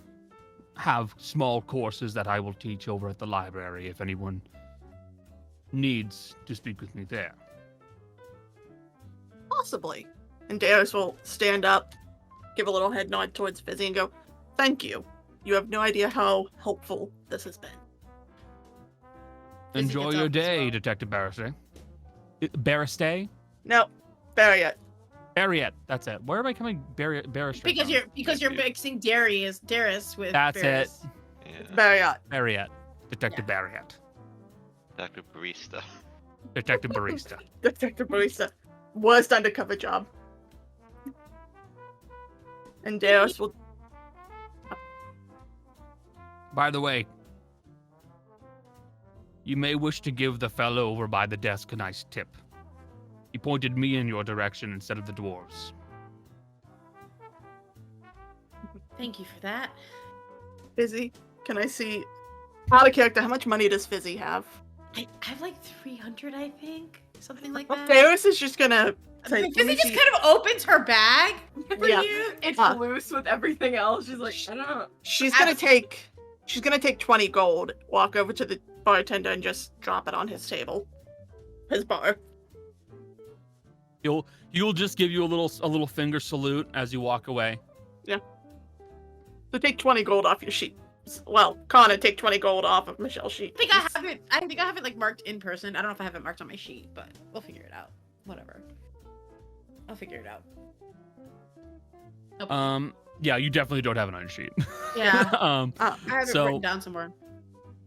A: have small courses that I will teach over at the library if anyone needs to speak with me there.
C: Possibly. And Darius will stand up, give a little head nod towards Fizzy and go, "Thank you. You have no idea how helpful this has been."
A: Enjoy
G: gets
A: your
G: up as
A: day,
G: well.
A: Detective Barrister. Barrister?
C: No, Barriot.
A: Barriet. That's it. Where am I coming Barrister
G: Because
A: from?
G: you're mixing Darius with
A: That's
G: Barris.
B: Yeah.
C: Barriot.
A: Barriet. Detective Barriet.
B: Dr. Barista.
A: Detective Barista.
C: Detective Barista. Worst undercover job. And Darius will.
A: By the way, you may wish to give the fellow over by the desk a nice tip. He pointed me in your direction instead of the dwarves.
G: Thank you for that.
C: Fizzy, can I see? Out of character, how much money does Fizzy have?
G: I have like 300, I think, something like that.
C: Darius is just gonna say.
G: Fizzy just kind of opens her bag for
C: Yeah.
G: you.
D: It's
C: Huh.
D: loose with everything else. She's like, I don't know.
C: She's gonna take 20 gold, walk over to the bartender, and just drop it on his table, his bar.
A: You'll just give you a little finger salute as you walk away.
C: So take 20 gold off your sheet. Well, Connor, take 20 gold off of Michelle's sheet.
G: I think I have it like marked in person. I don't know if I have it marked on my sheet, but we'll figure it out. Whatever. I'll figure it out. Nope.
A: Yeah, you definitely don't have it on your sheet.
G: Yeah.
C: Uh,
G: I have it
A: so-
G: written down somewhere.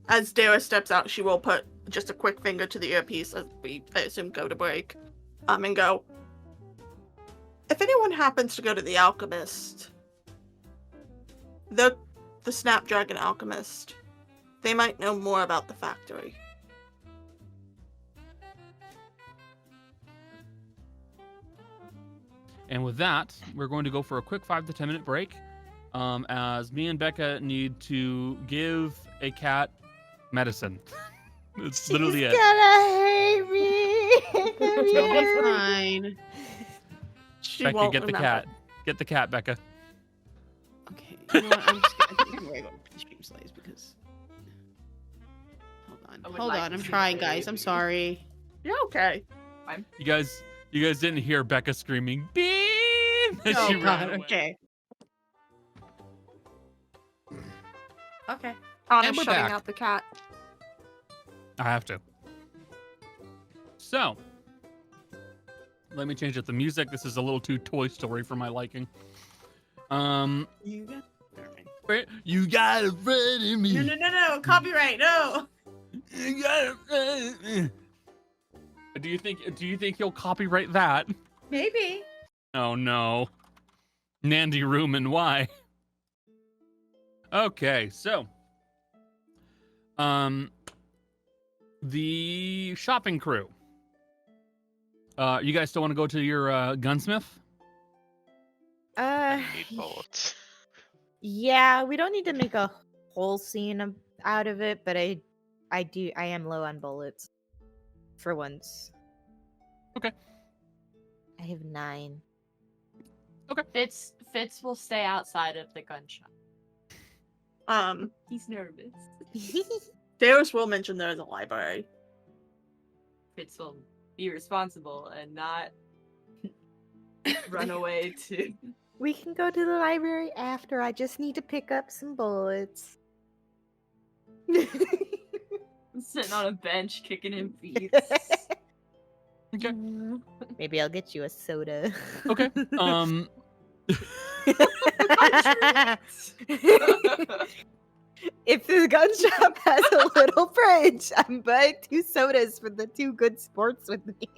C: As Darius steps out, she will put just a quick finger to the earpiece as we, I assume, go to break. And go. If anyone happens to go to the alchemist, the Snapdragon alchemist, they might know more about the factory.
A: And with that, we're going to go for a quick 5 to 10 minute break, as me and Becca need to give a cat medicine. It's literally
F: She's
A: it.
F: gonna hate me.
G: It'll be fine.
C: She
A: Becca,
C: won't
A: get the
C: remember.
A: cat. Get the cat, Becca.
G: Okay. You know what? I think I'm gonna go to stream slides because.
H: I would
G: Hold
H: like
G: on.
H: to
G: I'm
H: see
G: trying,
H: the
G: guys. I'm
H: baby.
G: sorry.
C: You're okay.
A: You guys didn't hear Becca screaming beep as
G: Oh
A: she ran
G: God.
A: away.
G: Okay. Okay.
C: Connor's
A: And we're
C: shutting
A: back.
C: out the cat.
A: I have to. So, let me change up the music. This is a little too Toy Story for my liking.
G: You got. Never mind.
A: Wait, you got a friend in me.
G: No. Copyright. No.
A: You got a friend in me. Do you think he'll copyright that?
G: Maybe.
A: Oh no. Nandy Ruman, why? Okay, so the shopping crew. You guys still want to go to your gunsmith?
B: I need bullets.
F: Yeah, we don't need to make a whole scene out of it, but I am low on bullets. For once.
A: Okay.
F: I have 9.
H: Fitz will stay outside of the gun shop. He's nervous.
C: Darius will mention there is a library.
H: Fitz will be responsible and not run away to.
F: We can go to the library after. I just need to pick up some bullets.
H: Sitting on a bench kicking him feet.
A: Okay.
F: Maybe I'll get you a soda.
A: Okay.
F: If the gun shop has a little fridge, I'm buying 2 sodas for the 2 good sports with me.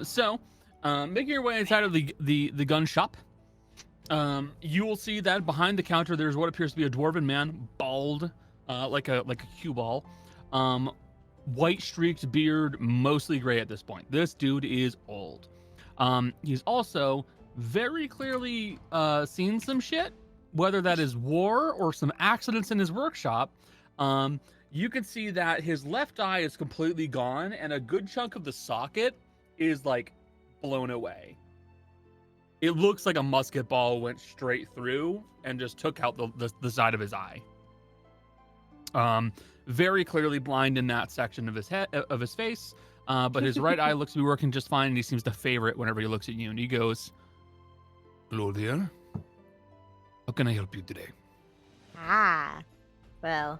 A: So, making your way inside of the gun shop, you will see that behind the counter there's what appears to be a dwarven man, bald, like a cue ball, white streaked beard, mostly gray at this point. This dude is old. He's also very clearly seen some shit, whether that is war or some accidents in his workshop. You can see that his left eye is completely gone, and a good chunk of the socket is like blown away. It looks like a musket ball went straight through and just took out the side of his eye. Very clearly blind in that section of his head, of his face, but his right eye looks to be working just fine, and he seems to favor it whenever he looks at you. And he goes, "Hello there. How can I help you today?"
F: Ah, well,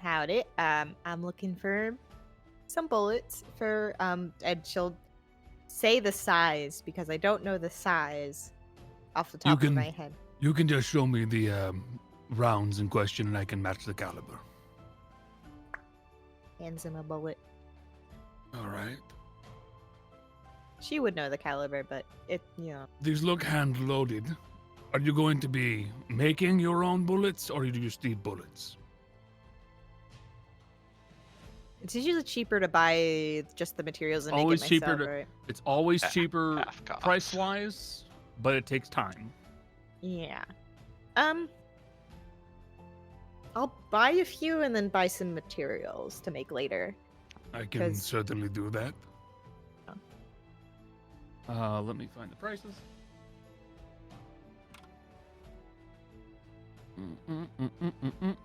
F: Howdy. I'm looking for some bullets for and she'll say the size because I don't know the size off the top of my head.
A: You can just show me the rounds in question, and I can match the caliber.
F: Hands him a bullet.
A: All right.
F: She would know the caliber, but it, you know.
A: These look hand-loaded. Are you going to be making your own bullets, or do you just need bullets?
F: It's usually cheaper to buy just the materials and
A: Always
F: make it myself,
A: cheaper to-
F: right?
A: It's always cheaper
B: Half cost.
A: price-wise, but it takes time.
F: Yeah. I'll buy a few and then buy some materials to make later.
A: I can
F: 'Cause-
A: certainly do that. Let me find the prices. Because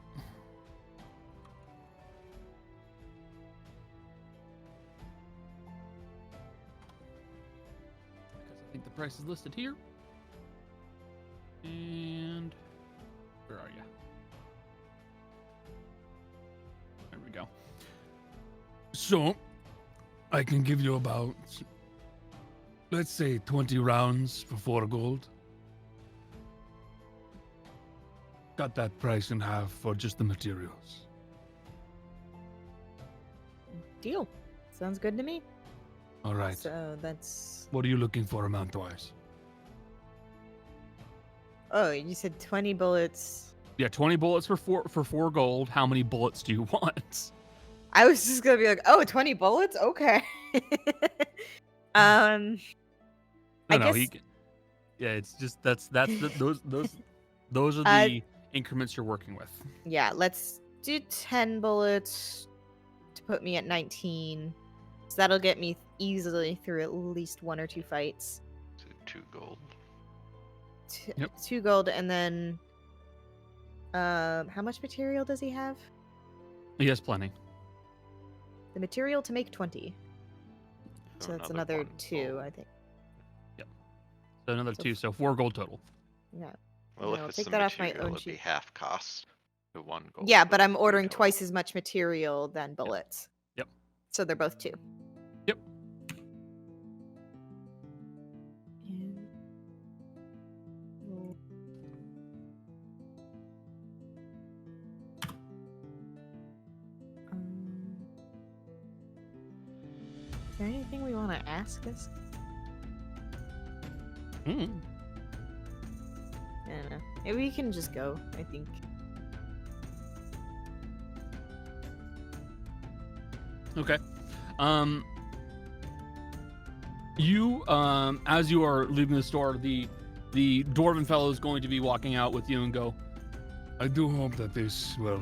A: I think the price is listed here. And where are you? There we go. So, I can give you about, let's say, 20 rounds for 4 gold. Cut that price in half for just the materials.
F: Deal. Sounds good to me.
A: All right.
F: So that's.
A: What are you looking for amount-wise?
F: Oh, you said 20 bullets.
A: Yeah, 20 bullets for 4 gold. How many bullets do you want?
F: I was just gonna be like, oh, 20 bullets? Okay. I guess.
A: Yeah, it's just those are the increments you're working with.
F: Yeah, let's do 10 bullets to put me at 19. So that'll get me easily through at least 1 or 2 fights.
B: So 2 gold.
A: Yep.
F: 2 gold, and then how much material does he have?
A: He has plenty.
F: The material to make 20. So that's another
B: 1
F: 2,
B: gold.
F: I think.
A: So another
F: So
A: 2, so 4 gold total.
F: Yeah.
B: Well,
F: Yeah,
B: if
F: I'll
B: it's
F: take
B: the
F: that off my
B: material,
F: own
B: it'd be
F: sheet.
B: half cost. The 1 gold.
F: Yeah,
B: would
F: but
B: be
F: I'm
B: 3
F: ordering
B: gold.
F: twice as much material than bullets.
A: Yep.
F: So they're both 2.
A: Yep.
F: Is there anything we want to ask this?
A: Mm.
F: I don't know. Maybe we can just go, I think.
A: Okay. You as you are leaving the store, the dwarven fellow is going to be walking out with you and go, I do hope that this will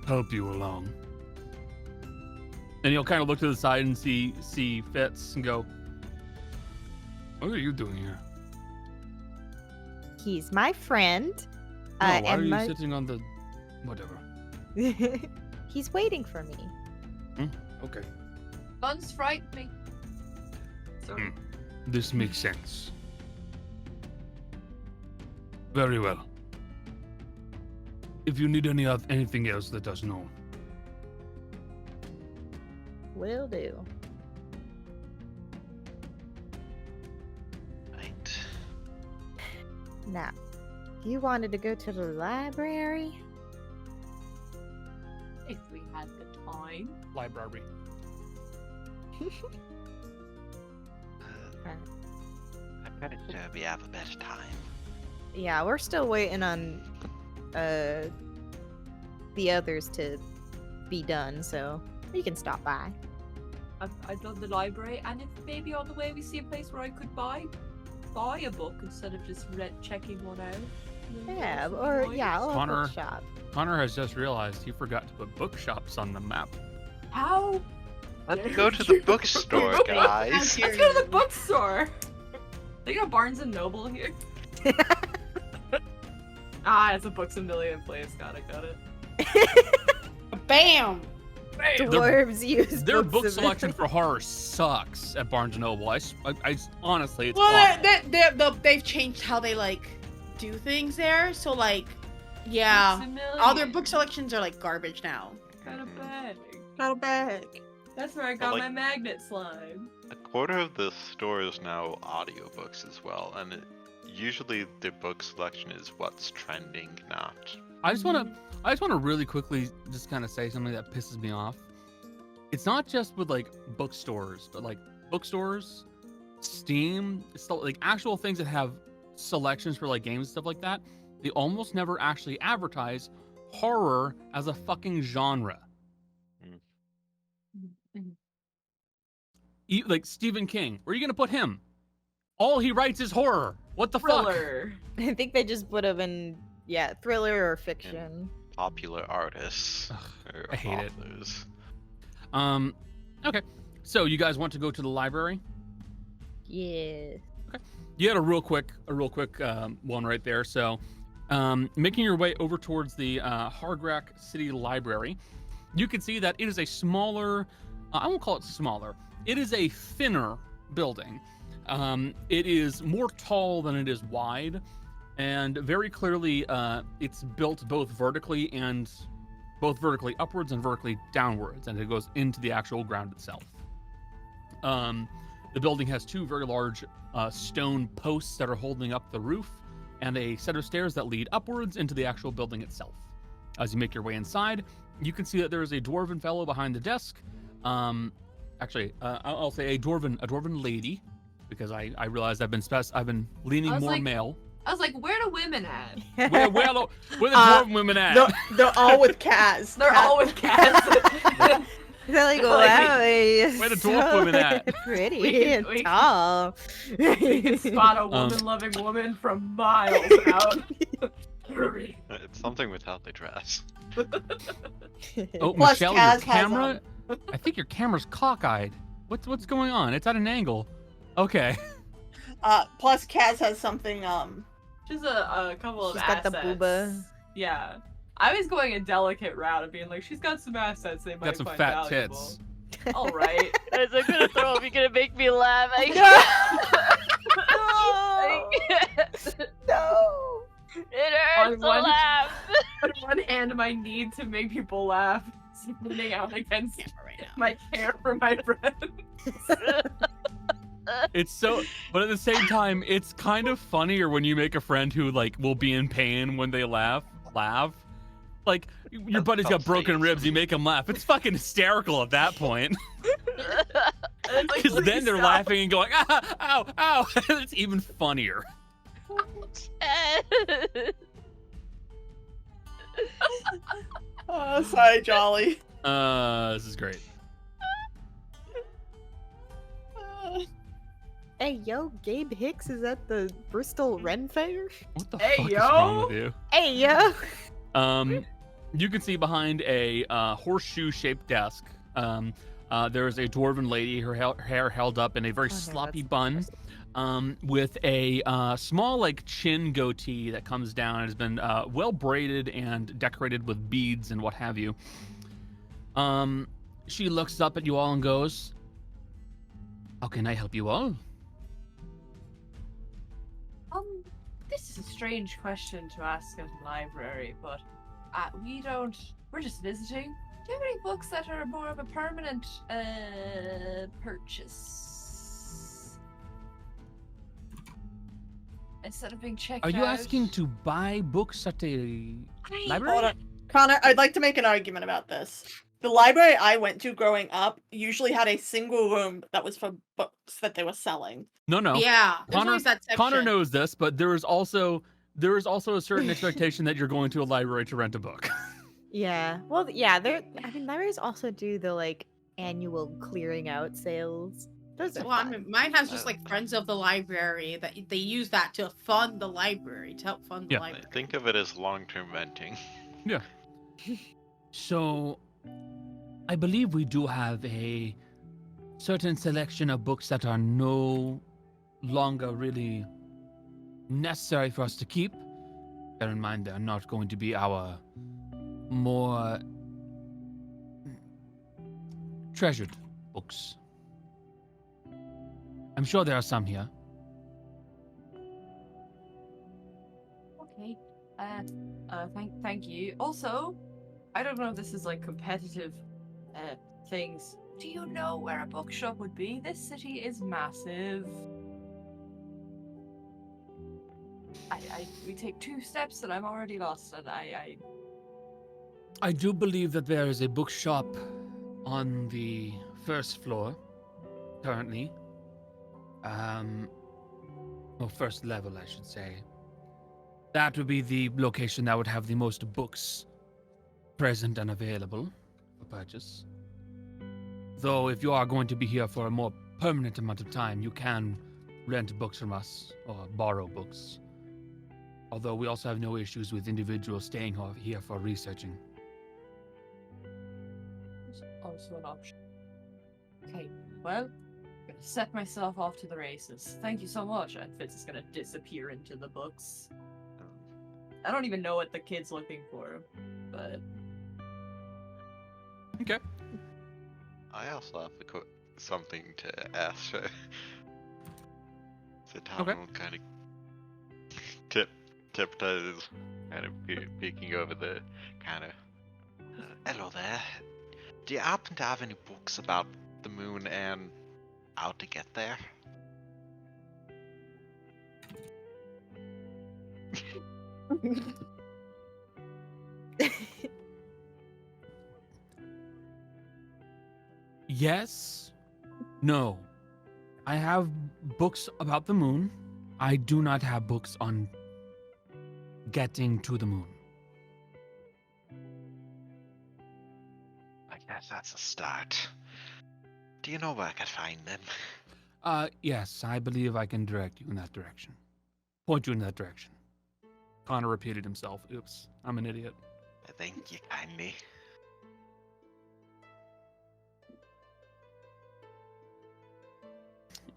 A: help you along. And he'll kind of look to the side and see Fitz and go, what are you doing here?
F: He's my friend.
A: No, why
F: and
A: are you sitting on the whatever?
F: He's waiting for me.
A: Okay.
H: Guns frighten me. Sorry.
A: This makes sense. Very well. If you need anything else, let us know.
F: Will do.
I: Right.
F: Now, you wanted to go to the library?
H: If we had the time.
A: Library.
I: I bet we have a better time.
F: Yeah, we're still waiting on the others to be done, so we can stop by.
H: I've done the library, and if maybe on the way we see a place where I could buy a book instead of just checking one out.
F: Yeah, or yeah, or a
A: Connor.
F: bookshop.
A: Connor has just realized he forgot to put bookshops on the map.
H: How?
B: Let's go to the bookstore, guys.
H: Let's go to the bookstore. They got Barnes and Noble here. It's a Books a Million place. Got it.
G: Bam!
F: Dwarves use
A: Their
F: books
A: book
F: of
A: selection for horror sucks at Barnes & Noble. I honestly, it's
G: Well,
A: awful.
G: they've changed how they like do things there. So like, yeah,
H: Books a Million.
G: all their book selections are like garbage now.
H: Got a bag.
C: Got a bag.
H: That's where I got
B: like-
H: my magnet slime.
B: A quarter of the store is now audiobooks as well, and usually the book selection is what's trending, not.
A: I just want to really quickly just kind of say something that pisses me off. It's not just with like bookstores, but like bookstores, Steam, like actual things that have selections for like games and stuff like that. They almost never actually advertise horror as a fucking genre. Like Stephen King, where are you gonna put him? All he writes is horror. What the
H: Thriller.
F: I think they just put him in, thriller or fiction.
B: Popular artists. Or
A: I hate it.
B: authors.
A: Okay. So you guys want to go to the library?
F: Yeah.
A: You had a real quick one right there. So, making your way over towards the Hargrak City Library, you can see that it is a smaller. I won't call it smaller. It is a thinner building. It is more tall than it is wide, and very clearly, it's built both vertically upwards and vertically downwards, and it goes into the actual ground itself. The building has two very large stone posts that are holding up the roof, and a set of stairs that lead upwards into the actual building itself. As you make your way inside, you can see that there is a dwarven fellow behind the desk. I'll say a dwarven lady, because I realized I've been leaning more
H: like,
A: male.
H: I was like, where the women at?
A: Where the dwarven women at?
C: They're all with Kaz.
H: They're all with cats.
F: They're like,
H: Like,
F: wow,
A: where the dwarf women at?
F: Pretty
H: We can-
F: and
H: we can-
F: tall.
H: You can spot a woman-loving woman from miles out.
B: It's something with how they dress.
A: Oh,
C: Plus,
A: Michelle,
C: Kaz
A: your
C: has,
A: camera. I think your camera's cockeyed. What's going on? It's at an angle. Okay.
C: Plus Kaz has something,
H: Just a couple of
F: She's got
H: assets.
F: the booba.
H: Yeah. I was going a delicate route of being like, she's got some assets they might
A: Got some
H: find
A: fat
H: valuable.
A: tits.
H: All right.
E: Guys, I'm gonna throw up. You're gonna make me laugh. I can't.
F: No.
E: It hurts to
H: On
E: laugh.
H: On one hand, my need to make people laugh is leaning out against my care for my friends.
A: It's so, but at the same time, it's kind of funnier when you make a friend who like will be in pain when they laugh. Like your buddy's got broken ribs, you make him laugh. It's fucking hysterical at that point.
H: And it's like,
A: Because then
H: please
A: they're
H: stop.
A: laughing and going, ah, ow, ow. It's even funnier.
C: sorry, Jolly.
A: This is great.
F: Hey, yo, Gabe Hicks is at the Bristol Ren Fair?
A: What the
H: Hey,
A: fuck is wrong
H: yo.
A: with you?
F: Hey, yo!
A: You can see behind a horseshoe-shaped desk, there is a dwarven lady, her hair held up in a very sloppy bun, with a small like chin goatee that comes down and has been well braided and decorated with beads and what have you. She looks up at you all and goes, "How can I help you all?"
H: This is a strange question to ask at the library, but we're just visiting. Do you have any books that are more of a permanent purchase? Instead of being checked
A: Are you
H: out?
A: asking to buy books at a library?
C: Hold on. Connor, I'd like to make an argument about this. The library I went to growing up usually had a single room that was for books that they were selling.
A: No.
G: Yeah, there's
A: Connor-
G: always that section.
A: Connor knows this, but there is also a certain expectation that you're going to a library to rent a book.
F: Yeah. Well, yeah, libraries also do the, like, annual clearing out sales. Those are
G: Well, I
F: fun.
G: mean, mine has just like friends of the library that they use that to fund the library, to help fund the
A: Yeah.
G: library.
B: Think of it as long-term renting.
A: So, I believe we do have a certain selection of books that are no longer really necessary for us to keep. Bear in mind, they're not going to be our more treasured books. I'm sure there are some here.
H: Okay. Thank you. Also, I don't know if this is like competitive things. Do you know where a bookshop would be? This city is massive. We take 2 steps and I'm already lost, and
A: I do believe that there is a bookshop on the first floor currently. Well, first level, I should say. That would be the location that would have the most books present and available for purchase. Though, if you are going to be here for a more permanent amount of time, you can rent books from us or borrow books. Although we also have no issues with individuals staying here for researching.
H: It's also an option. Okay, well, I'm gonna set myself off to the races. Thank you so much. And Fitz is gonna disappear into the books. I don't even know what the kid's looking for, but...
A: Okay.
B: I also have something to ask her. So Tom will kind of tiptoes, kind of peeking over the counter.
I: Hello there. Do you happen to have any books about the moon and how to get there?
A: Yes. No. I have books about the moon. I do not have books on getting to the moon.
I: I guess that's a start. Do you know where I can find them?
A: Yes, I believe I can direct you in that direction. Point you in that direction. Connor repeated himself. Oops, I'm an idiot.
I: Thank you kindly.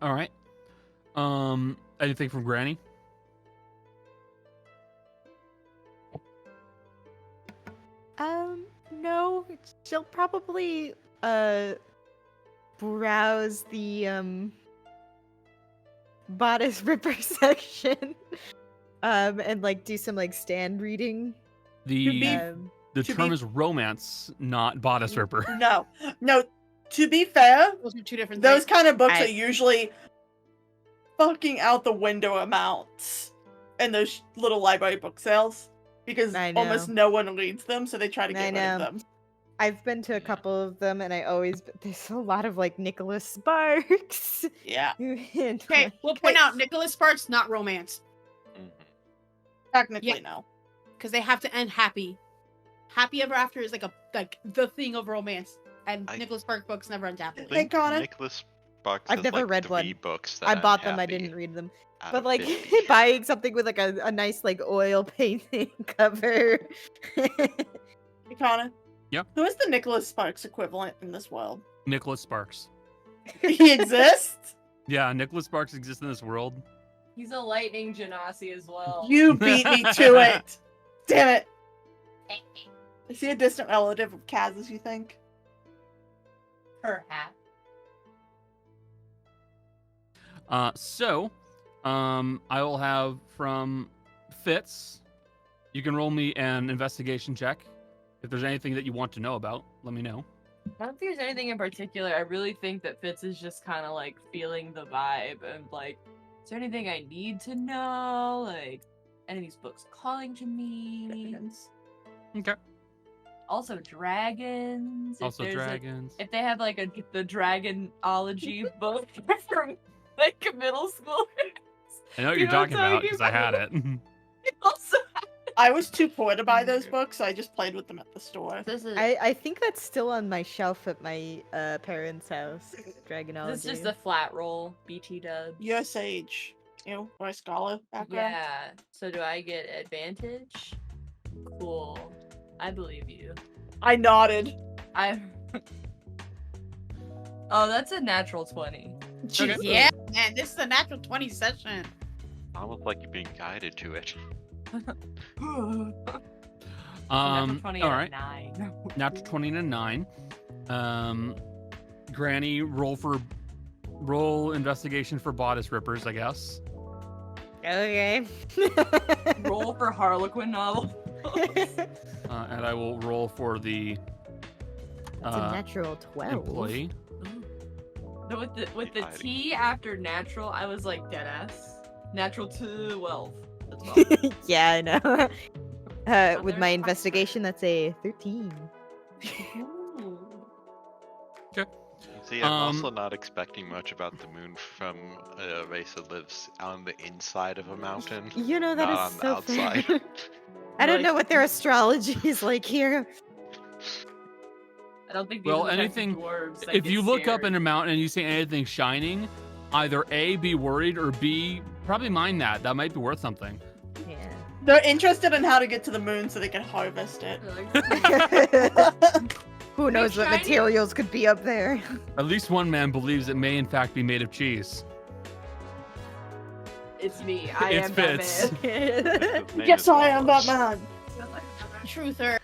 A: All right. Anything from Granny?
F: No. She'll probably browse the bodice ripper section. And like do some like stand reading.
A: The
C: to
A: term
C: be-
A: is romance, not bodice ripper.
C: No. To be fair,
G: Those are 2 different
C: those
G: things.
C: kind of books
F: I-
C: are usually fucking out the window amounts in those little library book sales because
F: I know.
C: almost no one reads them, so they try to
F: I
C: get rid of
F: know.
C: them.
F: I've been to a couple of them, and there's a lot of like Nicholas Sparks.
C: Yeah,
F: And,
G: Okay, we'll point out Nicholas Sparks, not romance.
C: technically
G: Yeah.
C: no.
G: Because they have to end happy. Happy ever after is like the thing of romance. And Nicholas Sparks books never end happily.
C: Hey, Connor.
B: Nicholas Sparks
F: I've
B: has,
F: never
B: like,
F: read
B: 3
F: one.
B: books that
F: I
B: I'm
F: bought them. I
B: happy
F: didn't read them.
B: out
F: But
B: of
F: like
B: 50.
F: buying something with like a nice like oil painting cover.
C: Hey, Connor.
A: Yeah?
C: Who is the Nicholas Sparks equivalent in this world?
A: Nicholas Sparks.
C: He exists?
A: Yeah, Nicholas Sparks exists in this world.
H: He's a lightning genasi as well.
C: You beat me to it. Damn it. Is he a distant relative of Kaz's, you think?
H: Perhaps.
A: I will have from Fitz. You can roll me an investigation check. If there's anything that you want to know about, let me know.
H: I don't think there's anything in particular. I really think that Fitz is just kind of like feeling the vibe and like, is there anything I need to know? Like, any of these books calling to me?
A: Okay.
H: Also, dragons. If
A: Also
H: there's
A: dragons.
H: if they have like the dragonology book from like middle school.
A: I know what
H: You
A: you're
H: know what
A: talking
H: I'm
A: about because I had it.
H: Also,
C: I was too poor to buy those books, so I just played with them at the store.
H: this is
F: I think that's still on my shelf at my parents' house. Dragonology.
H: this is just a flat roll. BT dub.
C: You're a sage. You or a scholar background.
H: Yeah. So do I get advantage? Cool. I believe you.
C: I nodded.
H: I. Oh, that's a natural 20.
A: Okay.
G: Yeah, man, this is a natural 20 session.
B: Almost like you're being guided to it.
H: Natural 20
A: all
H: out
A: right.
H: of 9.
A: Natural 20 and a 9. Granny, roll investigation for bodice rippers, I guess.
F: Okay.
H: Roll for Harlequin novel.
A: And I will roll for the
F: That's a natural 12.
A: employee.
H: With the
B: hiding.
H: T after natural, I was like dead ass. Natural 12. That's well.
F: Yeah, I know. With
H: there's
F: my
H: a-
F: investigation, that's a 13.
H: Ooh.
B: See, I'm also
A: Um,
B: not expecting much about the moon from a race that lives on the inside of a mountain,
F: You know, that
B: not
F: is
B: on the
F: so
B: outside.
F: fair. I don't know
H: Like-
F: what their astrology is like here.
H: I don't think these
A: Well,
H: are the types of
A: anything-
H: dwarves that
A: If
H: get
A: you look up in
H: scared.
A: a mountain and you see anything shining, either A, be worried, or B, probably mind that. That might be worth something.
F: Yeah.
C: They're interested in how to get to the moon so they can harvest it.
H: They're like,
F: Who knows what
H: shiny?
F: materials could be up there?
A: At least one man believes it may in fact be made of cheese.
H: it's me. I
A: It's
H: am
A: Fitz.
H: Batman.
B: His name
C: Yes,
B: is
C: I am
B: Wallace.
C: Batman.
G: Truther.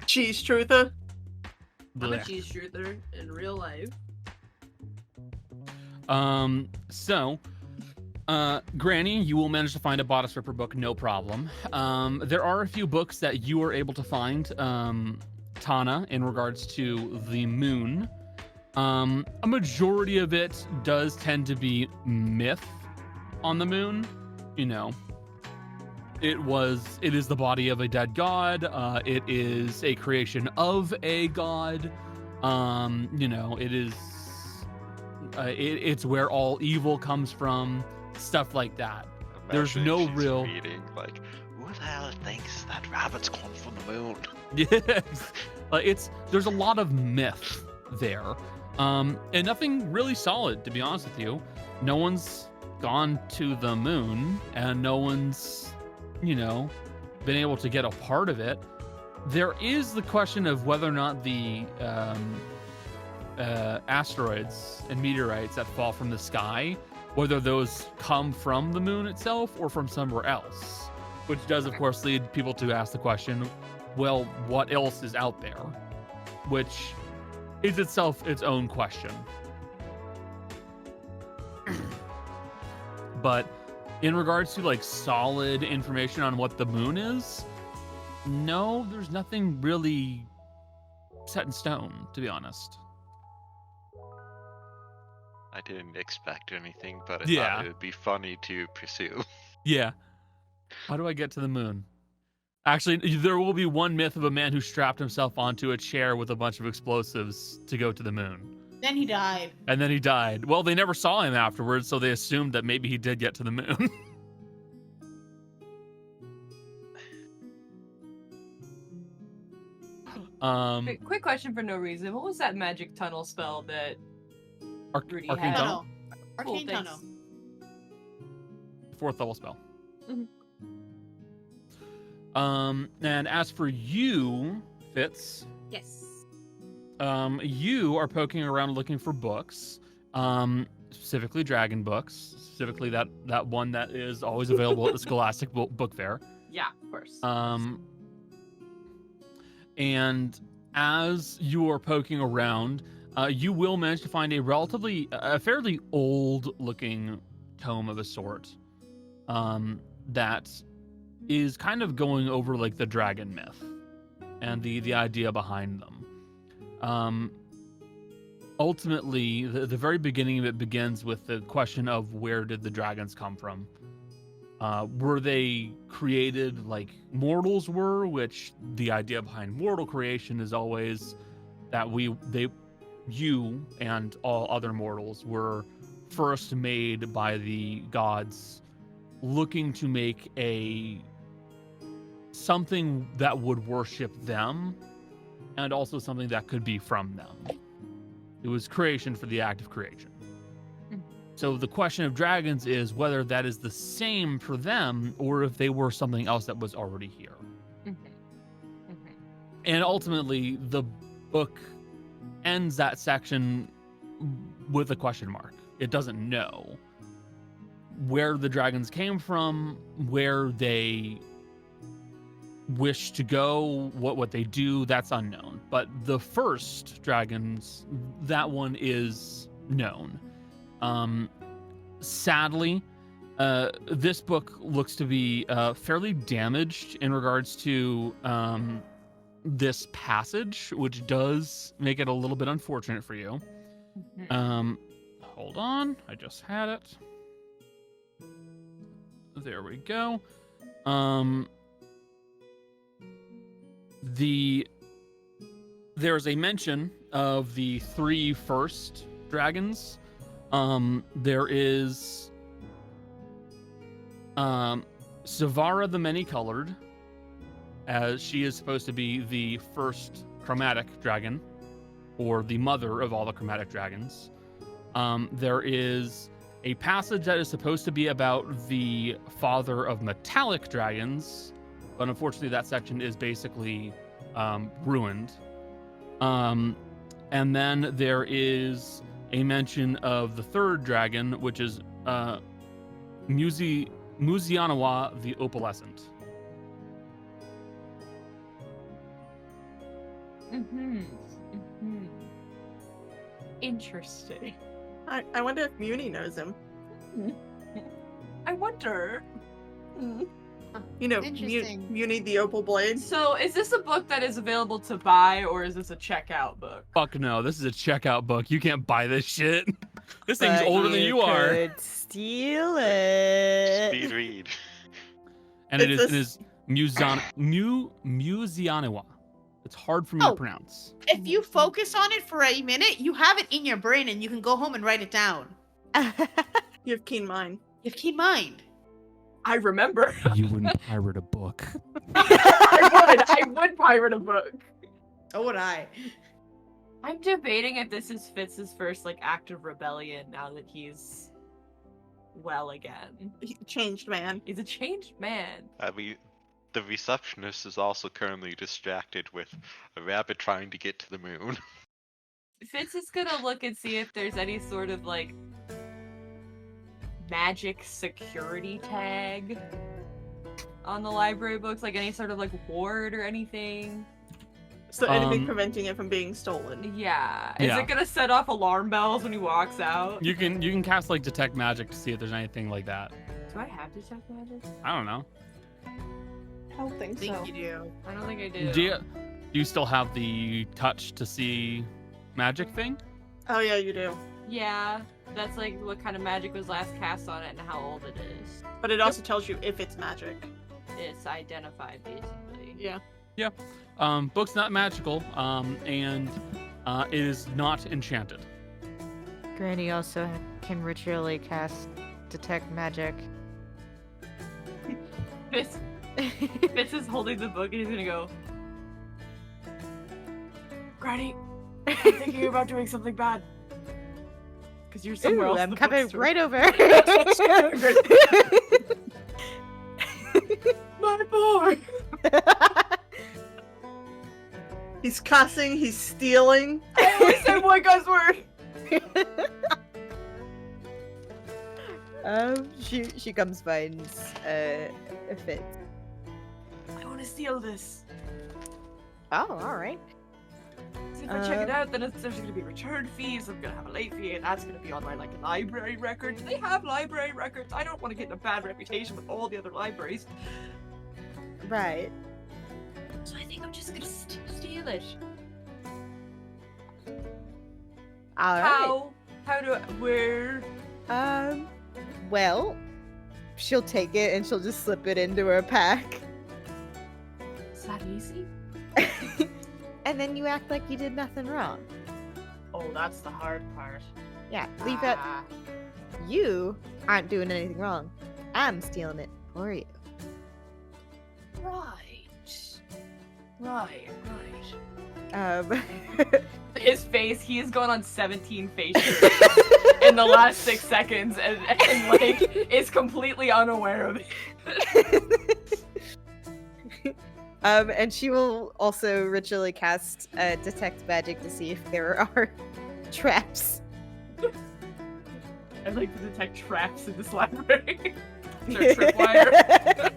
C: Cheese truther.
H: I'm a
A: Blech.
H: cheese truther in real life.
A: Granny, you will manage to find a bodice ripper book, no problem. There are a few books that you are able to find, Tana, in regards to the moon. A majority of it does tend to be myth on the moon. You know, it is the body of a dead god. It is a creation of a god. You know, it is. It's where all evil comes from. Stuff like that. There's
B: Imagine
A: no
B: she's
A: real-
B: reading, like,
I: Who the hell thinks that rabbits come from the moon?
A: Yes, there's a lot of myth there, and nothing really solid, to be honest with you. No one's gone to the moon, and no one's, you know, been able to get a part of it. There is the question of whether or not the asteroids and meteorites that fall from the sky, whether those come from the moon itself or from somewhere else, which does, of course, lead people to ask the question, well, what else is out there? Which is itself its own question. But in regards to like solid information on what the moon is, no, there's nothing really set in stone, to be honest.
B: I didn't expect anything, but I
A: Yeah.
B: thought it would be funny to pursue.
A: Yeah. How do I get to the moon? Actually, there will be one myth of a man who strapped himself onto a chair with a bunch of explosives to go to the moon.
G: Then he died.
A: And then he died. Well, they never saw him afterwards, so they assumed that maybe he did get to the moon.
H: Quick question for no reason. What was that magic tunnel spell that Rudy
A: Arcane
H: had?
A: Tunnel?
G: Tunnel. Arcane
H: thanks.
G: tunnel.
A: 4th level spell.
H: Mhm.
A: And as for you, Fitz,
G: Yes.
A: you are poking around looking for books, specifically dragon books, specifically that one that is always available at the Scholastic Book Fair.
H: Yeah, of course.
A: And as you are poking around, you will manage to find a fairly old-looking tome of a sort, that is kind of going over like the dragon myth and the idea behind them. Ultimately, the very beginning of it begins with the question of where did the dragons come from? Were they created like mortals were, which the idea behind mortal creation is always that you and all other mortals were first made by the gods looking to make something that would worship them and also something that could be from them. It was creation for the act of creation. So the question of dragons is whether that is the same for them or if they were something else that was already here. And ultimately, the book ends that section with a question mark. It doesn't know where the dragons came from, where they wish to go, what they do, that's unknown. But the first dragons, that one is known. Sadly, This book looks to be fairly damaged in regards to this passage, which does make it a little bit unfortunate for you. Hold on, I just had it. There we go. There's a mention of the 3 first dragons. There is Savara the Many-Colored, as she is supposed to be the first chromatic dragon, or the mother of all the chromatic dragons. There is a passage that is supposed to be about the father of metallic dragons, but unfortunately that section is basically ruined. And then there is a mention of the 3rd dragon, which is Muzianawa the Opalescent.
H: Interesting.
C: I wonder if Muni knows him.
H: I wonder.
C: You know,
F: Interesting.
C: Muni the Opal Blade.
H: So, is this a book that is available to buy, or is this a checkout book?
A: Fuck no, this is a checkout book. You can't buy this shit. This thing's
F: But
A: older than you are.
F: could steal it.
B: Speed read.
A: And it
C: It's
A: is Muzianawa. It's hard for me to
G: Oh.
A: pronounce.
G: If you focus on it for a minute, you have it in your brain and you can go home and write it down.
C: You have keen mind.
G: You have keen mind.
H: I remember.
A: You wouldn't pirate a book.
H: I would pirate a book.
G: So would I.
H: I'm debating if this is Fitz's first act of rebellion now that he's well again.
C: Changed man.
H: He's a changed man.
B: The receptionist is also currently distracted with a rabbit trying to get to the moon.
H: Fitz is gonna look and see if there's any sort of magic security tag on the library books, any sort of ward or anything.
C: So anything preventing it from being stolen.
H: Yeah.
A: Yeah.
H: Is it gonna set off alarm bells when he walks out?
A: You can cast detect magic to see if there's anything like that.
H: Do I have detect magic?
A: I don't know.
C: I don't think
G: I think
C: so.
G: you do.
H: I don't think I do.
A: Do you still have the touch to see magic thing?
C: Oh yeah, you do.
H: Yeah. That's what kind of magic was last cast on it and how old it is.
C: But it also tells you if it's magic.
H: It's identified basically.
C: Yeah.
A: Book's not magical, and it is not enchanted.
F: Granny also can ritually cast detect magic.
H: Fitz is holding the book and he's gonna go, Granny, I'm thinking about doing something bad. Because you're somewhere
F: Ooh,
H: else. in
F: I'm
H: the
F: coming
H: bookstore."
F: right over.
H: My boy!
C: He's cussing, he's stealing.
H: I always said one guy's word!
F: She comes finds a fit.
H: I want to steal this.
F: Oh, all right.
H: See, if I check it out, then there's going to be return fees, I'm going to have a late fee, and that's going to be on my library records. They have library records. I don't want to get in a bad reputation with all the other libraries.
F: Right.
H: So I think I'm just going to steal it.
F: All right.
H: How do I, where?
F: Well, she'll take it and she'll just slip it into her pack.
H: Is that easy?
F: And then you act like you did nothing wrong.
H: Oh, that's the hard part.
F: Yeah, leave it.
H: Ah.
F: You aren't doing anything wrong. I'm stealing it for you.
H: Right. His face, he has gone on 17 faces in the last 6 seconds and is completely unaware of it.
F: And she will also ritually cast detect magic to see if there are traps.
H: I'd like to detect traps in this library. Is there tripwire?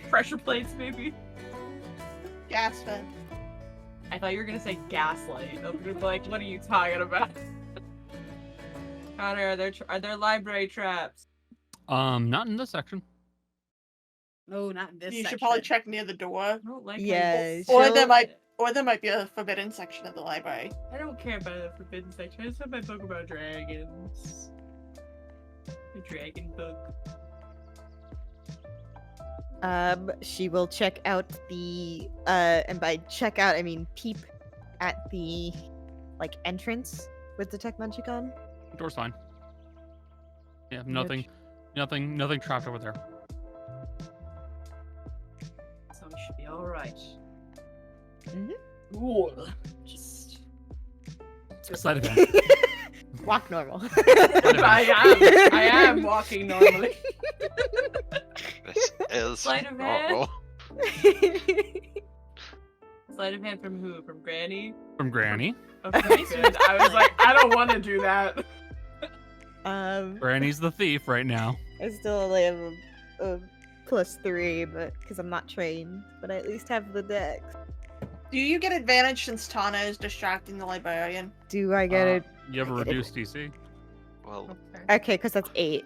H: Pressure plates, maybe?
C: Gas vent.
H: I thought you were gonna say gaslight. I was gonna be like, what are you talking about? Connor, are there library traps?
A: Not in this section.
G: No, not in this
C: You
G: section.
C: should probably check near the door.
H: I don't like.
F: Yeah,
C: Or
F: she'll-
C: there might be a forbidden section of the library.
H: I don't care about the forbidden section. I just have my book about dragons. The dragon book.
F: She will check out the and by check out I mean peep at the like entrance with the Techmagicon.
A: Door's fine. Yeah, nothing trapped over there.
H: So we should be alright.
F: Mhm.
H: Cool. Just.
A: Sleight of hand.
F: Walk normal.
H: I am walking normally.
B: This is
H: Sleight of hand?
B: normal.
H: Sleight of hand from who? From Granny?
A: From Granny.
H: Okay, good. I was like, I don't want to do that.
A: Granny's the thief right now.
F: I still only have a +3, but because I'm not trained, but I at least have the dex.
C: Do you get advantage since Tana is distracting the librarian?
F: Do I get it?
A: You have a
F: I get it.
A: reduced DC.
B: Well,
F: Okay, because that's 8.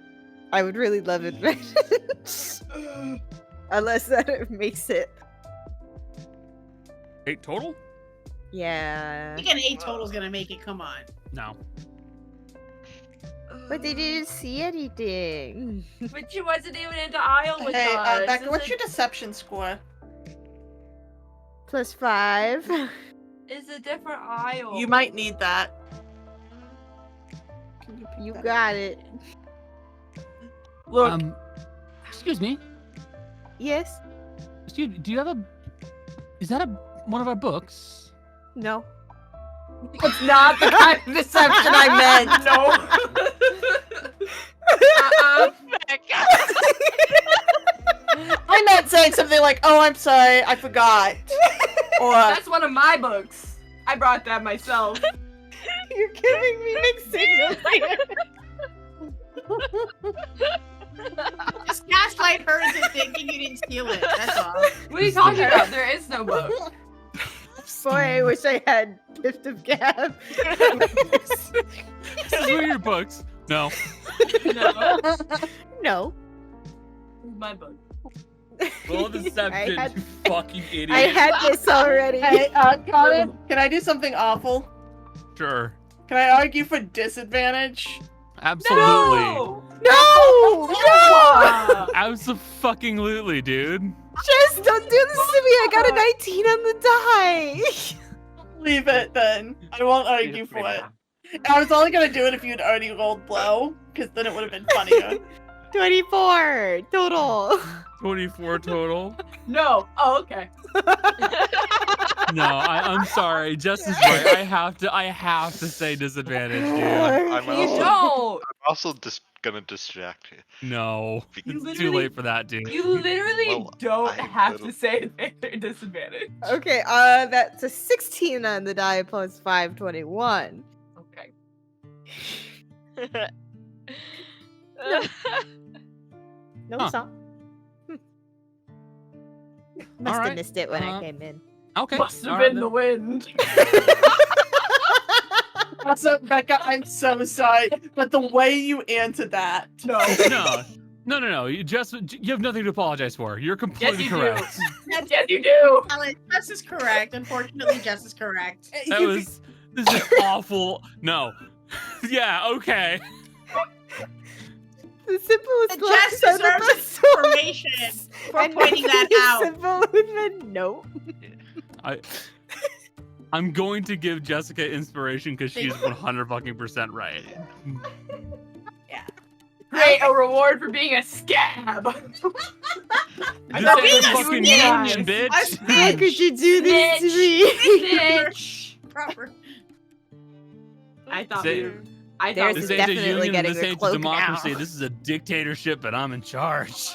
F: I would really love advantage. Unless that makes it.
A: 8 total?
F: Yeah.
G: I think an 8 total is gonna make it. Come on.
A: No.
F: But they didn't see anything.
H: But she wasn't even in the aisle with
C: Hey,
H: us.
C: Becca, what's your deception score?
F: +5.
H: It's a different aisle.
C: You might need that. Can pick
F: You
C: that
F: got it.
C: Look,
A: Excuse me.
F: Yes?
A: Excuse me. Do you have a? Is that one of our books?
F: No.
C: it's not the kind of deception I meant.
H: No.
C: I meant saying something like, "Oh, I'm sorry, I forgot," or
H: That's one of my books. I brought that myself.
F: You're giving me mixed signals here.
G: Just gaslight her into thinking you didn't steal it. That's all.
H: What are you talking about? There is no book.
F: Boy, I wish I had Gift of Gab.
A: This is one of your books. No.
H: No.
F: No.
H: My book.
A: Roll deception,
F: had-
A: you fucking idiot.
F: I had this already.
C: hey, Colin, can I do something awful?
A: Sure.
C: Can I argue for disadvantage?
A: Absolutely.
H: No!
F: No! No!
A: Absolutely, dude.
F: Just don't do this to me. I got a 19 on the die.
C: Leave it then. I won't argue for it. I was only gonna do it if you'd already rolled low, because then it would have been funnier.
F: 24 total.
A: 24 total.
H: No. Oh, okay.
A: No, I'm sorry. Jess is right. I have to say disadvantage, dude.
B: I'm
H: You
B: also,
H: don't.
B: I'm also just gonna distract you.
A: No.
B: Because-
A: It's too late for that, dude.
H: You literally
B: Well,
H: don't
B: I
H: have
B: little-
H: to say disadvantage.
F: Okay, that's a 16 on the die plus 5, 21.
H: Okay.
F: No,
A: Huh.
F: it's not. Must have
A: Alright,
F: missed it when I came in.
A: Okay.
H: Must have
A: all right
H: been the
A: then.
H: wind.
C: Also, Becca, I'm so sorry, but the way you answered that.
H: No.
A: No. You have nothing to apologize for. You're completely
H: you
A: correct.
H: Yes, you do.
G: Alan, Jess is correct. Unfortunately, Jess is correct.
A: This is awful. No. Yeah, okay.
F: The simplest
G: And
F: ones
G: Jess
F: are the
G: deserves
F: best
G: information
F: ones.
G: for
F: And
G: pointing that
F: nothing
G: out.
F: Simple would have been no.
A: I'm going to give Jessica inspiration because she's 100% right.
H: Great, a reward for being a scab.
A: This
H: not
A: ain't
H: being
A: a
H: a
A: fucking
H: snitch.
A: union, bitch.
F: How could you do this to me?
H: Bitch.
G: Proper.
H: I thought
A: Say-
H: we were. I thought
F: There's
H: we
A: This
H: were.
A: ain't a
F: definitely
A: union,
F: getting
A: this
F: a
A: ain't a
F: cloak
A: democracy,
F: now.
A: this is a dictatorship, but I'm in charge.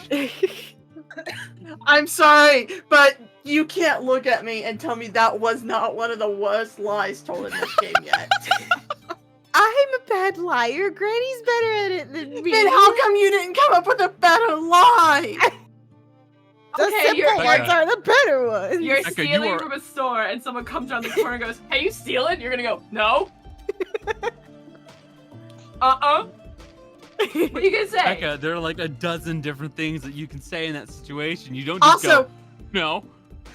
C: I'm sorry, but you can't look at me and tell me that was not one of the worst lies told in this game yet.
F: I'm a bad liar. Granny's better at it than me.
C: Then how come you didn't come up with a better lie?
F: The
H: Okay,
F: simple
H: you're-
F: ones are the better ones.
H: You're
A: Becca, you
H: stealing
A: are-
H: from a store, and someone comes around the corner and goes, "Hey, you stealing?" You're gonna go, "No."
D: What are you gonna say?
A: Becca, there are like a dozen different things that you can say in that situation. You don't just
C: Also,
A: go,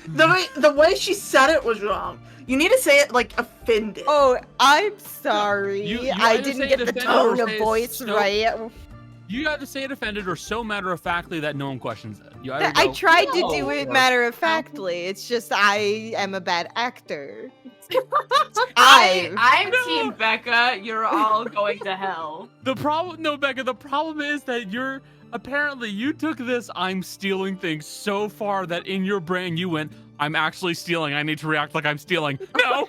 A: no.
C: the way she said it was wrong. You need to say it like offended.
F: Oh, I'm sorry.
A: You
F: I
A: either
F: didn't
A: say
F: get
A: it
F: the
A: offended
F: tone
A: or
F: of
A: say
F: voice
A: so-
F: right.
A: You have to say it offended or so matter-of-factly that no one questions it. You either
F: I
A: go,
F: tried to
A: "No,"
F: do it
A: or-
F: matter-of-factly. It's just I am a bad actor.
D: I'm Team Becca. You're all going to hell.
A: The problem, no, Becca, the problem is that apparently you took this I'm stealing thing so far that in your brain you went, I'm actually stealing. I need to react like I'm stealing. No!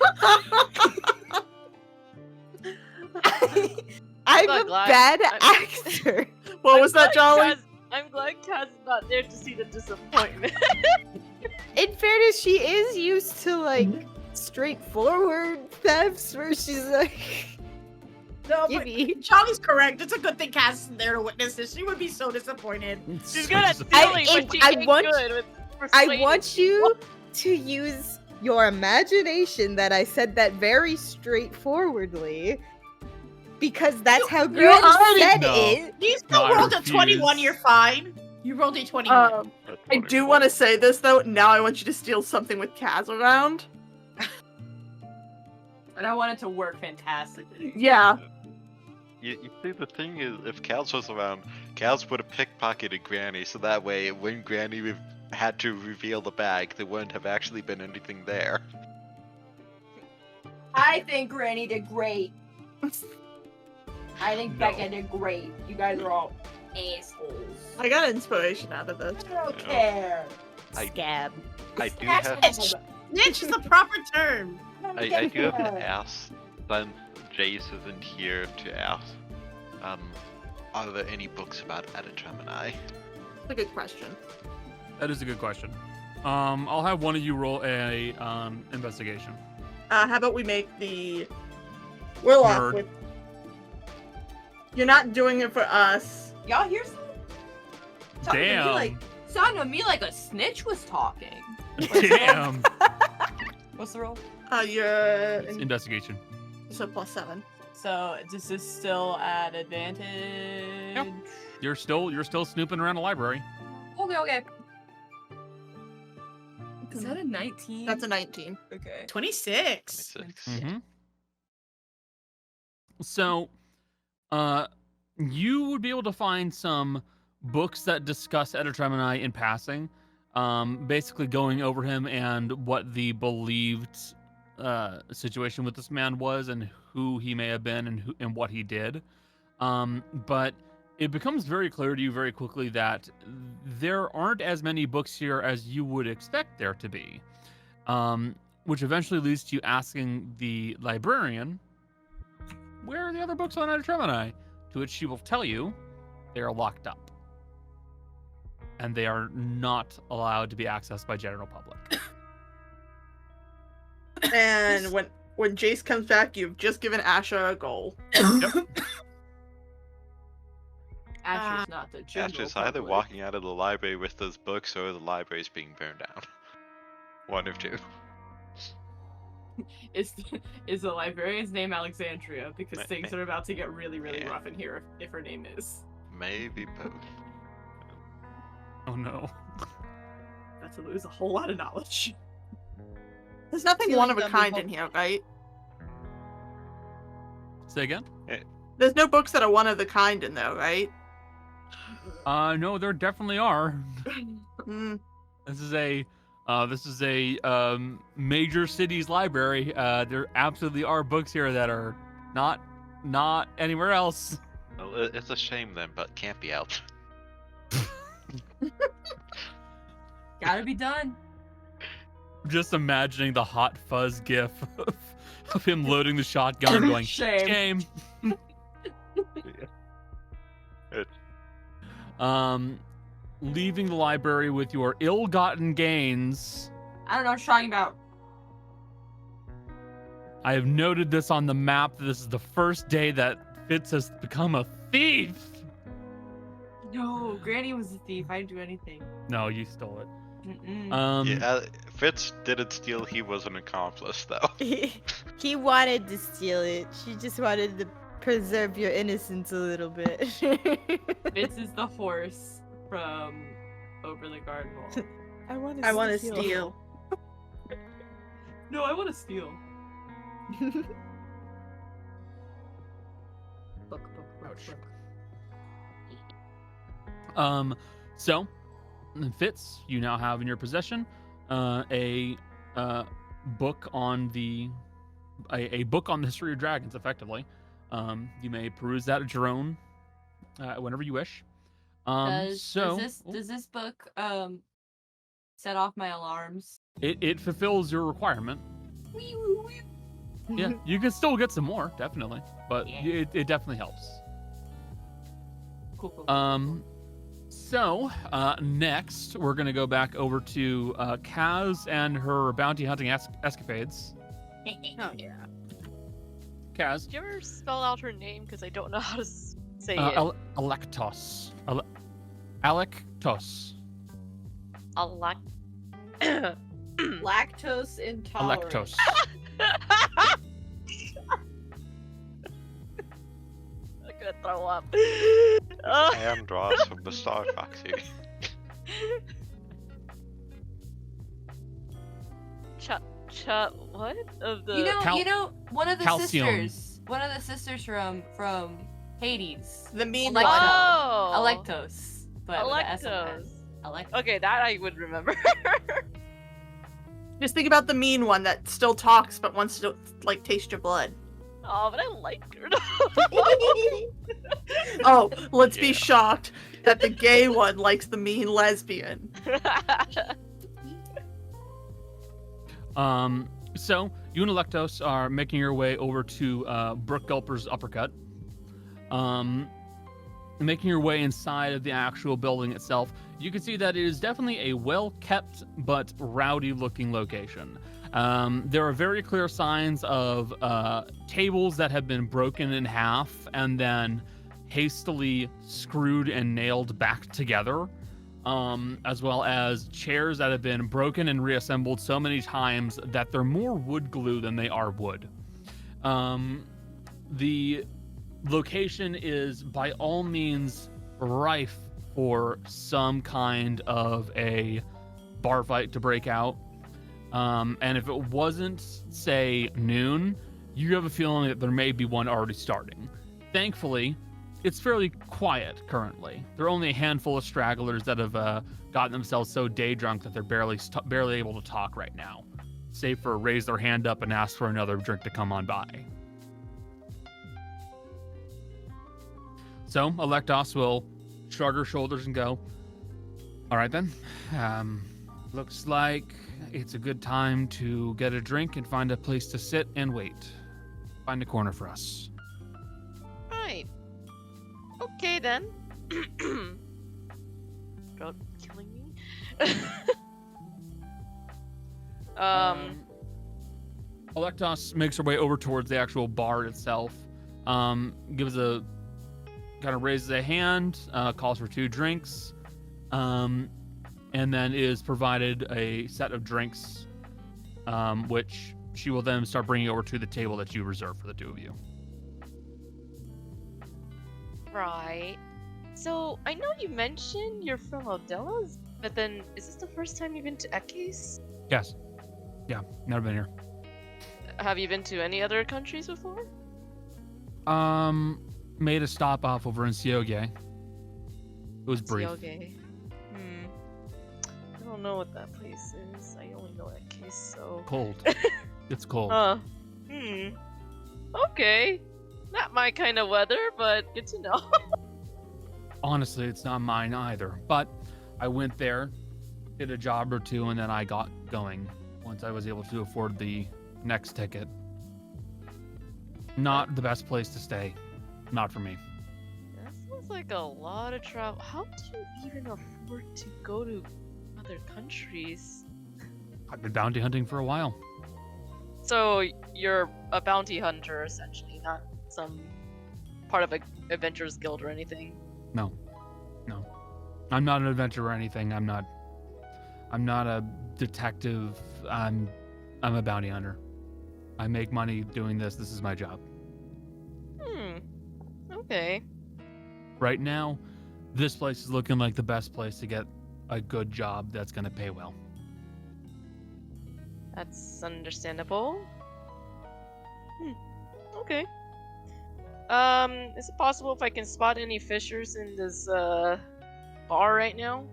F: I'm
E: not
F: a
E: glad-
F: bad
E: I'm-
F: actor.
C: What was that, Jolly?
E: I'm glad Kaz is not there to see the disappointment.
F: In fairness, she is used to like straightforward thefts where she's like,
G: No,
F: give
G: but
F: me.
G: Charlie's correct. It's a good thing Cass isn't there to witness this. She would be so disappointed.
E: She's good at
A: disappointing.
E: stealing, but she
F: I
E: ain't
F: want-
E: good with
F: I
E: persuading.
F: want you to use your imagination that I said that very straightforwardly. Because that's how
G: you're
F: Granny
G: already-
F: said
A: No.
F: it.
G: You still
A: No, I
G: rolled a
A: refuse.
G: 21, you're fine. You rolled a 21.
C: I do want to say this though. Now I want you to steal something with Kaz around.
D: And I want it to work fantastically.
C: Yeah.
B: You see, the thing is, if Kaz was around, Kaz would have pickpocketed Granny, so that way, when Granny had to reveal the bag, there wouldn't have actually been anything there.
D: I think Granny did great. I think
A: No.
D: Becca did great. You guys are all assholes.
C: I got inspiration out of this.
D: I don't care.
F: Scab.
B: I do have,
G: Snitch is the proper term.
B: I do have to ask, since Jace isn't here to ask, are there any books about Adatremini?
C: That's a good question.
A: That is a good question. I'll have one of you roll a investigation.
C: How about we make the Warlock
A: Nerd.
C: with... You're not doing it for us.
D: Y'all hear something?
A: Damn.
D: Sounded to me like a snitch was talking.
A: Damn.
H: What's the roll?
C: You're
A: It's investigation.
C: so +7.
H: So this is still at advantage.
A: Yep. You're still snooping around the library.
H: Okay. Is that a 19?
C: That's a 19.
H: Okay.
G: 26.
B: 26.
A: Mm-hmm. So, you would be able to find some books that discuss Adatremini in passing, basically going over him and what the believed situation with this man was and who he may have been and what he did. But it becomes very clear to you very quickly that there aren't as many books here as you would expect there to be, which eventually leads to you asking the librarian, where are the other books on Adatremini? To which she will tell you they are locked up. And they are not allowed to be accessed by general public.
C: And when Jace comes back, you've just given Asha a goal.
D: Asher's not the general
B: Asher's either
D: public.
B: walking out of the library with those books or the library's being burned down. One of two.
D: Is the librarian's name Alexandria? Because things are about to get really, really
B: Yeah.
D: rough in here if her name is.
B: Maybe both.
A: Oh no.
D: That's to lose a whole lot of knowledge.
C: There's nothing
F: Feeling
C: one of a
F: dumb
C: kind
F: people.
C: in here, right?
A: Say again?
C: There's no books that are one of the kind in there, right?
A: No, there definitely are.
C: Hmm.
A: This is a major city's library. There absolutely are books here that are not anywhere else.
B: Well, it's a shame then, but can't be out.
H: Gotta be done.
A: Just imagining the hot fuzz gif of him loading the shotgun going,
D: Shame.
A: shame. Leaving the library with your ill-gotten gains.
D: I don't know what you're talking about.
A: I have noted this on the map. This is the first day that Fitz has become a thief.
D: No, Granny was a thief. I didn't do anything.
A: No, you stole it.
D: Mm-mm.
B: Yeah, Fitz didn't steal, he was an accomplice though.
F: He wanted to steal it. She just wanted to preserve your innocence a little bit.
H: Fitz is the horse from Over the Garden Wall.
F: I want
C: I want to steal.
H: No, I want to steal. Book.
A: So, Fitz, you now have in your possession a book on the history of dragons. Effectively, you may peruse that at your own whenever you wish.
H: Does this book set off my alarms?
A: It fulfills your requirement. Yeah, you can still get some more, definitely, but it definitely helps.
H: Cool.
A: So, next, we're going to go back over to Kaz and her bounty hunting escapades.
G: Oh yeah.
A: Kaz.
E: Did you ever spell out her name? Because I don't know how to say it.
A: Alectos. Alectos.
D: Lactose intolerant.
A: Alectos.
E: I'm gonna throw up.
B: Andros from the Star Foxy.
E: What? Of the
H: You know, one of the
A: Calcium.
H: sisters from Hades.
C: The mean
H: Electo.
C: one.
E: Oh!
H: Electos. But with the S on the end. Electos.
E: Okay, that I would remember.
C: Just think about the mean one that still talks but wants to like taste your blood.
E: Oh, but I like her.
C: Oh, let's be shocked that the gay one likes the mean lesbian.
A: So you and Electos are making your way over to Brook Gulper's Uppercut. Making your way inside of the actual building itself, you can see that it is definitely a well-kept but rowdy-looking location. There are very clear signs of tables that have been broken in half and then hastily screwed and nailed back together, as well as chairs that have been broken and reassembled so many times that they're more wood glue than they are wood. The location is by all means rife for some kind of a bar fight to break out. And if it wasn't, say, noon, you have a feeling that there may be one already starting. Thankfully, it's fairly quiet currently. There are only a handful of stragglers that have gotten themselves so day drunk that they're barely able to talk right now, save for raise their hand up and ask for another drink to come on by. So Electos will shrug her shoulders and go, all right then, looks like it's a good time to get a drink and find a place to sit and wait. Find a corner for us.
E: Right. Okay then. God, killing me.
A: Electos makes her way over towards the actual bar itself. Gives a kind of raises a hand, calls for 2 drinks, and then is provided a set of drinks, which she will then start bringing over to the table that you reserve for the 2 of you.
E: Right. So I know you mentioned you're from Aldelas, but then is this the first time you've been to Ekes?
A: Yes. Yeah, never been here.
E: Have you been to any other countries before?
A: Made a stop off over in Sioge. It was brief.
E: Sioge. I don't know what that place is. I only know Ekes, so.
A: Cold. It's cold.
E: Okay. Not my kind of weather, but good to know.
A: Honestly, it's not mine either. But I went there, did a job or 2, and then I got going once I was able to afford the next ticket. Not the best place to stay. Not for me.
E: That sounds like a lot of travel. How do you even afford to go to other countries?
A: I've been bounty hunting for a while.
E: So you're a bounty hunter, essentially, not some part of a adventurers guild or anything.
A: No. I'm not an adventurer or anything. I'm not a detective. I'm a bounty hunter. I make money doing this. This is my job.
E: Okay.
A: Right now, this place is looking like the best place to get a good job that's going to pay well.
E: That's understandable. Okay. Is it possible if I can spot any fissures in this bar right now?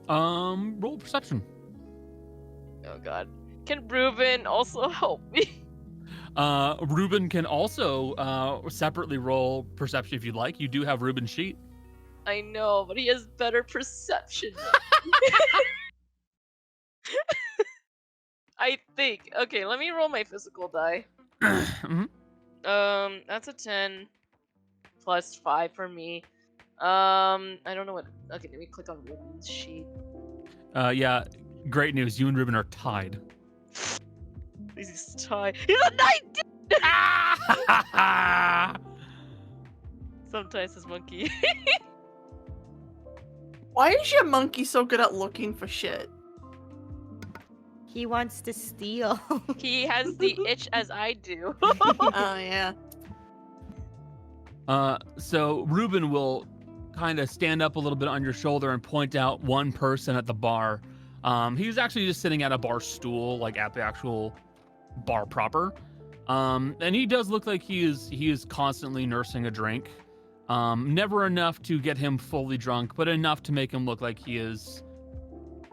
A: Roll perception.
E: Oh god. Can Ruben also help me?
A: Ruben can also separately roll perception if you'd like. You do have Ruben's sheet.
E: I know, but he has better perception. I think. Okay, let me roll my physical die.
A: Mhm.
E: That's a 10 plus 5 for me. I don't know what. Okay, let me click on Ruben's sheet.
A: Yeah, great news. You and Ruben are tied.
E: He's tied. He's a 19! Sometimes his monkey.
C: Why is your monkey so good at looking for shit?
F: He wants to steal.
E: He has the itch as I do.
C: Oh yeah.
A: So Ruben will kind of stand up a little bit on your shoulder and point out one person at the bar. He was actually just sitting at a bar stool, like at the actual bar proper. And he does look like he is constantly nursing a drink. Never enough to get him fully drunk, but enough to make him look like he is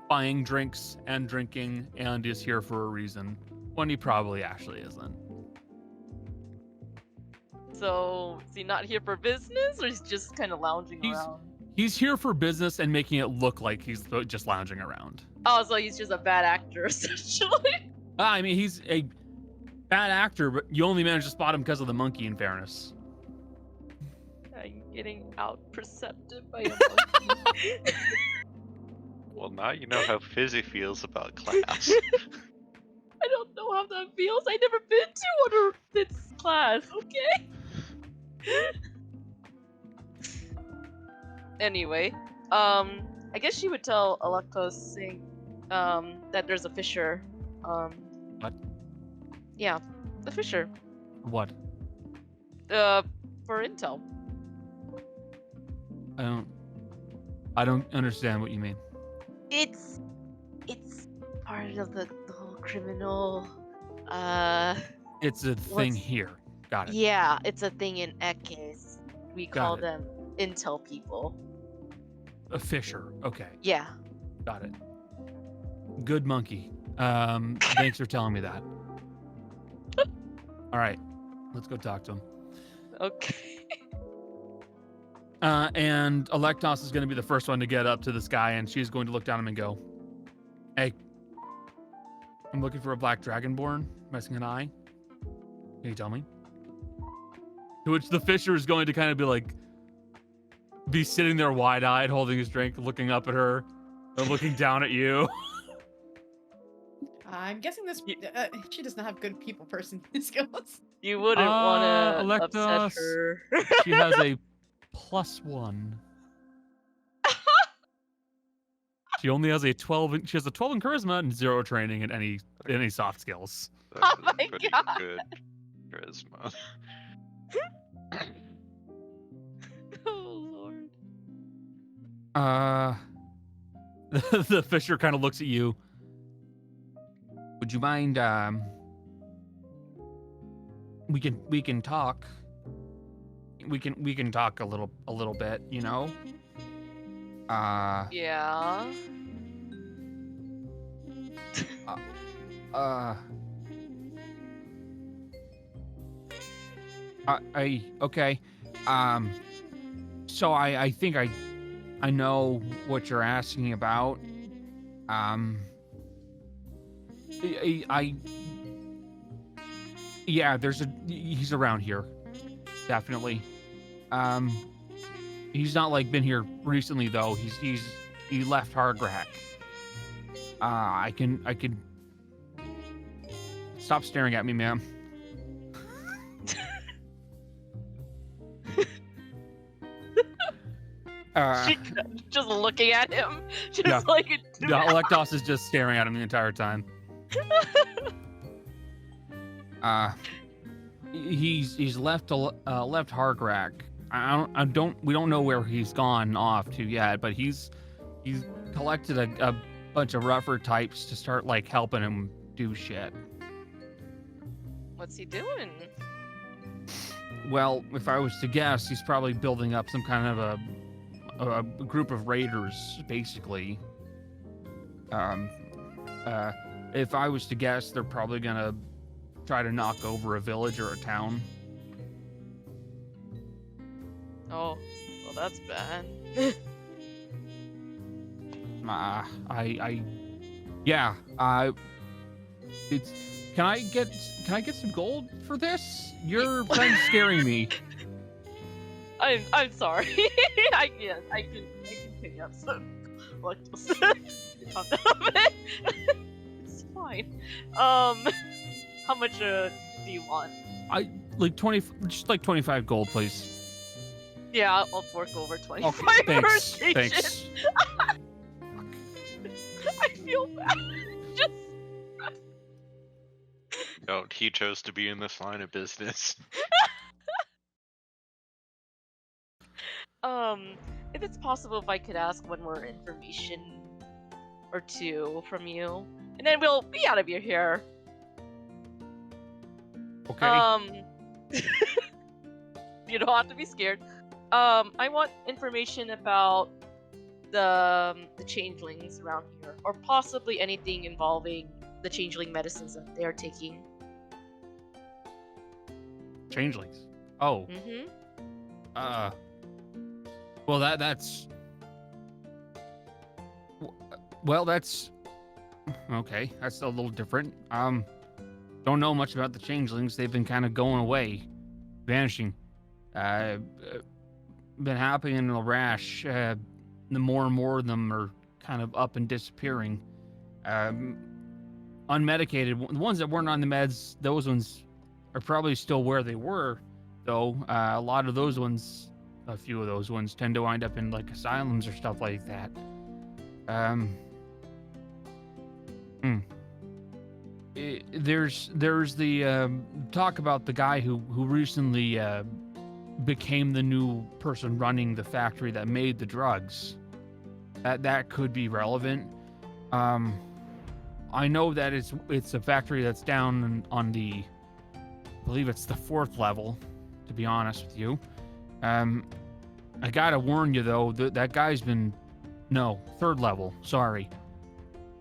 A: buying drinks and drinking and is here for a reason, when he probably actually isn't.
E: So, is he not here for business, or he's just kind of lounging around?
A: He's here for business and making it look like he's just lounging around.
E: Oh, so he's just a bad actor, essentially.
A: I mean, he's a bad actor, but you only managed to spot him because of the monkey, in fairness.
E: I'm getting out-percepted by a monkey.
B: Well, now you know how Fizzy feels about class.
E: I don't know how that feels. I never been to one of this class, okay? Anyway, I guess she would tell Electos saying, that there's a fissure.
A: What?
E: Yeah, the fissure.
A: What?
E: For intel.
A: I don't understand what you mean.
E: It's part of the whole criminal,
A: It's a thing here. Got it.
E: yeah, it's a thing in Ekes. We
A: Got
E: call
A: it.
E: them intel people.
A: A fisher. Okay.
E: Yeah.
A: Got it. Good monkey. Thanks for telling me that. All right. Let's go talk to him.
E: Okay.
A: And Electos is going to be the first one to get up to this guy, and she's going to look down at him and go, "Hey, I'm looking for a black dragonborn missing an eye. Can you tell me?" To which the fisher is going to kind of be sitting there wide-eyed, holding his drink, looking up at her, and looking down at you.
G: I'm guessing this. She doesn't have good people person skills.
E: You wouldn't want to upset
A: Electos.
E: her.
A: She has a +1. She only has a 12. She has a 12 in charisma and 0 training in any soft skills.
B: That's
E: Oh my
B: pretty
E: God.
B: good charisma.
E: Oh lord.
A: The fisher kind of looks at you. Would you mind? We can talk. We can talk a little bit, you know.
E: Yeah.
A: Okay. So I think I know what you're asking about. Yeah, he's around here. Definitely. He's not been here recently though. He left Hargrak. I can stop staring at me, ma'am.
E: She just looking at him, just
A: Yeah.
E: like a
A: Yeah, Electos is just staring at him the entire time. he's left Hargrak. We don't know where he's gone off to yet, but he's collected a bunch of rougher types to start like helping him do shit.
E: What's he doing?
A: Well, if I was to guess, he's probably building up some kind of a group of raiders, basically. If I was to guess, they're probably gonna try to knock over a village or a town.
E: Oh, well, that's bad.
A: It's. Can I get some gold for this? Your friend's scaring me.
E: I'm sorry. I can pick up some collectibles. It's fine. How much do you want?
A: I like 20, just like 25 gold, please.
E: Yeah, I'll fork over 25
A: Okay,
E: for
A: thanks.
E: station.
A: Thanks.
E: I feel bad. Just
B: No, he chose to be in this line of business.
E: if it's possible, if I could ask one more information or two from you, and then we'll be out of your hair.
A: Okay.
E: You don't have to be scared. I want information about the changelings around here, or possibly anything involving the changeling medicines that they're taking.
A: Changelings. Oh.
E: Mm-hmm.
A: Well, that's. Well, that's. Okay, that's a little different. Don't know much about the changelings. They've been kind of going away, vanishing. Been happening in a rash. The more and more of them are kind of up and disappearing. Unmedicated, the ones that weren't on the meds, those ones are probably still where they were, though. A lot of those ones, a few of those ones, tend to wind up in like asylums or stuff like that. There's the talk about the guy who recently became the new person running the factory that made the drugs. That could be relevant. I know that it's a factory that's down on the, I believe it's the 4th level, to be honest with you. I gotta warn you though, that guy's been, no, 3rd level, sorry.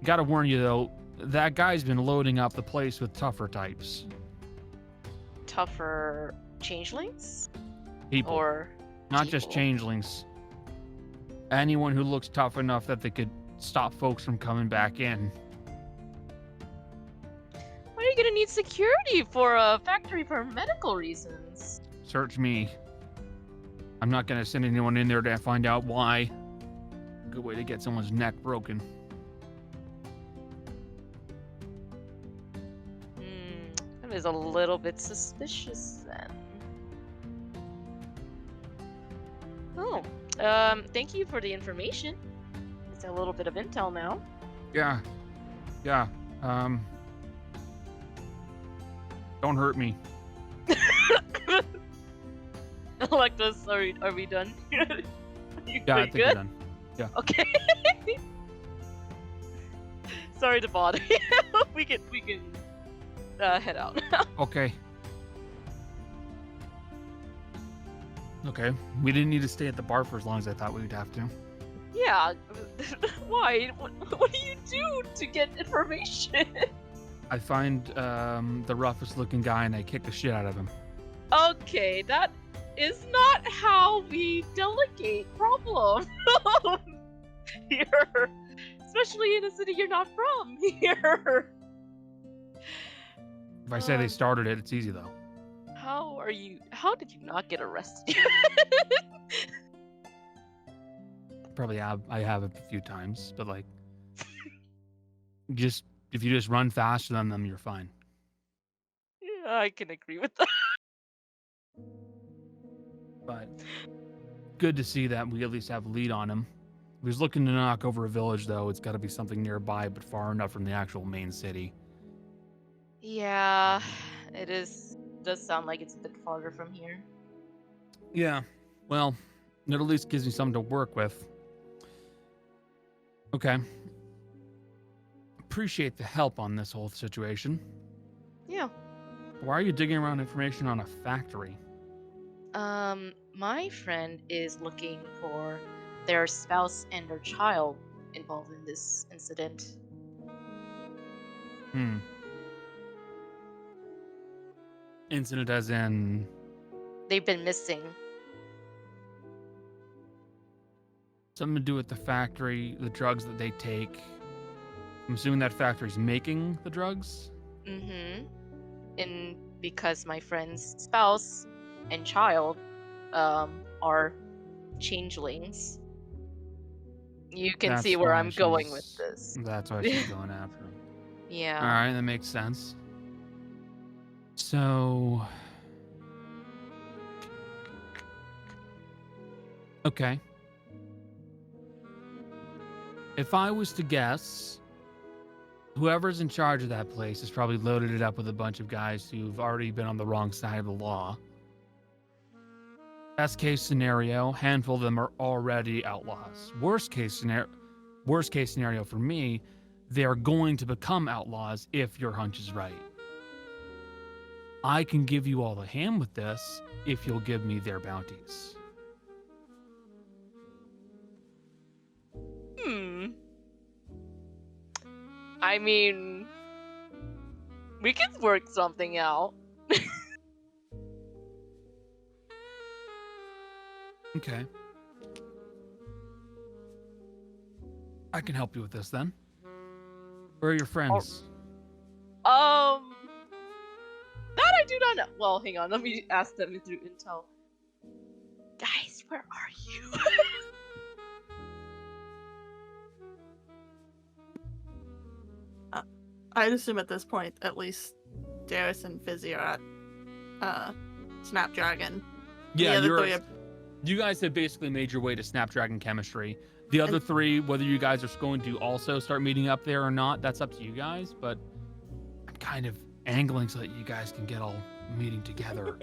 A: Gotta warn you though, that guy's been loading up the place with tougher types.
E: Tougher changelings?
A: People.
E: Or
A: not just
E: people?
A: changelings. Anyone who looks tough enough that they could stop folks from coming back in.
E: Why are you gonna need security for a factory for medical reasons?
A: Search me. I'm not gonna send anyone in there to find out why. Good way to get someone's neck broken.
E: That is a little bit suspicious then. Oh, thank you for the information. It's a little bit of intel now.
A: Yeah. Don't hurt me.
E: Electus, are we done? You
A: Yeah, I
E: pretty
A: think we're
E: good?
A: done. Yeah.
E: Okay. Sorry to bother you. we can head out now.
A: Okay. Okay. We didn't need to stay at the bar for as long as I thought we would have to.
E: Yeah. Why? What do you do to get information?
A: I find the roughest looking guy and I kick the shit out of him.
E: Okay, that is not how we delegate problems here, especially in a city you're not from here.
A: If I say they started it, it's easy though.
E: How did you not get arrested?
A: Probably I have a few times, but like, if you just run faster than them, you're fine.
E: Yeah, I can agree with that.
A: But good to see that we at least have a lead on him. If he's looking to knock over a village, though, it's got to be something nearby, but far enough from the actual main city.
E: Yeah, it is does sound like it's a bit farther from here.
A: Yeah. Well, it at least gives me something to work with. Okay. Appreciate the help on this whole situation.
E: Yeah.
A: Why are you digging around information on a factory?
E: My friend is looking for their spouse and their child involved in this incident.
A: Incident as in...
E: They've been missing.
A: Something to do with the factory, the drugs that they take. I'm assuming that factory's making the drugs?
E: Mm-hmm. And because my friend's spouse and child are changelings. You can
A: That's
E: see where
A: why
E: I'm going
A: she's-
E: with this.
A: That's why she's going after him.
E: Yeah.
A: Alright, that makes sense. So... Okay. If I was to guess, whoever's in charge of that place has probably loaded it up with a bunch of guys who've already been on the wrong side of the law. Best case scenario, handful of them are already outlaws. Worst case scenario for me, they're going to become outlaws if your hunch is right. I can give you all a hand with this if you'll give me their bounties.
E: I mean, we can work something out.
A: Okay. I can help you with this then. Where are your friends?
E: That I do not know. Well, hang on. Let me ask them through intel. Guys, where are you?
C: I'd assume at this point, at least Darius and Fizzy are at Snapdragon.
A: Yeah,
C: The other three
A: you guys have basically made your way to Snapdragon Chemistry. The other three, whether you guys are going to also start meeting up there or not, that's up to you guys, but I'm kind of angling so that you guys can get all meeting together.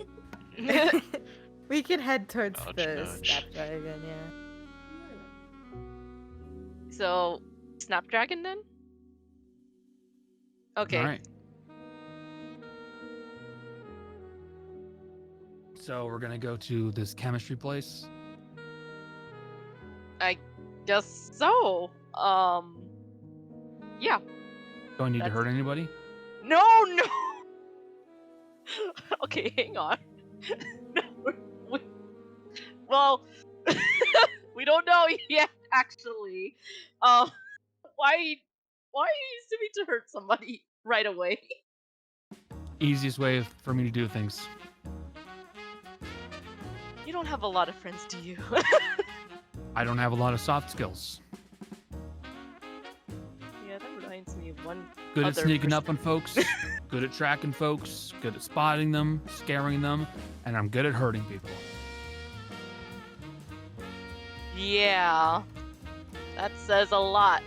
F: We can head towards
B: Nudge,
F: the
B: nudge.
F: Snapdragon, yeah.
E: So, Snapdragon then? Okay.
A: All right. So we're going to go to this chemistry place.
E: I guess so. Yeah.
A: Don't need to
E: That's-
A: hurt anybody?
E: No. Okay, hang on. No, well, we don't know yet, actually. Why are you assuming to hurt somebody right away?
A: Easiest way for me to do things.
E: You don't have a lot of friends, do you?
A: I don't have a lot of soft skills.
E: Yeah, that reminds me of one.
A: Good at
E: other
A: sneaking
E: person.
A: up on folks, good at tracking folks, good at spotting them, scaring them, and I'm good at hurting people.
E: Yeah, that says a lot.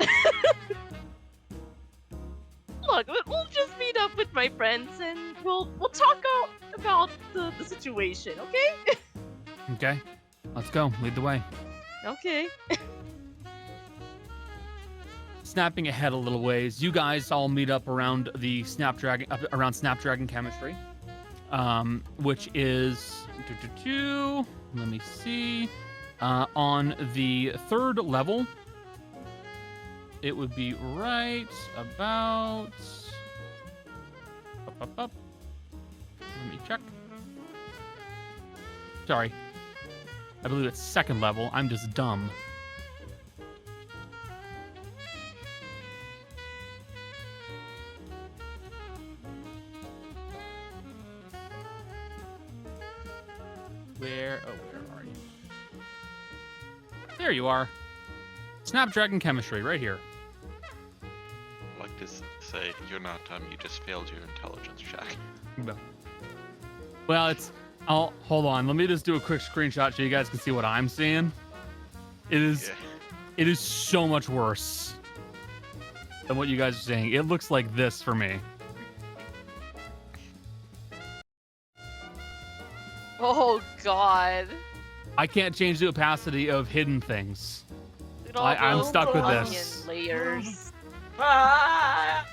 E: Look, we'll just meet up with my friends and we'll talk about the situation, okay?
A: Okay, let's go. Lead the way.
E: Okay.
A: Snapping ahead a little ways, you guys all meet up around the around Snapdragon Chemistry, which is let me see, on the 3rd level. It would be right about. Let me check. Sorry, I believe it's 2nd level. I'm just dumb. Where are you? There you are. Snapdragon Chemistry, right here.
B: I'd like to say, you're not dumb, you just failed your intelligence check.
A: Well, oh, hold on. Let me just do a quick screenshot so you guys can see what I'm seeing. It is so much worse than what you guys are saying. It looks like this for me.
E: Oh God.
A: I can't change the opacity of hidden things.
E: Look at all
A: I'm
E: those
A: stuck with
E: onion
A: this.
E: layers.
C: Ah!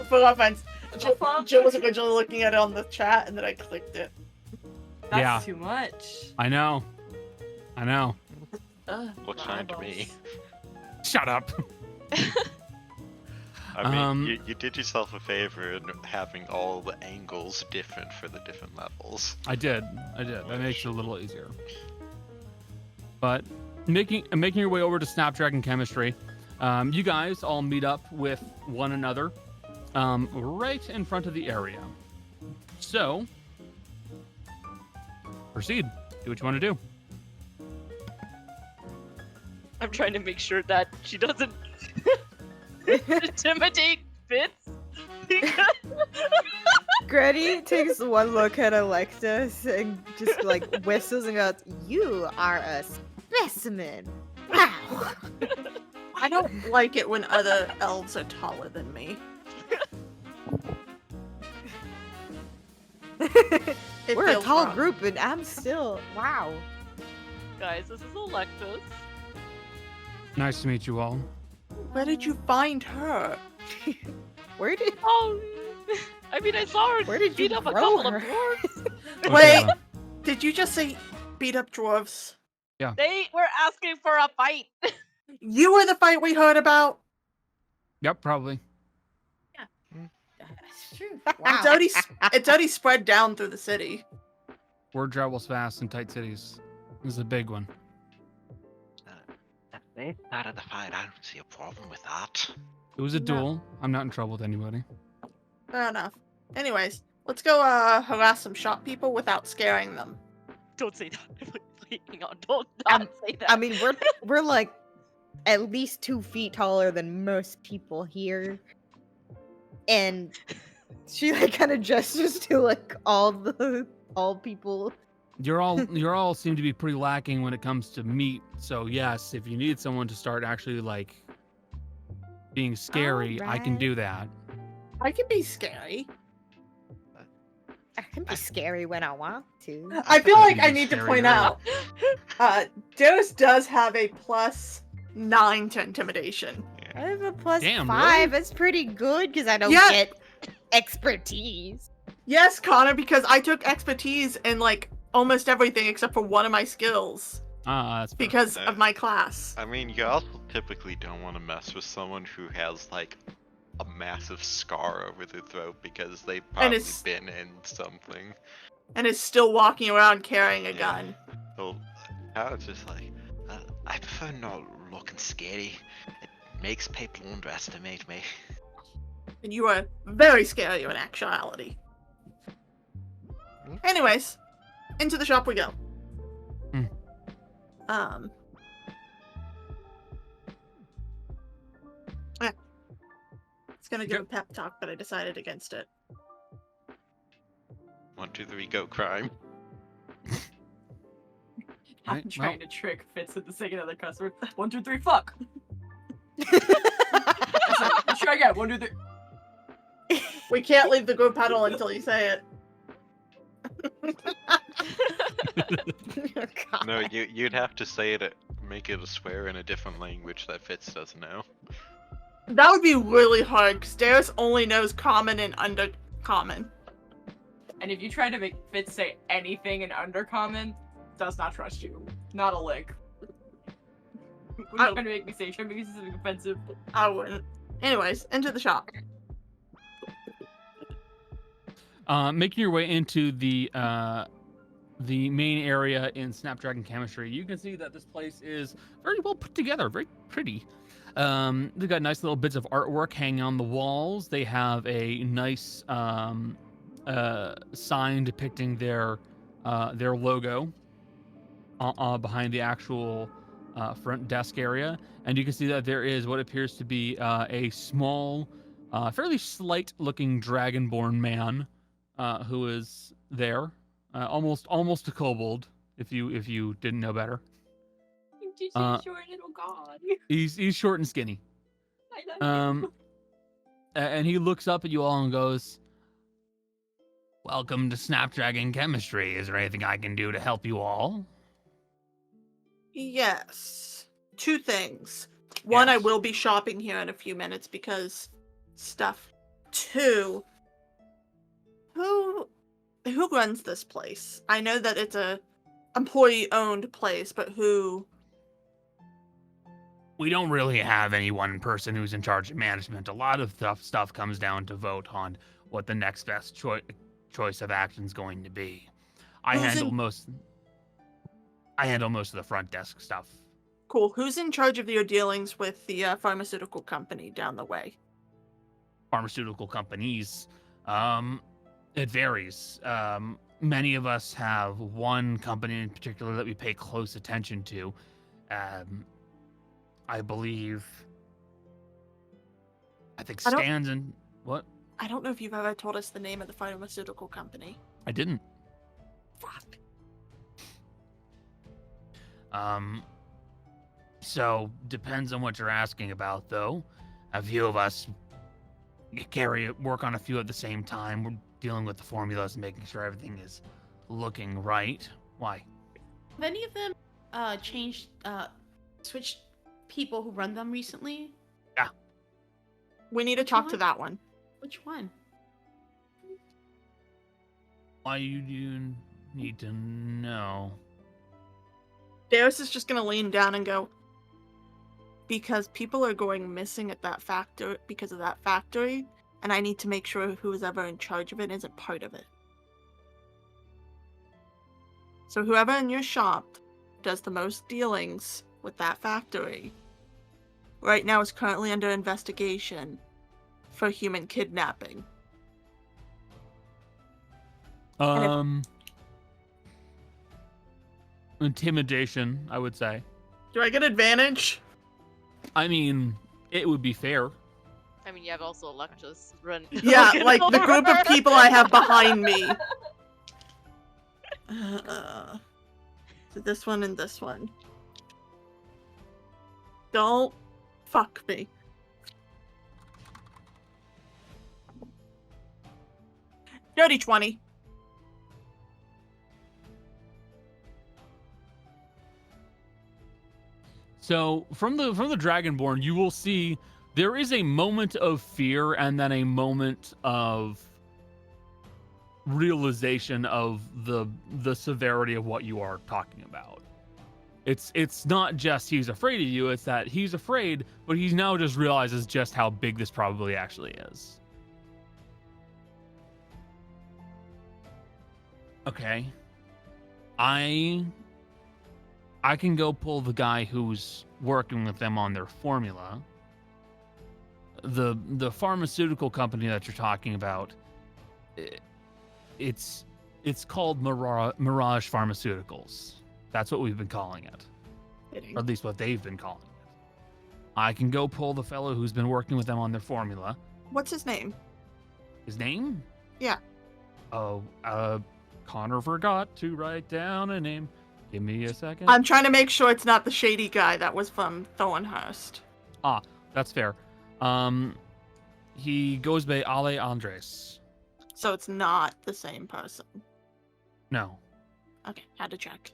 C: For offense, Jill was originally looking at it on the chat, and then I clicked it.
H: That's
A: Yeah.
H: too much.
A: I know.
B: Looks fine to me.
A: Shut up.
B: I mean, you did yourself a favor in having all the angles different for the different levels.
A: I did. That makes it a little easier. But making your way over to Snapdragon Chemistry, you guys all meet up with one another right in front of the area. So, proceed. Do what you want to do.
E: I'm trying to make sure that she doesn't intimidate Fitz.
F: Granny takes one look at Alexis and just like whistles and goes, "You are a specimen. Wow."
C: I don't like it when other elves are taller than me. It
F: We're a
C: feels
F: tall
C: wrong.
F: group and I'm still, wow.
E: Guys, this is Alexis.
A: Nice to meet you all.
C: Where did you find her?
F: Where did
E: Oh, I mean, I saw her
F: Where did you
E: beat up a
F: grow
E: couple
F: her?
E: of dwarves.
A: Okay,
C: Wait,
A: well,
C: did you just say beat up dwarves?
E: They were asking for a fight.
C: You were the fight we heard about?
A: Yep, probably.
G: That's true.
C: It's already spread down through the city.
A: Word travels fast in tight cities. This is a big one.
I: If they started the fight, I don't see a problem with that.
A: It was a
C: No.
A: duel. I'm not in trouble with anybody.
C: Fair enough. Anyways, let's go harass some shop people without scaring them.
E: Don't say that. Wait, hang on. Don't not say that.
F: I mean, we're like at least 2 feet taller than most people here, and she like kind of gestures to like all people.
A: You're all seem to be pretty lacking when it comes to meat. So yes, if you need someone to start actually like being scary, I can
F: Alright.
A: do that.
C: I can be scary.
F: I can be scary when I want to.
C: I feel
A: I
C: like
A: can
C: I
A: be
C: need to
A: scary
C: point
A: now.
C: out, Darius does have a +9 to intimidation.
F: I have a +5.
A: Damn, really?
F: That's pretty good because I don't
C: Yeah.
F: get expertise.
C: Yes, Connor, because I took expertise in like almost everything except for one of my skills
A: That's fair.
C: because of my class.
B: I mean, you also typically don't want to mess with someone who has like a massive scar over their throat because they've probably
C: it's-
B: been in something.
C: And is still walking around carrying a
B: Yeah.
C: gun.
B: So I was just like,
I: I prefer not looking scary. It makes people underestimate me.
C: And you are very scary in actuality. Anyways, into the shop we go.
A: Hmm.
C: Yeah. It's gonna give a pep talk, but I decided against it.
B: 1, 2, 3, go crime.
H: I'm
A: Right,
H: trying
A: well.
H: to trick Fitz into saying another cuss word. 1, 2, 3, fuck. Let's try again. 1, 2, 3.
C: We can't leave the group huddle until you say it.
F: Oh, God.
B: No, you'd have to say it, make it a swear in a different language that Fitz doesn't know.
C: That would be really hard, because Darius only knows common and undercommon.
H: And if you try to make Fitz say anything in undercommon, does not trust you. Not a lick. What are you trying to make me say? Trying to make me say something offensive?
C: I wouldn't. Anyways, into the shop.
A: Making your way into the main area in Snapdragon Chemistry, you can see that this place is very well put together, very pretty. They've got nice little bits of artwork hanging on the walls. They have a nice sign depicting their logo behind the actual front desk area, and you can see that there is what appears to be a small, fairly slight-looking dragonborn man who is there, almost a kobold, if you didn't know better.
H: You just
A: Uh,
H: short little god.
A: He's short and skinny.
H: I love
A: And he looks up at you all and goes, Welcome to Snapdragon Chemistry. Is there anything I can do to help you all?
C: Yes. 2 things. One, I
A: Yes.
C: will be shopping here in a few minutes because stuff. 2, who runs this place? I know that it's a employee-owned place, but who?
A: We don't really have any one person who's in charge of management. A lot of stuff comes down to vote on what the next best choice of action is going to be. I handle most of the front desk stuff.
C: Cool. Who's in charge of your dealings with the pharmaceutical company down the way?
A: Pharmaceutical companies, it varies. Many of us have one company in particular that we pay close attention to. I think Stan's in... What?
C: I don't know if you've ever told us the name of the pharmaceutical company.
A: I didn't.
C: Fuck.
A: So, depends on what you're asking about, though. A few of us work on a few at the same time. We're dealing with the formulas and making sure everything is looking right. Why?
G: Have any of them switched people who run them recently?
A: Yeah.
C: We need to talk to that one.
G: Which one?
A: Why do you need to know?
C: Darius is just gonna lean down and go, because people are going missing at that factory because of that factory, and I need to make sure who's ever in charge of it isn't part of it. So whoever in your shop does the most dealings with that factory right now is currently under investigation for human kidnapping.
A: Intimidation, I would say.
C: Do I get advantage?
A: I mean, it would be fair.
E: I mean, you have also Alexis run.
C: Yeah,
E: looking
C: like the group of
E: over.
C: people I have behind me. So this one and this one. Don't fuck me. Dirty 20.
A: So from the Dragonborn, you will see there is a moment of fear and then a moment of realization of the severity of what you are talking about. It's not just he's afraid of you, it's that he's afraid, but he now just realizes just how big this probably actually is. Okay. I can go pull the guy who's working with them on their formula. The pharmaceutical company that you're talking about, it's called Mirage Pharmaceuticals. That's what we've been calling it. Or at least what they've been calling it. I can go pull the fellow who's been working with them on their formula.
C: What's his name?
A: His name?
C: Yeah.
A: Oh, Connor forgot to write down a name. Give me a second.
C: I'm trying to make sure it's not the shady guy that was from Thornhurst.
A: Ah, that's fair. He goes by Ale Andres.
C: So it's not the same person.
A: No.
C: Okay, had to check.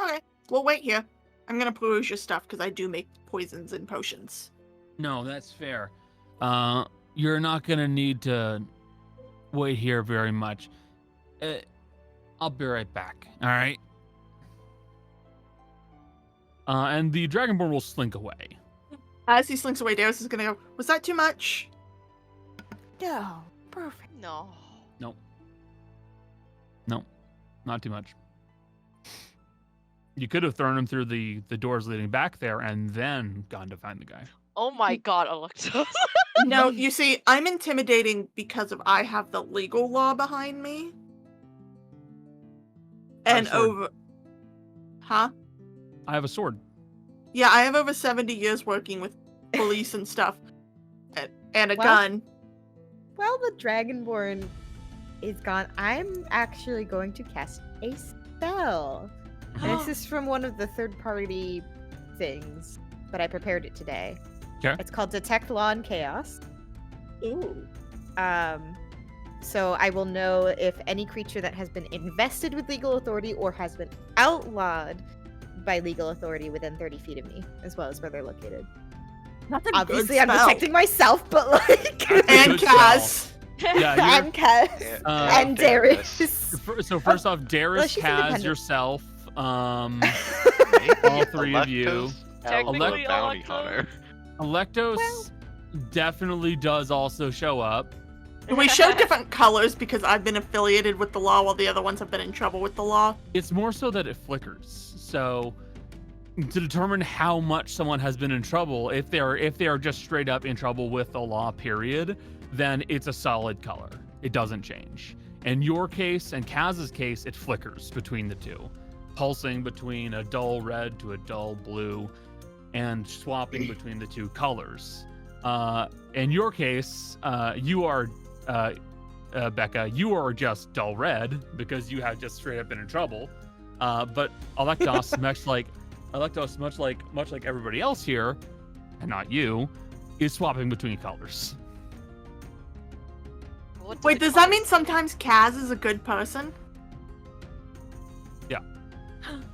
C: Okay, we'll wait here. I'm gonna peruse your stuff because I do make poisons and potions.
A: No, that's fair. You're not gonna need to wait here very much. I'll be right back. All right. And the Dragonborn will slink away.
C: As he slinks away, Darius is gonna go, was that too much?
F: No, perfect.
E: No.
A: Nope. Not too much. You could have thrown him through the doors leading back there and then gone to find the guy.
E: Oh my god, Alexis.
C: No, you see, I'm intimidating because I have the legal law behind me. And over... Huh?
A: I have a sword.
C: Yeah, I have over 70 years working with police and stuff. And a gun.
F: While the Dragonborn is gone, I'm actually going to cast a spell. And this is from one of the third-party things, but I prepared it today.
A: Okay.
F: It's called Detect Law and Chaos.
C: Ooh.
F: So I will know if any creature that has been invested with legal authority or has been outlawed by legal authority within 30 feet of me, as well as where they're located.
C: That's a
F: Obviously,
C: good
F: I'm
C: spell.
F: detecting myself, but like,
C: And
A: Good spell.
C: Kaz.
A: Yeah, you're,
F: and Kaz and Darius.
A: so first off,
F: well,
A: Darius,
F: she's
A: Kaz,
F: independent.
A: yourself, all
B: Maybe
A: three of you.
B: Electos have
E: Technically
B: a bounty
E: Electos.
B: hunter.
A: Electos definitely does also show up.
C: We show different colors because I've been affiliated with the law while the other ones have been in trouble with the law.
A: It's more so that it flickers. So to determine how much someone has been in trouble, if they are just straight up in trouble with the law, period, then it's a solid color. It doesn't change. In your case and Kaz's case, it flickers between the two, pulsing between a dull red to a dull blue, and swapping between the two colors. In your case, you are, Becca, you are just dull red because you have just straight up been in trouble. But Electos, much like everybody else here, and not you, is swapping between colors.
E: What do
C: Wait,
E: the
C: does that
E: colors
C: mean sometimes Kaz is a good person?
A: Yeah.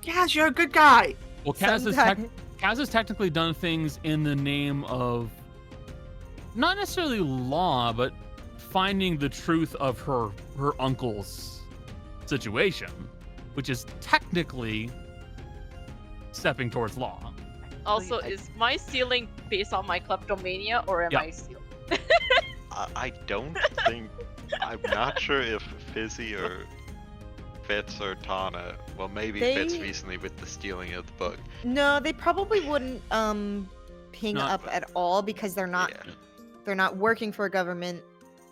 C: Kaz, you're a good guy.
A: Well, Kaz
F: Sometimes.
A: has technically done things in the name of not necessarily law, but finding the truth of her uncle's situation, which is technically stepping towards law.
E: Also, is my ceiling based on my kleptomania, or am
A: Yeah.
E: I ceiling?
B: I don't think. I'm not sure if Fizzy or Fitz or Tana. Well, maybe Fitz
F: They-
B: recently with the stealing of the book.
F: No, they probably wouldn't ping
A: Not-
F: up at all because they're not
B: Yeah.
F: they're not working for a government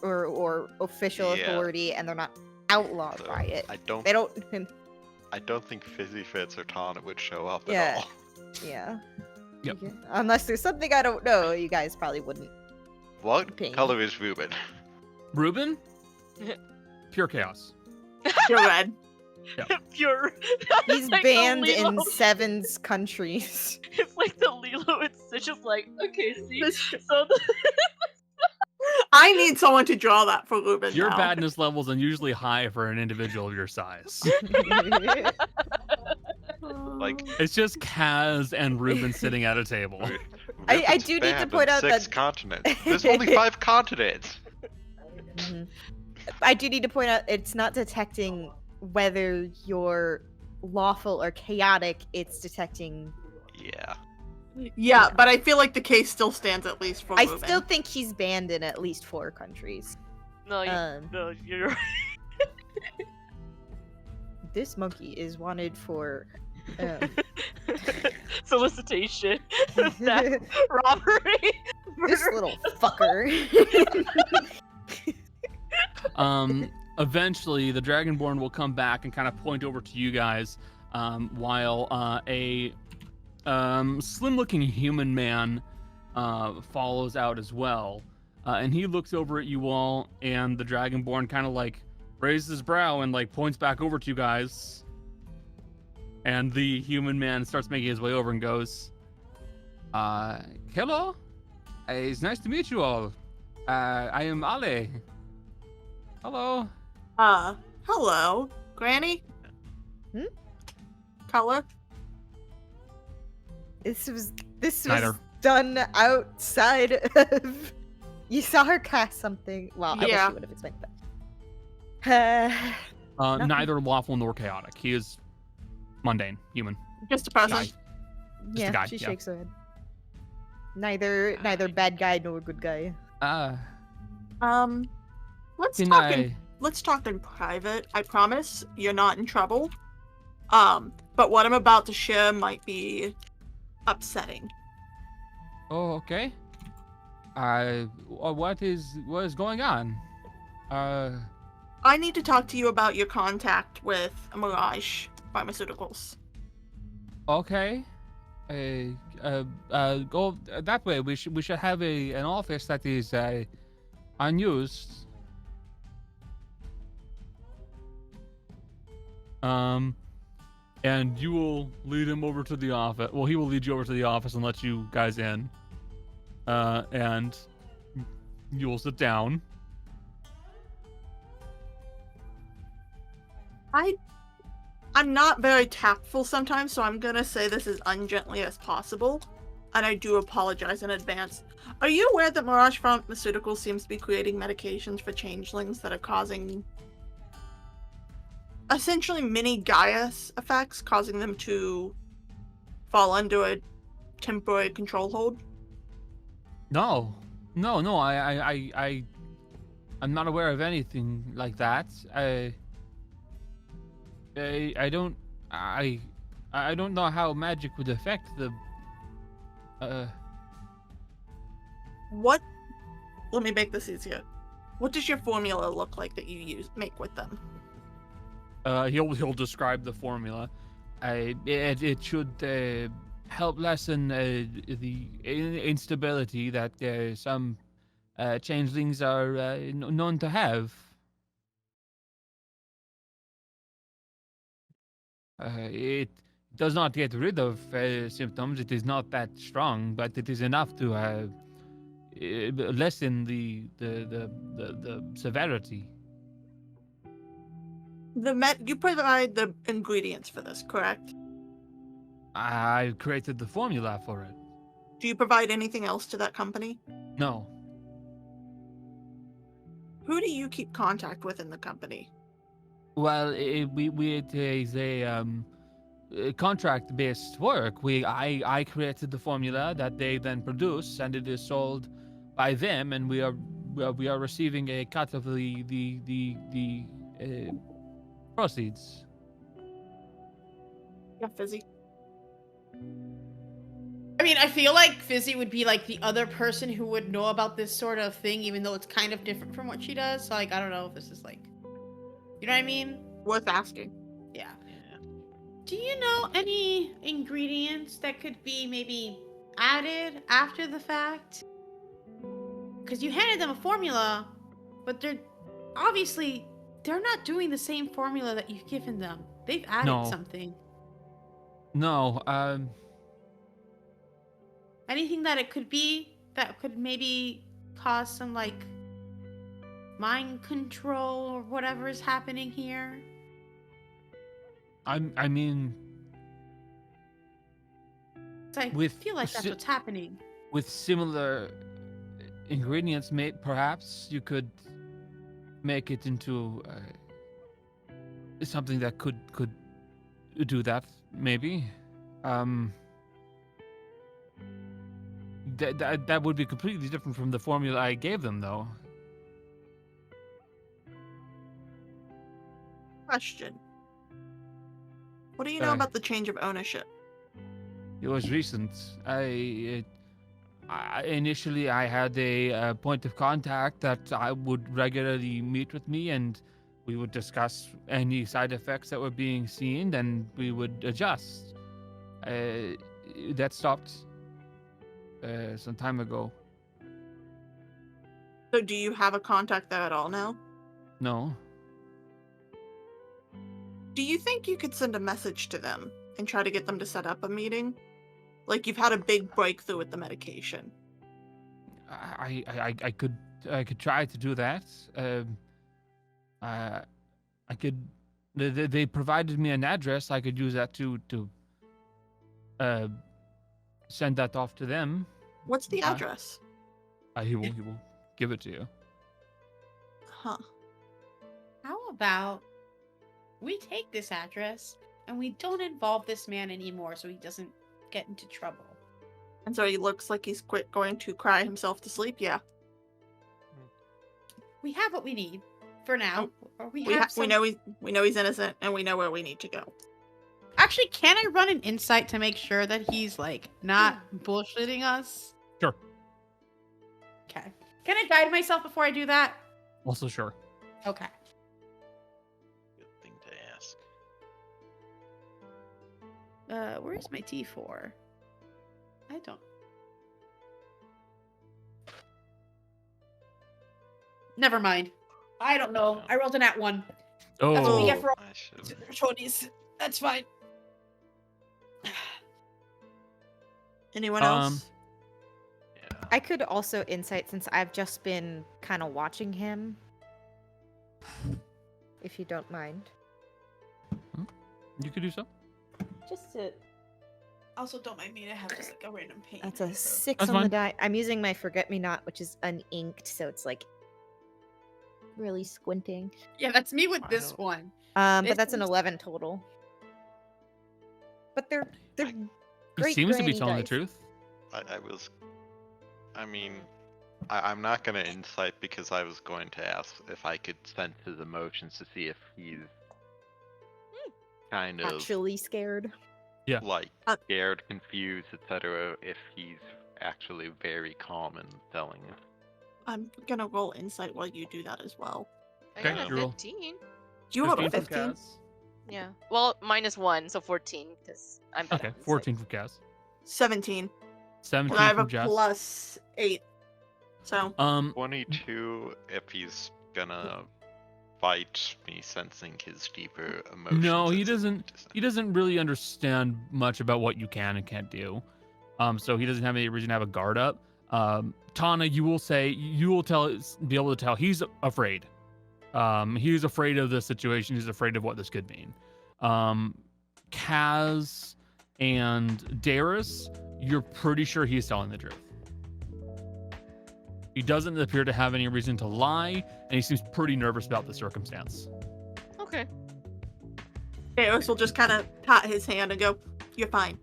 F: or official
B: Yeah.
F: authority, and they're not outlawed
B: So
F: by it.
B: I don't.
F: They don't.
B: I don't think Fizzy, Fitz, or Tana would show up
F: Yeah.
B: at all.
F: Yeah.
A: Yep.
F: Okay. Unless there's something I don't know, you guys probably wouldn't.
B: What
F: Ping.
B: color is Ruben?
A: Ruben, pure chaos.
C: You're red.
E: Pure.
F: He's
E: Like the
F: banned in
E: Lilo.
F: 7 countries.
E: It's like the Lilo and Stitch is like, okay, see, so the,
C: I need someone to draw that for Ruben
A: Your
C: now.
A: badness level's unusually high for an individual of your size.
B: Like,
A: It's just Kaz and Ruben sitting at a table.
F: I
B: Ruben's
F: do need to
B: banned
F: point
B: on
F: out
B: 6
F: that-
B: continents. There's only 5 continents.
F: Mhm. I do need to point out it's not detecting whether you're lawful or chaotic, it's detecting.
B: Yeah.
C: Yeah, but I feel like the case still stands at least for
F: I
C: Ruben.
F: still think he's banned in at least 4 countries.
E: no, no, you're right.
F: This monkey is wanted for
E: Solicitation, theft, robbery,
F: this
E: murder.
F: little fucker.
A: Eventually, the Dragonborn will come back and kind of point over to you guys, while a slim-looking human man follows out as well, and he looks over at you all, and the Dragonborn kind of like raises his brow and like points back over to you guys, and the human man starts making his way over and goes, "Hello, it's nice to meet you all. I am Ale. Hello."
C: Hello, Granny?
F: Hmm?
C: Color?
F: This was
A: Neither.
F: done outside of. You saw her cast something. Well, I wish
C: Yeah.
F: you would have explained that. Nothing.
A: Neither lawful nor chaotic. He is mundane, human.
C: Just a person.
A: Guy.
F: Yeah,
A: guy,
F: she
A: yeah.
F: shakes her head. Neither bad guy nor good guy.
C: Let's
A: Can
C: talk
A: I?
C: let's talk in private. I promise you're not in trouble. But what I'm about to share might be upsetting.
A: Oh, okay. What is going on?
C: I need to talk to you about your contact with Mirage Pharmaceuticals.
A: Okay. Go that way. We should have an office that is unused. And you will lead him over to the office. Well, he will lead you over to the office and let you guys in. And you will sit down.
C: I'm not very tactful sometimes, so I'm gonna say this as ungently as possible, and I do apologize in advance. Are you aware that Mirage Pharmaceutical seems to be creating medications for changelings that are causing essentially mini Gaius effects, causing them to fall under a temporary control hold?
A: No, I'm not aware of anything like that. I don't, I don't know how magic would affect the.
C: What? Let me make this easier. What does your formula look like that you make with them?
A: He'll describe the formula. It should help lessen the instability that some changelings are known to have. It does not get rid of symptoms. It is not that strong, but it is enough to lessen the severity.
C: You provide the ingredients for this, correct?
A: I created the formula for it.
C: Do you provide anything else to that company?
A: No.
C: Who do you keep contact with in the company?
A: Well, it is a contract-based work. I created the formula that they then produce, and it is sold by them, and we are receiving a cut of the proceeds.
C: Yeah, Fizzy.
G: I mean, I feel like Fizzy would be like the other person who would know about this sort of thing, even though it's kind of different from what she does. So, like, I don't know if this is like, you know what I mean?
C: Worth asking.
G: Yeah.
I: Yeah.
G: Do you know any ingredients that could be maybe added after the fact? Because you handed them a formula, but they're not doing the same formula that you've given them. They've added
A: No.
G: something.
A: No,
G: Anything that it could be that could maybe cause some like mind control or whatever is happening here.
A: I mean,
G: So I
A: With
G: feel like that's
A: si-
G: what's happening.
A: with similar ingredients, perhaps you could make it into something that could do that. Maybe. That would be completely different from the formula I gave them, though.
C: Question. What do you know about the change of ownership?
A: It was recent. Initially, I had a point of contact that I would regularly meet with me, and we would discuss any side effects that were being seen, and we would adjust. That stopped some time ago.
C: So do you have a contact there at all now?
A: No.
C: Do you think you could send a message to them and try to get them to set up a meeting? Like you've had a big breakthrough with the medication.
A: I could try to do that. I could. They provided me an address. I could use that to send that off to them.
C: What's the address?
A: He will give it to you.
C: Huh.
G: How about we take this address and we don't involve this man anymore so he doesn't get into trouble.
C: And so he looks like he's going to cry himself to sleep. Yeah.
G: We have what we need for now. Or we
C: know he's innocent, and we know where we need to go.
G: Actually, can I run an insight to make sure that he's like not bullshitting us?
A: Sure.
G: Okay. Can I guide myself before I do that?
A: Also sure.
G: Okay.
I: Good thing to ask.
G: Where's my T4? I don't. Never mind. I don't know. I rolled an at 1.
A: Oh.
G: That's what we get for all
I: I should.
G: 20s. That's fine.
C: Anyone else?
I: Yeah.
F: I could also insight since I've just been kind of watching him. If you don't mind.
A: You could do so.
F: Just to.
G: Also, don't mind me. I have just like a random pain.
F: That's a
G: so-
F: 6
A: That's
F: on the
A: fine.
F: die. I'm using my Forget Me Not, which is uninked, so it's like really squinting.
G: Yeah, that's me with this
B: Wow.
G: one.
F: But
G: It's
F: that's an
G: just-
F: 11 total. But they're
A: He
F: great
A: seems to be
F: granny
A: telling
F: dice.
A: the truth.
B: I'm not gonna insight because I was going to ask if I could sense his emotions to see if he's kind of
F: Actually scared.
B: like
C: Uh,
B: scared, confused, etc. If he's actually very calm and telling you.
C: I'm gonna roll insight while you do that as well.
E: I
A: Okay,
E: got a
A: you roll.
E: 15.
C: Do you roll a
A: 15 from
C: 15?
A: Kaz.
E: Yeah. Well, -1, so 14, because I'm better
A: Okay,
E: at insight.
A: 14 from Kaz.
C: 17.
A: 17
C: And I have
A: from
C: a
A: Jess.
C: plus 8. So,
B: 22 if he's gonna fight me, sensing his deeper emotions.
A: no, he
B: and
A: doesn't.
B: sensibilities.
A: He doesn't really understand much about what you can and can't do. So he doesn't have any reason to have a guard up. Tana, you will be able to tell he's afraid. He's afraid of the situation. He's afraid of what this could mean. Kaz and Darius, you're pretty sure he's telling the truth. He doesn't appear to have any reason to lie, and he seems pretty nervous about the circumstance.
E: Okay.
C: Darius will just kind of pat his hand and go, "You're fine."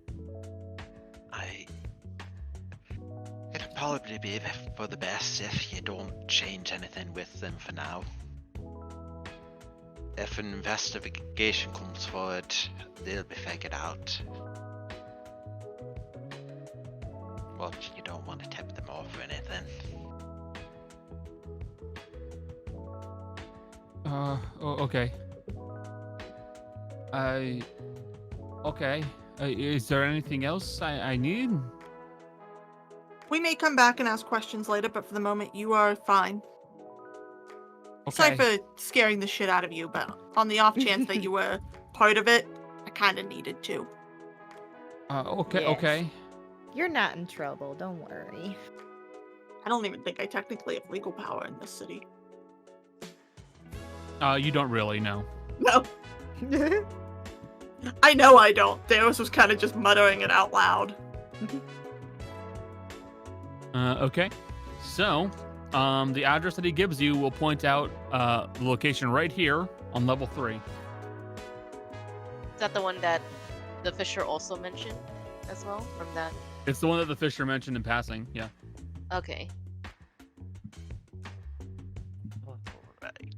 I: It'll probably be for the best if you don't change anything with them for now. If an investigation comes forward, they'll be figured out. But you don't want to tip them off or anything.
A: Okay. Okay. Is there anything else I need?
C: We may come back and ask questions later, but for the moment, you are fine.
A: Okay.
C: Sorry for scaring the shit out of you, but on the off chance that you were part of it, I kind of needed to.
A: Okay.
F: Yes.
A: Okay.
F: You're not in trouble, don't worry.
C: I don't even think I technically have legal power in this city.
A: You don't really know.
C: No, I know I don't. Darius was kind of just muttering it out loud.
A: Okay. So, the address that he gives you will point out the location right here on level 3.
E: Is that the one that the Fisher also mentioned as well from that?
A: It's the one that the Fisher mentioned in passing. Yeah.
E: Okay.
B: Alright.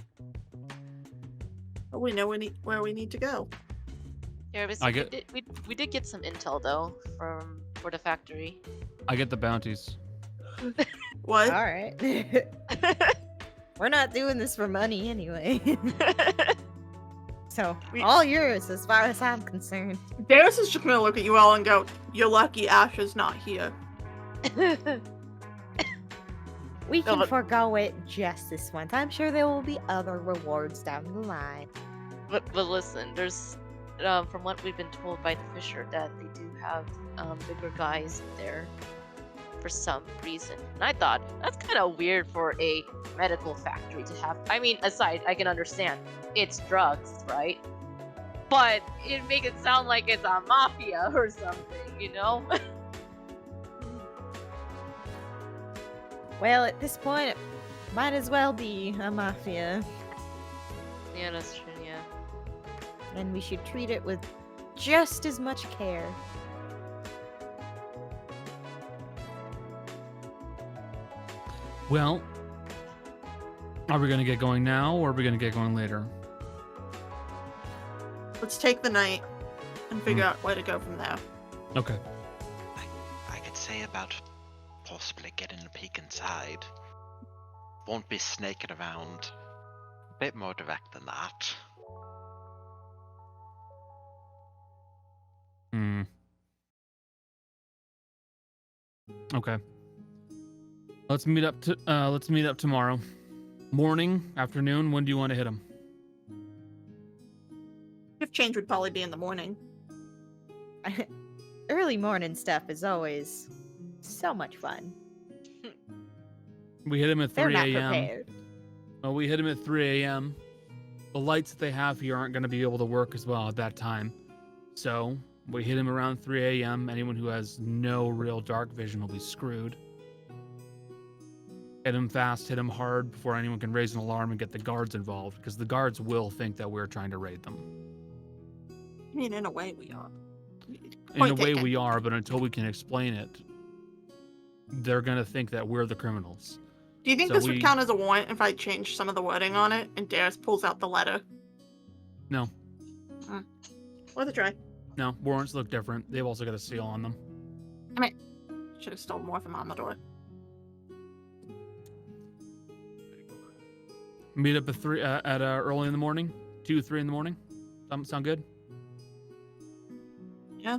C: But we know where we need to go.
E: Yeah, we did get some intel though for the factory.
A: I get the bounties.
C: What?
F: All right. We're not doing this for money anyway. So, all yours as far as I'm concerned.
C: Darius is just gonna look at you all and go, "You're lucky Ash is not here."
F: We can
E: but-
F: forego it just this once. I'm sure there will be other rewards down the line.
E: But listen, there's from what we've been told by the Fisher that they do have bigger guys in there for some reason. And I thought that's kind of weird for a medical factory to have. I mean, aside, I can understand it's drugs, right? But it make it sound like it's a mafia or something, you know?
F: Well, at this point, it might as well be a mafia.
E: Yeah, that's true. Yeah.
F: And we should treat it with just as much care.
A: Well, are we gonna get going now, or are we gonna get going later?
C: Let's take the night and figure out where to go from there.
A: Okay.
I: I could say about possibly getting a peek inside. Won't be snaking around. A bit more direct than that.
A: Hmm. Okay. Let's meet up tomorrow. Morning, afternoon. When do you want to hit him?
C: Shift change would probably be in the morning.
F: Early morning stuff is always so much fun.
A: We hit him at
F: They're
A: 3
F: not
A: a.m.
F: prepared.
A: Well, we hit him at 3 a.m. The lights that they have here aren't going to be able to work as well at that time. So we hit him around 3 a.m. Anyone who has no real dark vision will be screwed. Hit him fast, hit him hard before anyone can raise an alarm and get the guards involved, because the guards will think that we're trying to raid them.
C: I mean, in a way, we are.
A: In
C: Point
A: a way
C: taken.
A: we are, but until we can explain it, they're going to think that we're the criminals.
C: Do you think
A: So
C: this
A: we-
C: would count as a warrant if I changed some of the wording on it and Darius pulls out the letter?
A: No.
C: Worth a try.
A: No, warrants look different. They've also got a seal on them.
C: Should have stolen more from Amador.
A: Meet up at early in the morning, 2, 3 in the morning. Sound good?
C: Yeah.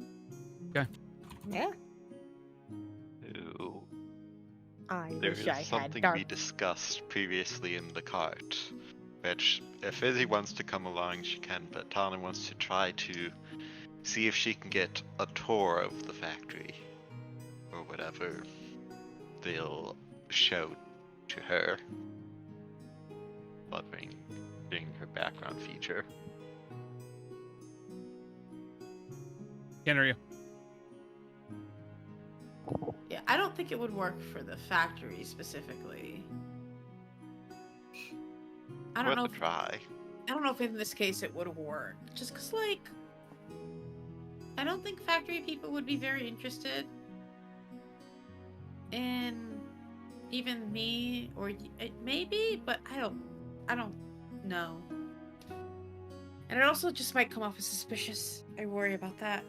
A: Okay.
F: Yeah.
B: Ooh.
F: I
B: There
F: wish
B: is
F: I had
B: something
F: dark.
B: we discussed previously in the cart, which if Izzy wants to come along, she can, but Tana wants to try to see if she can get a tour of the factory, or whatever they'll show to her, but being her background feature.
A: Can't hear you.
G: Yeah, I don't think it would work for the factory specifically. I don't
B: Worth
G: know.
B: a try.
G: I don't know if in this case it would work. Just cause like, I don't think factory people would be very interested in even me or maybe, but I don't know. And it also just might come off as suspicious. I worry about that.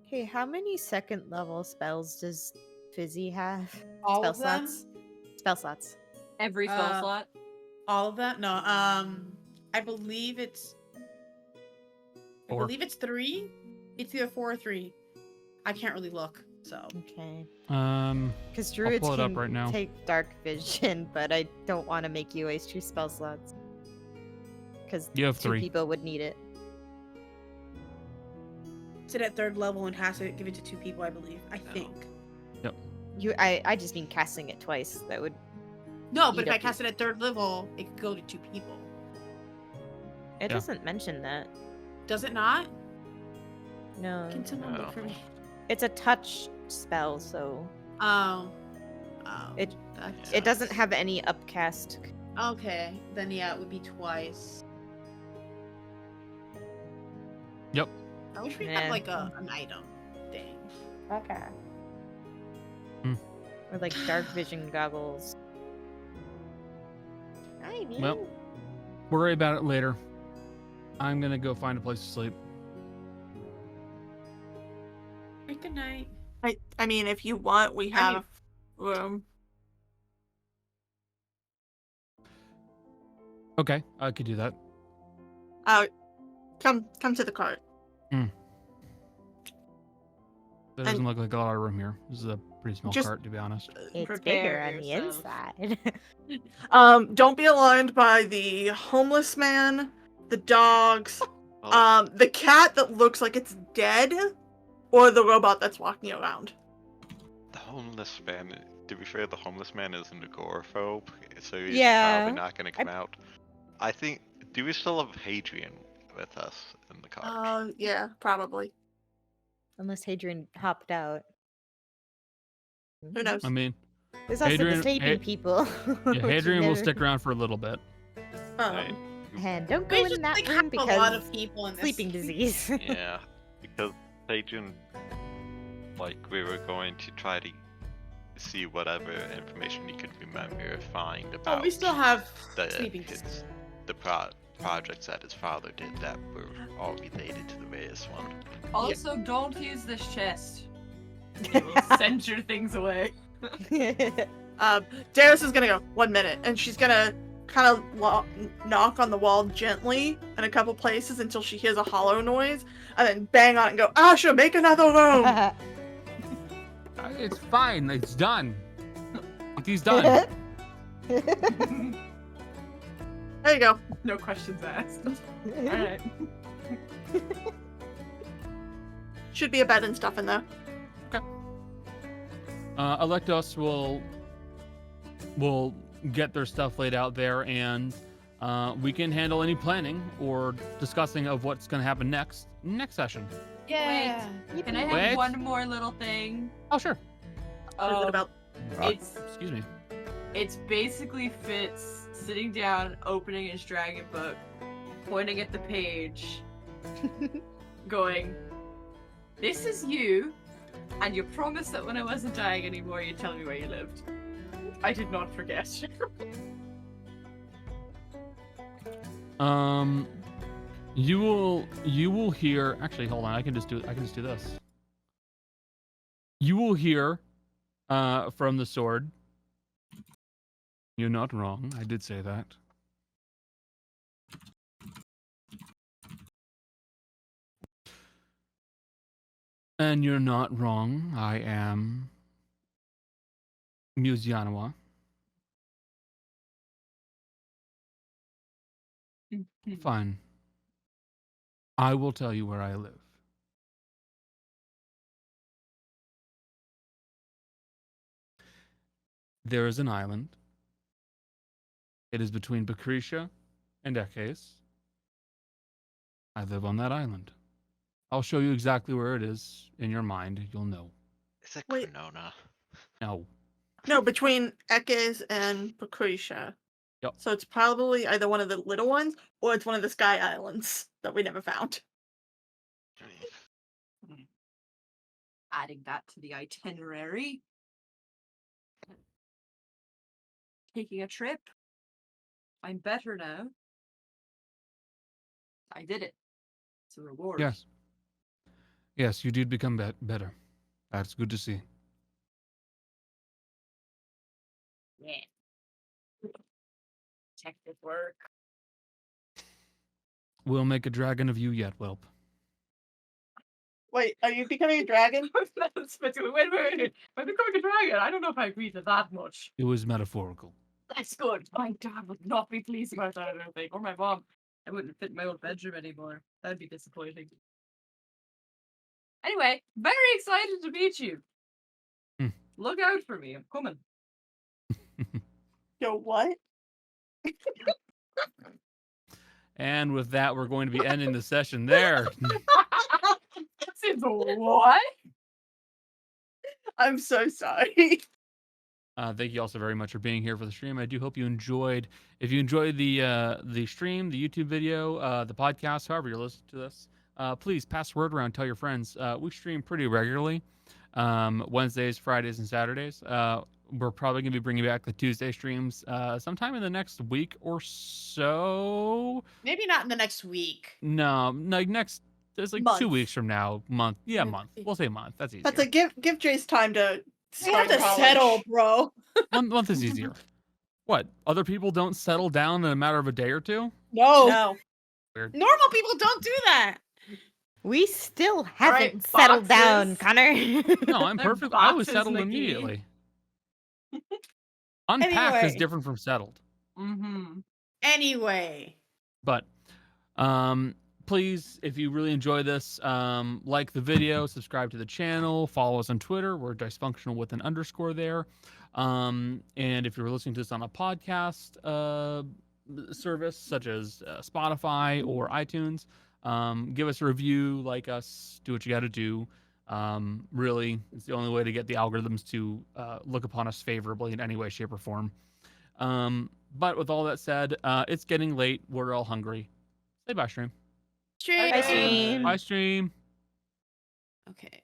F: Okay, how many second level spells does Fizzy have?
G: All
F: Spell
G: of them?
F: slots. Spell slots.
H: Every spell slot.
G: All of that? No. I believe it's. I
A: 4.
G: believe it's 3. It's either 4 or 3. I can't really look, so.
F: Okay.
A: I'll
F: Because druids
A: pull it up
F: can
A: right now.
F: take dark vision, but I don't want to make you waste your spell slots. Because
A: You have
F: 2
A: 3.
F: people would need it.
G: Sit at 3rd level and cast it, give it to 2 people, I believe. I think.
F: I just mean casting it twice. That would.
G: No, but
F: Eat
G: if I
F: up
G: cast it at 3rd level, it could go to 2 people.
F: It
A: Yeah.
F: doesn't mention that.
G: Does it not?
F: No.
G: Can someone
B: No.
G: look for me?
F: It's a touch spell, so
G: Oh.
F: It-
G: That's-
F: it doesn't have any upcast.
G: Okay, then yeah, it would be twice.
A: Yep.
G: I wish we
F: Nah.
G: had like an item thing.
F: Okay.
A: Hmm.
F: Or like dark vision goggles. I mean.
A: Well. Worry about it later. I'm gonna go find a place to sleep.
G: Right, good night.
C: I mean, if you want, we have room.
A: Okay, I could do that.
C: Come to the cart.
A: There doesn't look like a lot of room here. This is a pretty small
C: Just-
A: cart, to be honest.
F: It's
D: Prepare
F: bigger on the
D: yourself.
F: inside.
C: Don't be alarmed by the homeless man, the dogs,
B: Well,
C: the cat that looks like it's dead, or the robot that's walking around.
B: the homeless man. To be fair, the homeless man is an agoraphobe, so he's
F: Yeah.
B: probably not going to come out. I think. Do we still have Hadrian with us in the cart?
C: Yeah, probably.
F: Unless Hadrian hopped out.
C: Who knows?
A: I mean,
F: There's also
A: Hadrian-
F: the sleeping people.
A: yeah,
F: which you
A: Hadrian will
F: never-
A: stick around for a little bit.
B: Hey,
F: And don't go
G: We
F: in
G: just
F: that
G: like
F: room
G: have a
F: because
G: lot of people in this.
F: sleeping disease.
B: yeah, because Hadrian, like, we were going to try to see whatever information he could remember, find about
G: Oh, we still have
B: the
G: sleeping
B: projects that his father did that were all related to the Reyes one.
H: Also, don't use this chest. It will send your things away.
C: Darius is gonna go 1 minute, and she's gonna kind of knock on the wall gently in a couple places until she hears a hollow noise, and then bang on it and go, Asha, make another room!
A: It's fine. It's done. He's done.
C: There you go.
H: No questions asked. Alright.
C: Should be a bed and stuff in there.
A: Electos will get their stuff laid out there, and we can handle any planning or discussing of what's going to happen next session.
G: Yeah.
H: Can I have
A: Wait.
H: one more little thing?
A: Oh, sure.
C: What is it about?
H: It's
A: Excuse me.
H: It's basically Fitz sitting down, opening his dragon book, pointing at the page, going, "This is you, and you promised that when I wasn't dying anymore, you'd tell me where you lived." I did not forget.
A: You will hear. Actually, hold on. I can just do this. You will hear, from the sword. You're not wrong. I did say that. And you're not wrong. I am Muzianawa. Fine. I will tell you where I live. There is an island. It is between Bakrisha and Ekes. I live on that island. I'll show you exactly where it is in your mind. You'll know.
B: Is it
C: Wait.
B: Kronona?
A: No.
C: No, between Ekes and Bakrisha.
A: Yep.
C: So it's probably either one of the little ones or it's one of the sky islands that we never found.
H: Adding that to the itinerary. Taking a trip. I'm better now. I did it. It's a reward.
A: Yes. Yes, you did become better. That's good to see.
H: Yeah. Detective work.
A: We'll make a dragon of you yet, whelp.
C: Wait, are you becoming a dragon?
H: Wait. I'm becoming a dragon. I don't know if I agree to that much.
A: It was metaphorical.
H: That's good. My dad would not be pleased about that, I don't think. Or my mom. I wouldn't fit in my old bedroom anymore. That'd be disappointing. Anyway, very excited to meet you.
A: Hmm.
H: Look out for me. I'm coming.
C: Yo, what?
A: And with that, we're going to be ending the session there.
H: Since what?
C: I'm so sorry.
A: Thank you also very much for being here for the stream. I do hope you enjoyed. If you enjoyed the stream, the YouTube video, the podcast, however you're listening to this, please pass word around. Tell your friends. We stream pretty regularly, Wednesdays, Fridays, and Saturdays. We're probably going to be bringing back the Tuesday streams sometime in the next week or so.
G: Maybe not in the next week.
A: No, like next. There's like
C: Month.
A: 2 weeks from now. Month. Yeah, month. We'll say month. That's easier.
C: That's a give Jace time to
G: We have
C: start
G: to
C: college.
G: settle, bro.
A: month is easier. What? Other people don't settle down in a matter of a day or two?
G: No.
C: No.
A: Weird.
G: Normal people don't do that.
F: We still haven't
H: Right,
F: settled down,
H: boxes.
F: Connor.
A: No, I'm
H: They're
A: perfect. I was
H: boxes,
A: settled
H: Mickey.
A: immediately. Unpacked is
G: Anyway.
A: different from settled.
H: Mm-hmm.
G: Anyway.
A: But please, if you really enjoy this, like the video, subscribe to the channel, follow us on Twitter. We're Dicefunctional with an _ there. And if you're listening to this on a podcast service such as Spotify or iTunes, give us a review, like us, do what you got to do. Really, it's the only way to get the algorithms to look upon us favorably in any way, shape, or form. But with all that said, it's getting late. We're all hungry. Say bye, stream.
G: Stream.
F: Bye, stream.
A: Bye, stream.
G: Okay.